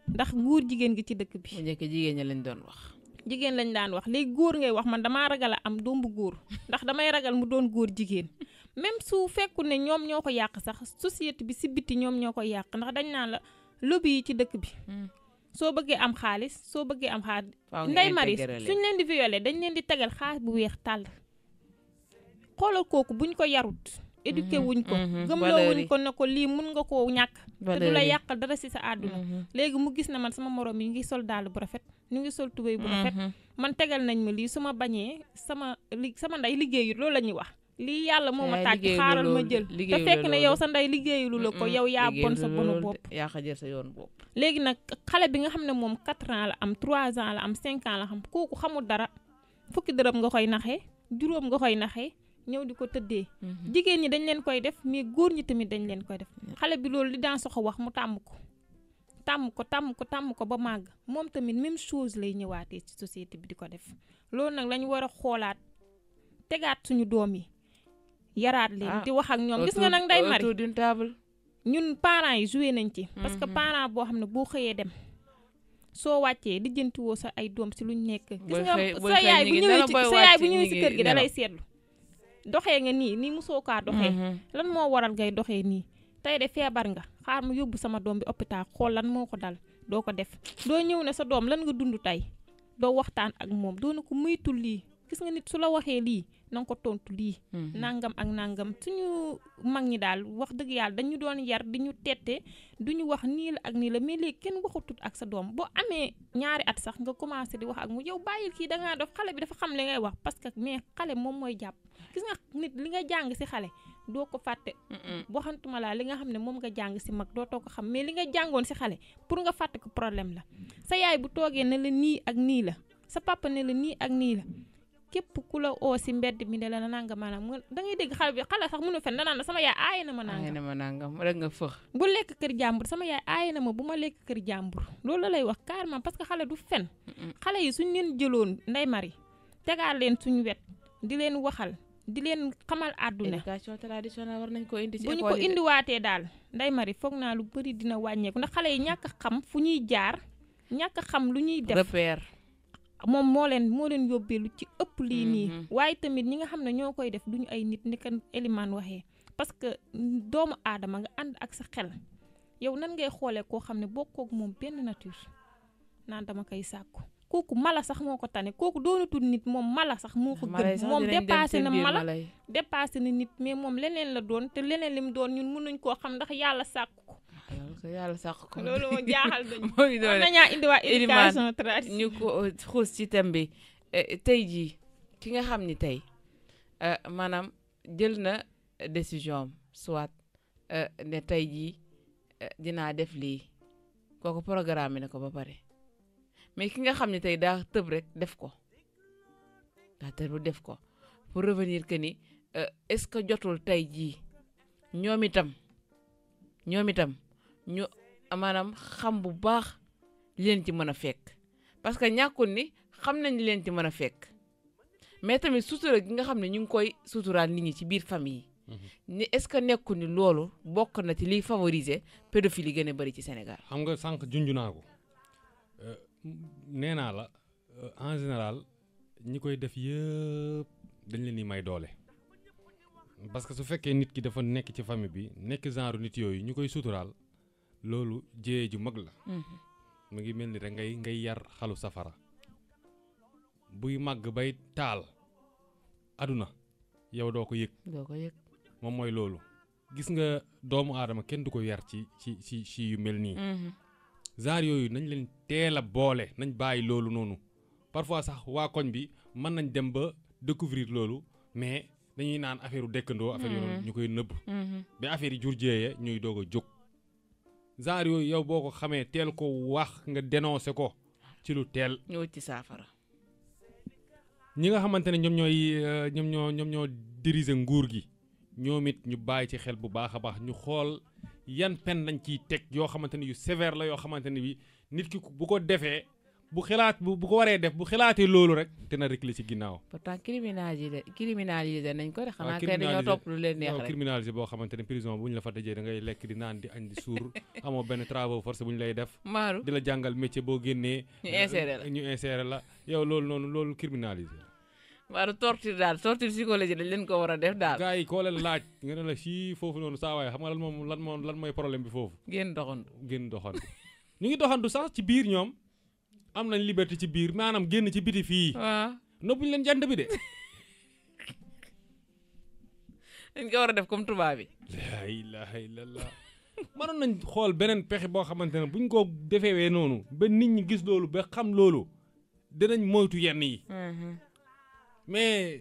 ndax nguur jigéen gi ci dëkk bi. mu njëkk jigéen ñi lañ doon wax. jigéen lañ daan wax léegi góor ngay wax man damaa ragal a am doom bu góor ndax damay ragal mu doon góor jigéen même su fekku ne ñoom ñoo ko yàq sax société bi si biti ñoom ñoo ko yàq ndax dañ naan la lobby yi ci dëkk bi soo bëggee am xaalis Ndeye Marie suñ leen di violé dañ leen di tegal xaalis bu weex tàll xoolal kooku buñ ko yarut éduqué wuñ ko gëmloo wuñ ko ne ko lii mun nga koo ñàkk te du la yàqal dara si sa àdduna léegi mu gis na man sama morom yi ngi sol dàll bu rafet ñu ngi sol tubéy bu rafet man tegal nañ ma lii su ma bañee sama ndey liggéeyut loolu la ñuy wax lii yàlla moo ma tàcc xaaral ma jël te fekk ne yow sa ndey liggéeyulu la ko yow yaa bon sa bonu bopp yaa ko jël sa yoon bopp léegi nag xale bi nga xam ne moom 4 ans la am 3 ans la am 5 ans la xam kooku xamul dara fukki dërëm nga koy naxee juróom nga koy naxee ñëw di ko tëddee jigéen ñi dañ leen koy def mais góor ñi tamit dañ leen koy def xale bi loolu li daan soxo wax mu tàmm ko ba màgg moom tamit même chose lay ñëwaatee ci société bi di ko def loolu nag lañ war a xoolaat tegaat suñu doom yi yaraat leen di wax ak ñoom gis nga nag Ndeye Marie autour d'une table ñun parents yi joué nañ ci parce que parent boo xam ne boo xëyee dem soo wàccee lijjantiwoo sa ay doom si luñ nekk gis nga sa yaay bu ñëwee ci kër gi da lay seetlu doxee nga nii musoo kaa doxee lan moo waral ngay doxee nii tey de feebar nga xaar mu yóbbu sama doom bi hôpital xool lan moo ko dal doo ko def doo ñëw ne sa doom lan nga dund tey doo waxtaan ak moom doo na ko muytul lii gis nga nit su la waxee lii na nga ko tontu lii nangam ak nangam suñu mag ñi daal wax dëgg yàlla dañu doon yar di ñu tette duñu wax nii la ak nii la mais léegi kenn waxatut ak sa doom boo amee ñaari at sax nga commencé di wax ak mu yow bàyyil kii dangaa def xale bi dafa xam li ngay wax parce que mais xale moom mooy jàpp gis nga nit li nga jàng si xale doo ko fàtte waxantuma laa li nga xam ne moom nga jàng si mag dootoo ko xam mais li nga jàngoon si xale pour nga fàtte ko problème la sa yaay bu toogee ne la nii ak nii la sa papa ne la nii ak nii la képp ku la oo si mbedd mi ne la nanga maanaam da ngay dégg xale sax mënu fen danaan sama yaay aaye na ma nangam rek nga fëx bu lekk kër jàmbur sama yaay aaye na ma bu ma lekk kër jàmbur loolu la lay wax carrément parce que xale du fen xale yi suñ leen jëloon Ndeye Marie tegaat leen suñu wet di leen waxal di leen xamal àdduna éducation traditionnelle war nañ ko indi ci bu ñu ko indiwaatee daal Ndeye Marie foog naa lu bëri dina wàññeeku ndax xale yi ñàkk a xam fu ñuy jaar ñàkk a xam lu ñuy def repère moom moo leen yóbbee lu ci ëpp lii nii waaye tamit ñi nga xam ne ñoo koy def duñu ay nit ni ko Elimane waxee parce que doomu aadama nga ànd ak sa xel yow nan ngay xoolee koo xam ne bokkoog moom benn nature naan dama koy sàkku kooku mala sax moo ko tane kooku doonatul nit moom mala sax moo ko gën moom dépassé na mala dépassé na nit mais moom leneen la doon te leneen li mu doon ñun mënuñ koo xam ndax yàlla sàkk ko yàlla sàkk ko loolu moo jaaxal dañu mooy doole nañaa indiwaat éducation traditionnelle ñu ko xuus ci thème bi tey jii ki nga xam ni tey maanaam jël na décision am soit ne tey jii dinaa def lii kooku programme ne ko ba pare mais ki nga xam ne tey daa tëb rek def ko pour revenir que ni est-ce que jotul tey jii ñoom itam ñu maanaam xam bu baax leen ci mën a fekk parce que ñàkkul ni xam nañ leen ci mën a fekk mais tamit sutura gi nga xam ne ñu ngi koy suturaal nit ñi ci biir famille yi ni est-ce que nekkul ni loolu bokk na ci liy favoriser pédophilie gën a bëri ci Sénégal. xam nga sànq junj naa ko nee naa la en général ñi koy def yëpp dañ leen di may doole parce que su fekkee nit ki dafa nekk ci famille bi nekk genre nit yooyu ñu koy suturaal loolu jéye ju mag la mu ngi mel ni rek ngay yar xalu safara buy màgg bay taal aduna yow doo ko yëg moom mooy loolu gis nga doomu aadama kenn du ko yar ci yu mel nii genre yooyu nañ leen teel a boole nañ bàyyi loolu noonu parfois sax waa koñ bi mën nañ dem ba découvrir loolu mais dañuy naan affaire u dëkkandoo affaire yooyu ñu koy nëbb ba affaire yi jur jéeye ñuy doog a jóg genre yooyu yow boo ko xamee teel ko wax nga dénoncé ko ci lu teel ñëw ci saafara ñi nga xamante ne ñoom ñoo diriger nguur gi ñoom it ñu bàyyi ci xel bu baax a baax ñu xool yan pen lañ ciy teg yoo xamante ne yu sévère la yoo xamante ne bi nit ki bu ko defee bu ko waree def bu xalaatee loolu rek dina rek li ci ginnaaw. pourtant criminalisé nañ ko de xanaa kay dañoo topp lu leen neex rek criminalisé boo xamante ne prison bu ñu la fa dajee da ngay lekk di naan di añ di suur amoo benn travaux forcé bu ñu lay def. maaru di la jàngal métier boo génnee. ñu insérer la yow loolu criminalisé. waaw torture daal torture psychologie dañ leen ko war a def daal. gars yi koo leen laaj nga ne la sii foofu noonu saa waay xam nga lan mooy problème bi foofu. génn doxantu ñu ngi doxantu sax ci biir ñoom am nañ liberté ci biir maanaam génn ci biti fii. waaw noppuñ leen jant bi de. dañ ko war a def comme tubaab bi. la ilaha illallah. mënoon nañ xool beneen pexe boo xamante ne buñ ko defeewee noonu ba nit ñi gis loolu ba xam loolu dinañ moytu yenn yi. mais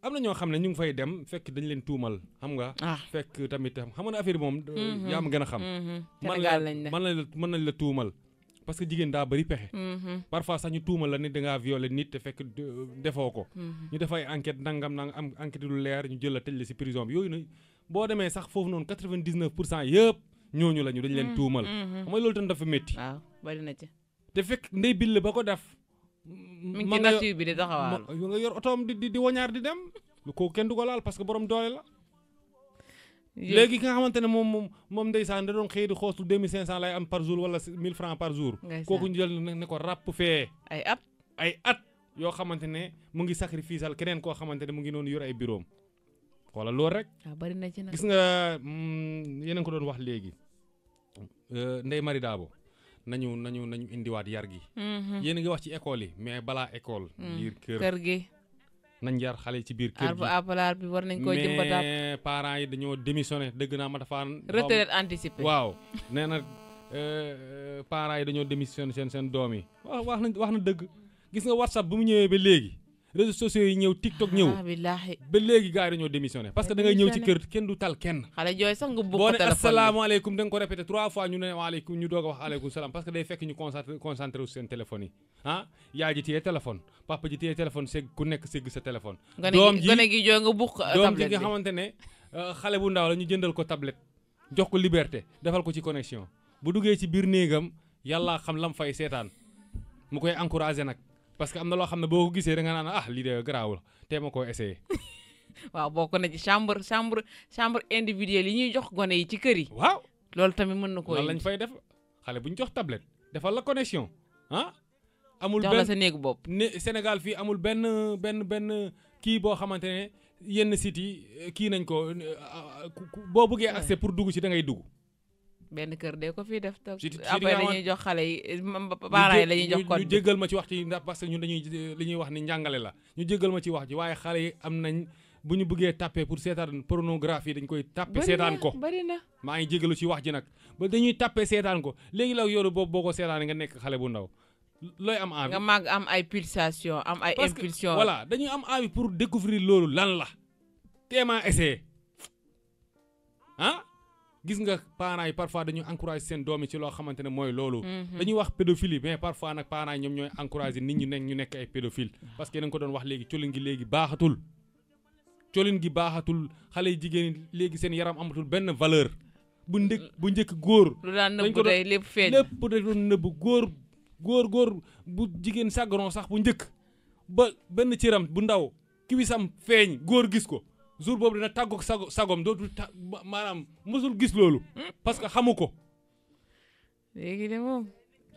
am na ñoo xam ne ñu ngi fay dem fekk dañ leen tuumal xam nga. fekk tamit xam nga affaire yi moom. yaa ma gën a xam. Sénégal lañ ne mën nañ la tuumal. parce que jigéen daa bëri pexe. parfois sax ñu tuumal la ni dangaa violé nit te fekk defoo ko. ñu def ay enquête nangam am enquête lu leer ñu jël la tëj la si prison bi yooyu nag boo demee sax foofu noonu 99% yëpp ñooñu la ñu dañ leen tuumal. xam nga loolu tamit dafa métti. waaw bari na ci. te fekk ndey bil ba ko def. mi ngi ci nature bi di taxawaal. nga yor otoom di wañaar di dem. lu ko kenn du ko laal parce que borom doole la. léegi ki nga xamante ne moom ndeysaan da doon xëy di xoosu 2500 lay am par jour wala 1000 francs par jour. kooku ñu jël ne ko ràpp fee. ay at yoo xamante ne mu ngi sacrifice al keneen koo xamante ne mu ngi noonu yor ay bureau am xoolal loolu rek. bari na ci nag gis nga yeneen ko doon wax léegi Ndeye Marie Dabo nañu indiwaat yar gi. yéen a ngi wax ci école yi mais balaa école. biir kër gi. nañ yar xale yi ci biir kër gi apalaar bi war nañ koo jëmbataat mais parents yi dañoo démissionné dëgg naa ma dafa retraite anticipée waaw nee na parents yi dañoo démissionné seen doom yi wax na dëgg gis nga WhatsApp bu mu ñëwee ba léegi réseaux sociaux yi ñëw TikTok ñëw billaahi ba léegi gars yi dañoo démissionné parce que da ngay ñëw ci kër kenn du tal kenn xale jooy sax nga boo ne asalaamaaleykum da nga ko répété 3 fois ñu ne waaleykum ñu doog a wax aleykum salaam parce que day fekk ñu concentré wu seen téléphone yi yaay ji téye téléphone papa ji téye téléphone segg ku nekk segg sa téléphone gone gi jooy nga bukk doom ji nga xamante ne xale bu ndaw la ñu jëndal ko tablette jox ko liberté defal ko ci connexion bu duggee ci biir néegam yàlla xam lam fay seetaan mu koy encouragé nag parce que am na loo xam ne boo ko gisee da nga naan lii de garaawul tee ma koo essayé. waaw bokk na ci chambre individuelle yi ñuy jox gone yi ci kër yi. waaw loolu tamit mën na koo lan lañ fay def xale bu ñu jox tablette defal la connexion amul jox la sa néegu bopp. Sénégal fii amul benn kii boo xamante ne yenn sites yi kii nañ ko boo bëggee accès pour dugg ci da ngay dugg. benn kër de ko fii def te après dañuy jox xale yi parents yi la ñuy jox code ñu jéggal ma ci wax ci ndax parce que ñun li ñuy wax ni njàngale la ñu jéggal ma ci wax ji waaye xale yi am nañ bu ñu bëggee tapé pour seetaan pornographie dañ koy tapé seetaan ko bari na maa ngi jégalu ci wax ji nag ba dañuy tapé seetaan ko léegi la yoru boobu boo ko seetaan nga nekk xale bu ndaw looy am envie nga màgg am ay pulsation am ay impulsion voilà dañuy am envie pour découvrir loolu lan la téema essayé gis nga parents yi parfois dañuy encouragé seen doom yi ci loo xamante ne mooy loolu dañuy wax pédophilie mais parfois nag parents yi ñoom ñooy encouragé nit ñu nekk ay pédophile parce que yéen ko doon wax léegi colin gi léegi baaxatul xale yi jigéen léegi seen yaram amatul benn valeur bu njëkk góor lu daan nëbb day lépp feeñ lépp da doon nëbb góor bu jigéen sàggaron sax bu njëkk ba benn cëram bu ndaw kiwisam feeñ góor gis ko jour boobu dina tàggoog sagom dootul maanaam mësul gis loolu parce que xamu ko léegi de moom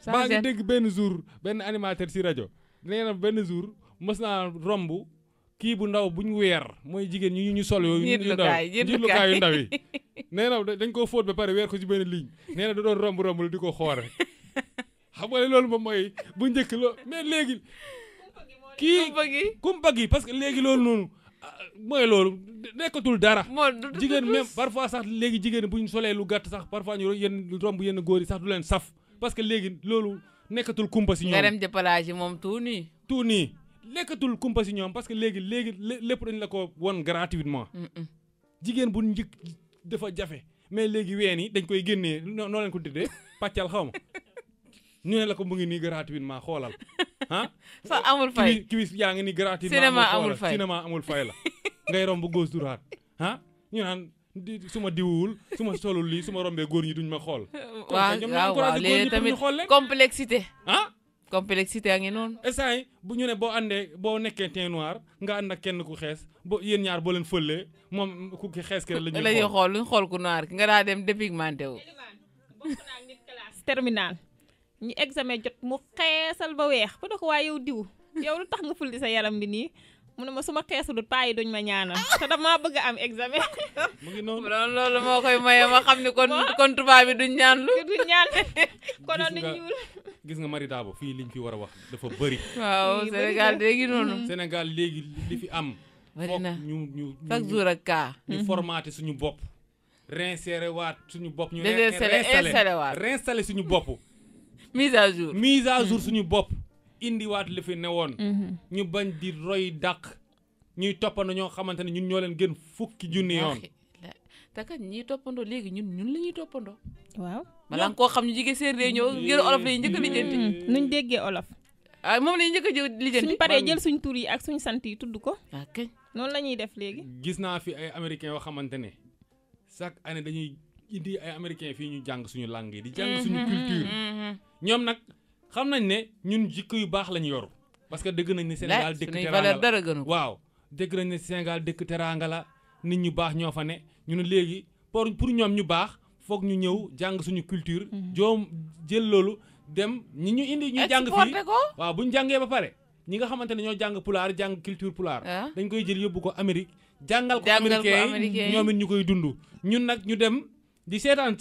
baa ngi dégg benn jour benn animateur si rajo nee na benn jour mës naa romb kii bu ndaw bu ñu weer mooy jigéen ñu sol yooyu njiitlukaay yu ndaw yi nee na dañ koo fóot ba pare weer ko ci benn ligne nee na da doon romb di ko xoore xam nga ne loolu moom mooy bu njëkk loolu mais léegi kii kumpa gi parce que léegi loolu noonu mooy loolu nekkatul dara jigéen même parfois sax léegi jigéen bu ñu solee lu gàtt sax parfois ñu romb yenn góor yi sax du leen saf parce que léegi loolu nekkatul kumpa si ñoom nga dem ci plage yi moom tout nii nekkatul kumpa si ñoom parce que léegi lépp dañ la ko won gratuitement jigéen bu njëkk dafa jafe mais léegi ween yi dañ koy génnee noo leen ko tuddee pàccal xaw ma ñu ne la ko mu ngi nii gratuitement xoolal sax amul fay kiwis yaa ngi nii gratuitement cinéma amul fay la ngay romb gauche droite ñu naan su ma diwul su ma solul lii su ma rombee góor ñi duñ ma xool waaw léegi tamit complexité complexité a ngi noonu instant yi bu ñu ne boo nekkee teint noir nga ànd ak kenn ku xees yéen ñaar boo leen fëllee moom ku xees ke la ñuy xool luñ xool ku noir ki nga daa dem dépigmenté wu terminal ñu examen jot mu xeesal ba weex bu ne ko waaye yow diw yow lu tax nga fulli sa yaram bi nii mu ne ma su ma xeesalut paa yi duñ ma ñaanal te damaa bëgg a am examen. mu ngi noonu loolu moo koy maye ma xam ni kon tubaab bi duñ ñaan konoon nañ ñuul gis nga Marie Dabo fii liñ fi war a wax dafa bëri. waaw Sénégal léegi noonu. Sénégal léegi li fi am. bëri na ñu chaque jour ak kaa. ñu formaté suñu bopp. réinsérer waat suñu bopp. ñu réinstallé suñu bopp. mise à jour suñu bopp. indiwaat li fi newoon. ñu bañ di roy dàq ñuy toppandoo ñoo xamante ne ñun ñoo leen gën fukki junni yoon. te kat ñiy toppandoo léegi ñun la ñuy toppandoo. waaw balaa nga koo xam ñu jigee seen réew ñëw ngir olof la ñuy njëkk a lijjanti. nuñ déggee olof. ah moom la ñuy njëkk a lijjanti. suñ paree jël suñ tur yi ak suñ sant yi tudd ko. ok noonu la ñuy def léegi. gis naa fi ay américains yoo xamante ne chaque année dañuy indi ay américains fii ñu jàng suñu langue yi di jàng suñu culture. ñoom nag xam nañ ne ñun jikko yu baax lañ yor parce que dëgg nañ ne Sénégal dëkk teraanga la waaw dëgg nañ ne Sénégal dëkk teraanga la nit ñu baax ñoo fa ne ñu ne léegi pour ñoom ñu baax foog ñu ñëw jàng suñu culture. joom jël loolu dem ñu indi ñu jàng fii waaw bu ñu jàngee ba pare ñi nga xamante ne ñoo jàng pulaar jàng culture pulaar dañ koy jël yóbbu ko Amérique jàngal ko américain yi ñoom it ñu koy dund ñun nag ñu dem di seetaan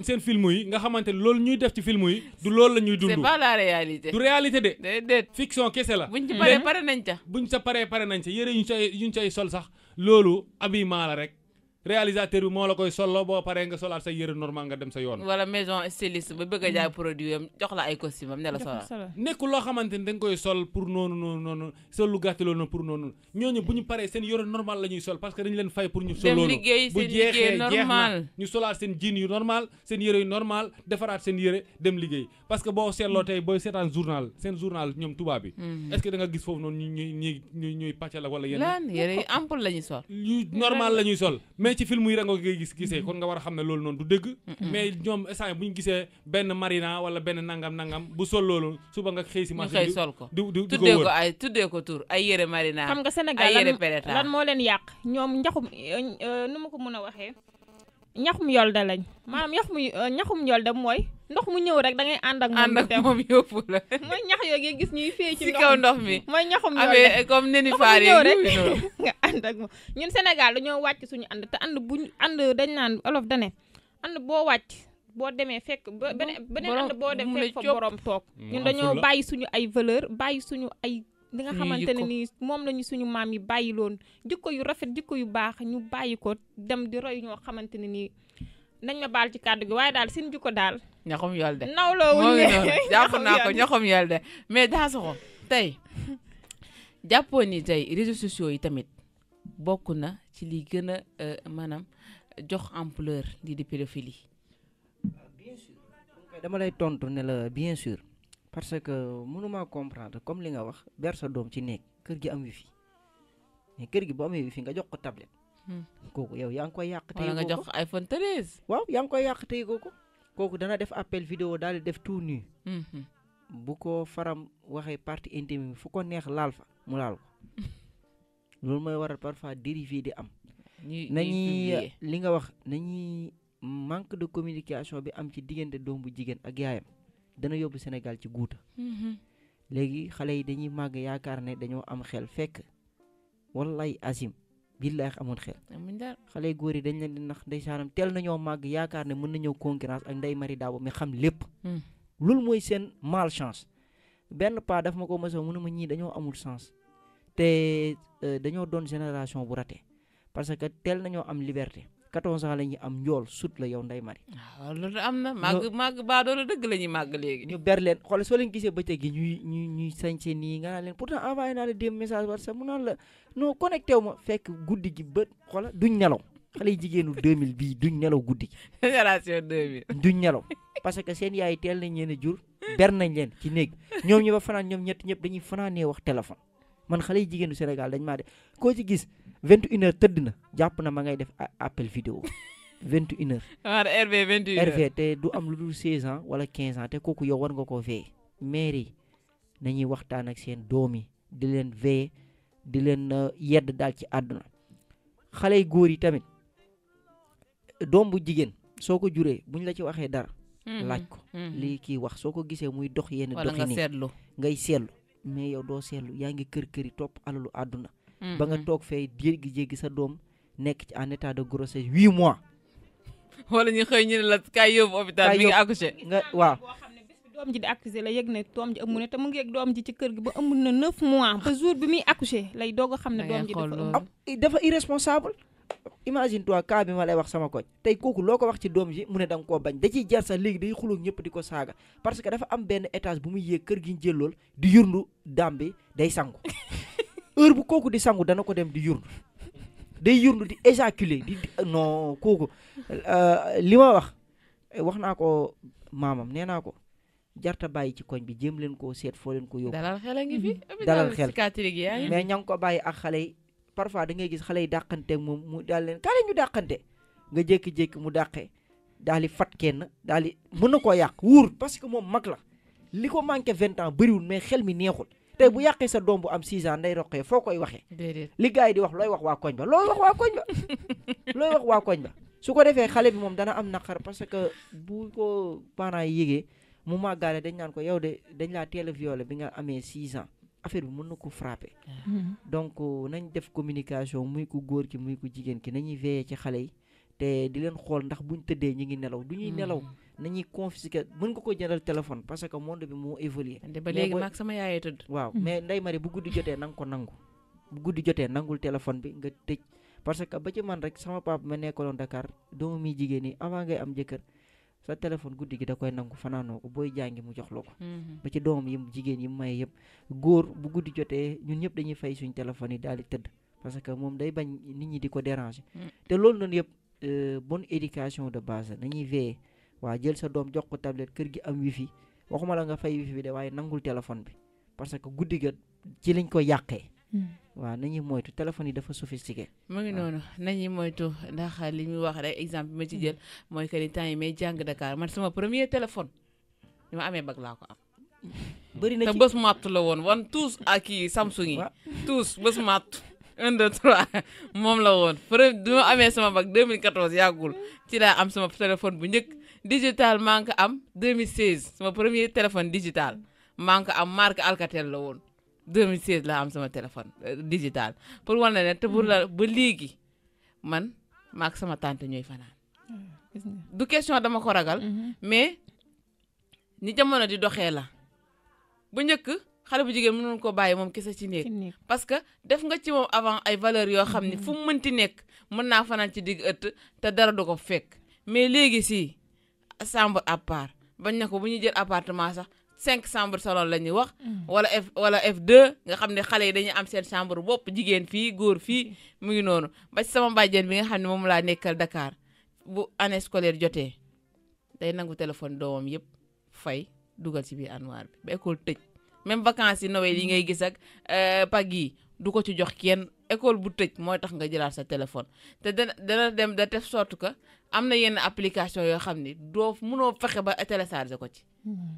seen film yi nga xamante ne loolu ñuy def ci film yi du loolu la ñuy dund. c'est pas la réalité. du réalité de. déedéet fiction kese la. buñ ci paree pare nañ ca. buñ sa paree pare nañ ca yére yuñ say sol sax loolu habillement la rek réalisateur bi moo la koy solo boo paree nga solaat sa yére normal nga dem sa yoon. wala maison styliste ba bëgg a jaay produit am jox la ay costume am ne la solal. nekkul loo xamante ni da nga koy sol pour noonu sol lu gàtt loolu pour noonu ñooñu bu ñu paree seen yére normal la ñuy sol parce que dañu leen fay pour ñu sol loolu bu jeexee jeex na ñu solaat seen jean yu normal seen yére yu normal defaraat seen yére dem liggéey parce que boo seetloo tey booy seetaan seen journal ñoom tubaab bi est-ce que da nga gis foofu noonu ñuy pàccal wala yenn lan yére yi ample la ñuy sol yu normal la ñuy sol mais ci film yi rek nga koy gisee kon nga war a xam ne loolu noonu du dëgg mais ñoom instant bu ñu gisee benn marina wala benn nangam bu sol loolu suba nga xëy si marché bi sol ko du tuddee ko ay tuddee ko tur ay yére marina xam nga Sénégal lan moo leen yàq ñoom njaxum nu ma ko mën a waxee ñaxum yolda lañ maanaam ñaxum yolda mooy ndox mu ñëw rek da ngay ànd ak moom yóbbu la mooy ñax yooyu gis ñuy fee ci kaw ndox mi mooy ñaxum yolda comme neni faar yi rek nga ànd ak moom ñun Sénégal dañoo wàcc suñu ànd te ànd dañ naan olof dane ànd boo wàcc boo demee fekk beneen ànd boo dem fekk fa borom toog ñun dañoo bàyyi suñu ay valeur bàyyi suñu ay li nga xamante ne nii moom lañu suñu maam yi bàyyi loon jikko yu rafet jikko yu baax ñu bàyyi ko dem di roy ñoo xamante ne nii nañ ma baal ci kàddu gi waaye daal seen jikko daal ñaxum yolde nawloo wuñ ne jàpp naa ko ñaxum yolde mais Dansokho tey jàppoon ni tey réseaux sociaux yi tamit bokk na ci li gën a maanaam jox ampleur lii di pédophilie. bien sûr dama lay tontu ne la bien sûr parce que mënuma comprendre comme li nga wax ber sa doom ci néeg kër gi am wifi mais kër gi boo amee wifi nga jox ko tablette. kooku yow yaa ngi koy yàq tey wala nga jox iPhone 13. waaw yaa ngi koy yàq tey kooku dana def appel vidéo daal di def tout nu. bu ko faram waxee partie intime fu ko neex laal fa mu laal ko loolu mooy waral parfois dérivé di am. nañuy li nga wax nañuy manque de communication bi am ci diggante doom bu jigéen ak yaayam dana yóbbu Sénégal ci guuta léegi xale yi dañuy màgg yaakaar ne dañoo am xel fekk wallaay azim billahi amul xel xale yu góor yi dañ leen di nax ndeysaanam teel nañoo màgg yaakaar ne mën na ñëw concurrence ak Ndeye Marie Dabo mi xam lépp loolu mooy seen malchance benn pas daf ma ko mësa mu ne ma ñii dañoo amul chance te dañoo doon génération bu raté parce que teel nañoo am liberté 14 ans la ñuy am njool sut la yow Ndeye Marie waaw loolu am na màgg baadoola dëgg la ñuy màgg léegi ñu ber leen xool soo leen gisee bëccëg gi ñuy sañse nii nga naan leen pourtant envoyé naa la dem message WhatsApp mu naan la non connecté wu ma fekk guddi gi bët xoola duñ nelaw xale yi jigéenu 2000 bii duñ nelaw guddi gi génération 2000 duñ nelaw parce que seen yaay teel nañ leen a jur ber nañ leen ci néeg ñoom ñu ba fanaan ñoom ñëpp dañuy fanaanee wax téléphone man xale yi jigéenu Sénégal dañ maa de koo ci gis 21h tëdd na jàpp na ma ngay def appel vidéo 21h. waaw RV 21h RV te du am lu dul 16 ans wala 15 ans te kooku yow war nga koo veillé mère yi nañuy waxtaan ak seen doom yi di leen veillé di leen yedd daal ci àdduna xale yu góor yi tamit doom bu jigéen soo ko juree buñ la ci waxee dara. laaj ko lii kii wax soo ko gisee muy dox yenn doxi nii ngay seetlu mais yow doo seetlu yaa ngi kër yi topp alalu àdduna. ba nga toog fee jéggi sa doom nekk ci en état de grossesse 8 mois. wala ñu xëy ñu ne la kaay yóbbu hôpital mi ngi accouché nga waaw. boo xam ne bés bi doom ji di accouché la yëg ne doom ji ëmb na te mu ngi yëg doom ji ci kër gi ba ëmb na 9 mois ba jour bi muy accouché lay doog a xam ne doom ji dafa irresponsable. imagine toi cas bi ma lay wax sama koñ tey kooku loo ko wax ci doom ji mu ne da nga koo bañ da ciy jar sax léegi day xulóog ñëpp di ko saaga parce que dafa am benn étage bu muy yéeg kër gi ñu jël lool di yurndu daam bi day sangu heure bu kooku di sangu dana ko dem di yurndu day yurndu di éjaculer non kooku li ma wax naa ko maamam nee naa ko jarta bàyyi ci koñ bi jéem leen koo seet foo leen ko yóbbu. dalal xel a ngi fi. dalal xel psychiatrique yaa ngi fi. mais ña ngi ko bàyyi ak xale yi parfois da ngay gis xale yi dàqanteeg moom mu daal leen kaale ñu dàqante nga jékki-jékki mu dàqee daal di fat kenn daal di mën na koo yàq wuur parce que moom mag la li ko manqué 20 ans bëriwul mais xel mi neexul tey bu yàqee sa doom bu am 6 ans nday roqee foo koy waxee. déedéet li gars yi di wax looy wax waa koñ ba looy wax waa koñ ba looy wax waa koñ ba su ko defee xale bi moom dana am naqar parce que bu ko parents yi yëgee mu màggaale dañ naan ko yow de dañ laa teel a violé bi nga amee 6 ans affaire bi mën na ko frappé. donc nañ def communication muy ku góor ki muy ku jigéen ki nañuy veiller ci xale yi te di leen xool ndax buñ tëddee ñu ngi nelaw du ñuy nelaw nañuy confisquer mën nga ko jëndal téléphone parce que monde bi moo évolué. ba léegi maag sama yaayee tëdd. waaw mais Ndeye Marie bu guddi jotee na nga ko nangu bu guddi jotee nangul téléphone bi nga tëj parce que ba ci man rek sama papa ma nekkaloon Dakar doomu mi jigéen ñi avant ngay am jëkkër sa téléphone guddi gi da koy nangu fanaanoo ko booy jàngi mu jox la ko. ba ci doomam yi jigéen yi may yëpp góor bu guddi jotee ñun ñëpp dañuy fay suñ téléphone yi daal di tëdd parce que moom day bañ nit ñi di ko déranger. te loolu noonu yëpp bonne éducation de base nañuy veiller waa jël sa doom jox ko tablette kër gi am wifi waxuma la nga fay wifi bi de waaye nangul téléphone bi parce que guddi ga ci lañ ko yàqee. waaw nañuy moytu téléphone yi dafa sophistiqué. mu ngi noonu nañuy moytu ndax li muy wax rek exemple bi ma ci jël mooy que ni temps yi may jàng Dakar man sama premier téléphone bi ma amee bag laa ko am. bëri na ci te bés matt la woon tous ak kii Samsung yi. tous bés matt 1 2 3 moom la woon bi ma amee sama bag 2014 yàggul ci laa am sama téléphone bu njëkk digital maa ngi ko am 2016 sama premier téléphone digital maa ngi ko am marque Alcatel la woon. 2016 laa am sama téléphone digital pour wane ne te pour la ba léegi man maak sama tante ñooy fanaan du question dama ko ragal mais ni jamono di doxee la bu njëkk xale bu jigéen mënoon ko bàyyi moom kese ci néeg parce que def nga ci moom avant ay valeurs yoo xam ne fu mu mënti nekk mën naa fanaan ci digg ëtt te dara du ko fekk mais léegi si chambre à part bañ na ko bu ñuy jël appartement sax 5 chambre salon la ñuy wax wala F2 nga xam ne xale yi dañuy am seen chambre bopp jigéen fii góor fii mu ngi noonu ba ci sama bàjjen bi nga xam ne moom laa nekkal Dakar bu année scolaire jotee day nangu téléphone doomam yëpp fay dugal ci biir armoire bi ba école tëj même vacances yi Noël yi ngay gis ak pag yi du ko ci jox kenn école bu tëj mooy tax nga jëlaat sa téléphone te dana dem da def sorte que am na yenn application yoo xam ne doo mënoo fexe ba télécharger ko ci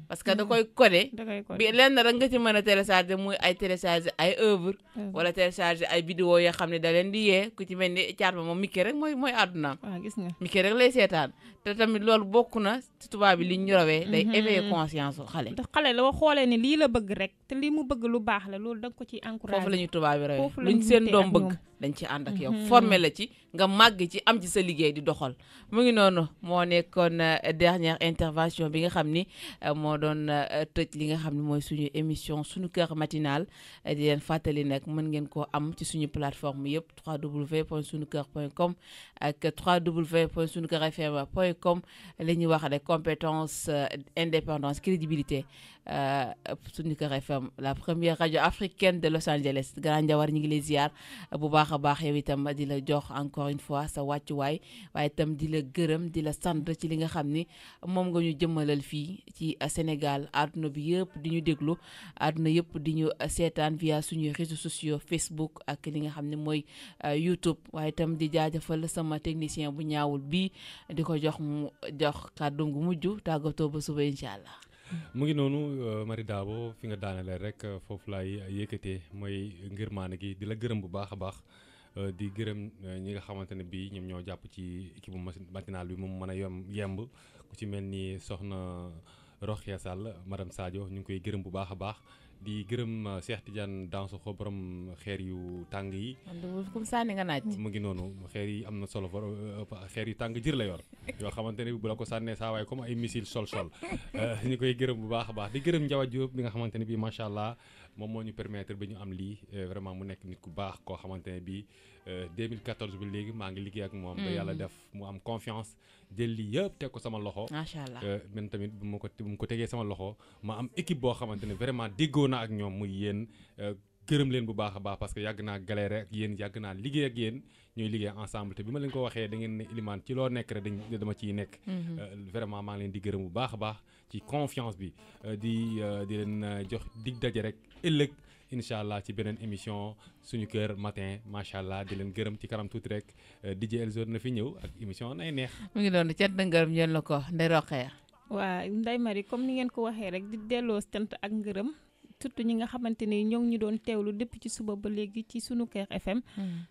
parce que da koy codé bi lenn rek nga ci mën a télécharger muy ay télécharger ay œuvre wala télécharger ay vidéo yoo xam ne da leen di yee ku ci mel ni caat ba moom Mickey rek mooy àddunaam gis nga Mickey rek lay seetaan te tamit loolu bokk na ci tubaab bi li ñu rawee day éveiller conscience xale ndax xale la xoolee ne lii la bëgg rek te lii mu bëgg lu baax la loolu da nga ko ci encouragé foofu la ñu tubaab bi rawee luñ seen doom bëgg dañ ci ànd ak yow formé la ci nga màgg ci am ci sa liggéey di doxal mu ngi noonu moo nekkoon dernière intervention bi nga xam ni moo doon tëj li nga xam ne mooy suñu émission suñu cœur matinal di leen fàttali nag mën ngeen koo am ci suñu plateforme yëpp www.sunuker.com ak www.sunukerfm.com la ñuy wax rek compétence indépendance crédibilité suñu Kër FM la première radio africaine de Los Angeles Grand Ndiawar ñu ngi lay ziar bu baax a baax yow itam di la jox encore une fois sa wàccuwaay waaye itam di la gërëm di la sant ci li nga xam ni moom nga ñu jëmmalal fii ci Sénégal àdduna bi yëpp di ñu déglu àdduna yëpp di ñu seetaan via suñuy réseaux sociaux Facebook ak li nga xam ne mooy YouTube waaye itam di jaajëfal sama technicien bu ñaawul bii di ko jox mu jox kàddu gu mujj tàggatoo ba suba incha allah. mu ngi noonu Marie Dabo fi nga daanale rek foofu laay yëkkatee mooy ngir maane gi di la gërëm bu baax a baax di gërëm ñi nga xamante ne bii ñoom ñoo jàpp ci équipe matinale bi moom mën a yemb ku ci mel ni soxna Roxia Sall madame Sadio ñu ngi koy gërëm bu baax a baax di gërëm Cheikh Tidiane Dansokho borom xeer yu tàng yi. comme sànni nga naaj. mu ngi noonu xeer yi am na solo xeer yu tàng jër la yor yoo xamante ne bu la ko sànnee saa waaye comme ay missile sol ñu koy gërëm bu baax a baax di gërëm Ndiawa Diop bi nga xamante ne bii macha allah moom moo ñu permettre ba ñu am lii vraiment mu nekk nit ku baax koo xamante ne bii 2014 bi léegi maa ngi liggéey ak moom. ba yàlla def mu am confiance jël lii yëpp teg ko sama loxo. macha allah man tamit bu mu ko tegee sama loxo ma am équipe boo xamante ne vraiment déggoo na ak ñoom muy yéen gërëm leen bu baax a baax parce que yàgg naa galéré ak yéen yàgg naa liggéey ak yéen ñooy liggéey ensemble te bi ma leen ko waxee da ngeen ne Elimane ci loo nekk rek dama ciy nekk vraiment maa ngi leen di gërëm bu baax a baax ci confiance bi di leen jox dig daje rek ëllëg incha allah ci beneen émission suñu kër matin macha allah di leen gërëm ci kanam tuuti rek DJ Elzo na fi ñëw ak émission nay neex. mu ngi doon cant ngërëm ñeen la ko Ndeye Rokhaya. waa Ndeye Marie comme ni ngeen ko waxee rek di delloo cant ak ngërëm surtout ñi nga xamante ni ñoo ngi ñu doon teewlu depuis ci suba ba léegi ci sunu kër FM.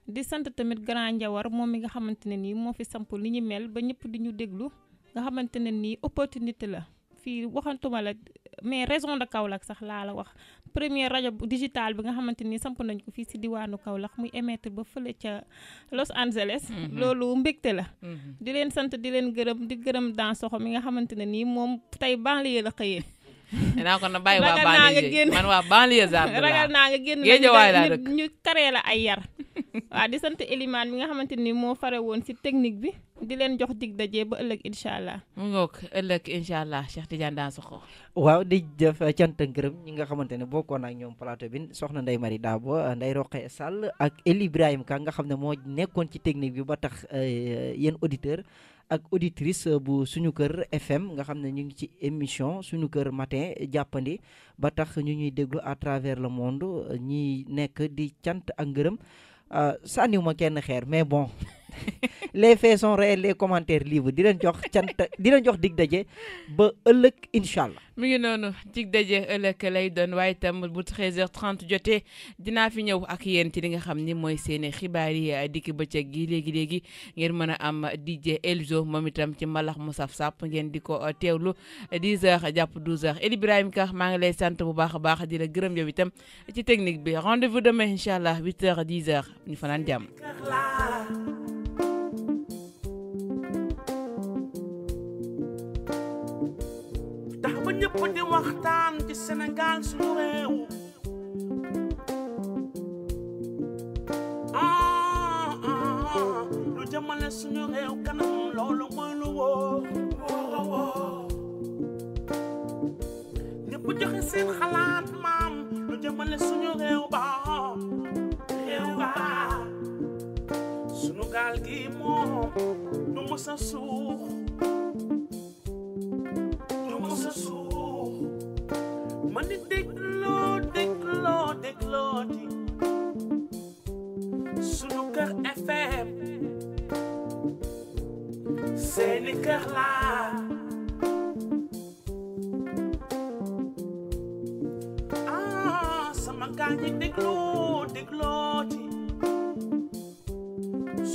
di sant tamit grand Ndiawar moom mi nga xamante ne nii moo fi samp li ñu mel ba ñëpp di ñu déglu nga xamante ne nii opportunité la fii waxantuma la mais région de Kaolack sax laa la wax première rajo digital bi nga xamante ni samp nañ ko fii si diwaanu Kaolack muy émettre ba fële ca Los Angeles. loolu mbégte la. di leen sant di leen gërëm di gërëm dans soxo mi nga xamante ne nii moom tey banlieue la xëyee. naa ko na bàyyi waa banlieue man waa banlieue ragal naa nga génn ñu karee la ay yar. waaw di sant Elimane mi nga xamante ni moo fare woon si technique bi di leen jox dig daje ba ëllëg incha allah. mu ngoog ëllëg incha allah Cheikh Tidiane Dansokho. waaw di def cant ngërëm ñi nga xamante ne bokkoon ak ñoom plateau bi soxna Ndeye Marie Dabo Ndeye Rokhaya Sall ak Eli Ibrahima Ka nga xam ne moo nekkoon ci technique bi ba tax yéen auditeur ak auditrice bu suñu kër FM nga xam ne ñu ngi ci émission suñu kër matin jàppandi ba tax ñu ñuy déglu à travers le monde ñi nekk di cant ak ngërëm sànniw ma kenn xeer mais bon les faits sont réels les commentaires libres di leen jox dig daje ba ëllëg incha allah. mi ngi noonu dig daje ëllëg lay doon waaye itam bu 13h30 jotee dinaa fi ñëw ak yéen ci li nga xam ni mooy seeni xibaar yi dikki bëccëg gi léegi ngeen mën a am DJ Elzo moom itam ci mbalax mu saf sàpp ngeen di ko teewlu 10h jàpp 12h El Ibrahima Ka maa ngi lay sant bu baax a baax di la gërëm yow itam ci technique bi rendez-vous demain incha allah 8h 10h ñu fanaan jàmm. tax ba ñëpp di waxtaan ci Sénégal suñu réew lu jëmale suñu réew kanam loolu mooy lu wóor ñëpp joxe seen xalaat maam lu jëmale suñu réew ba suñu gaal gi moom du mës a suux man di déglooti sunu kër FM seeni kër laa sama gaa ñi déglooti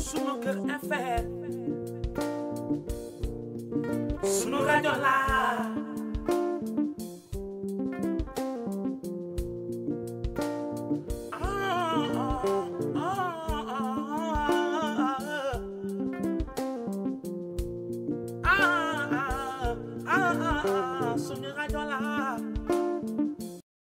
sunu kër FM sunu rajo laa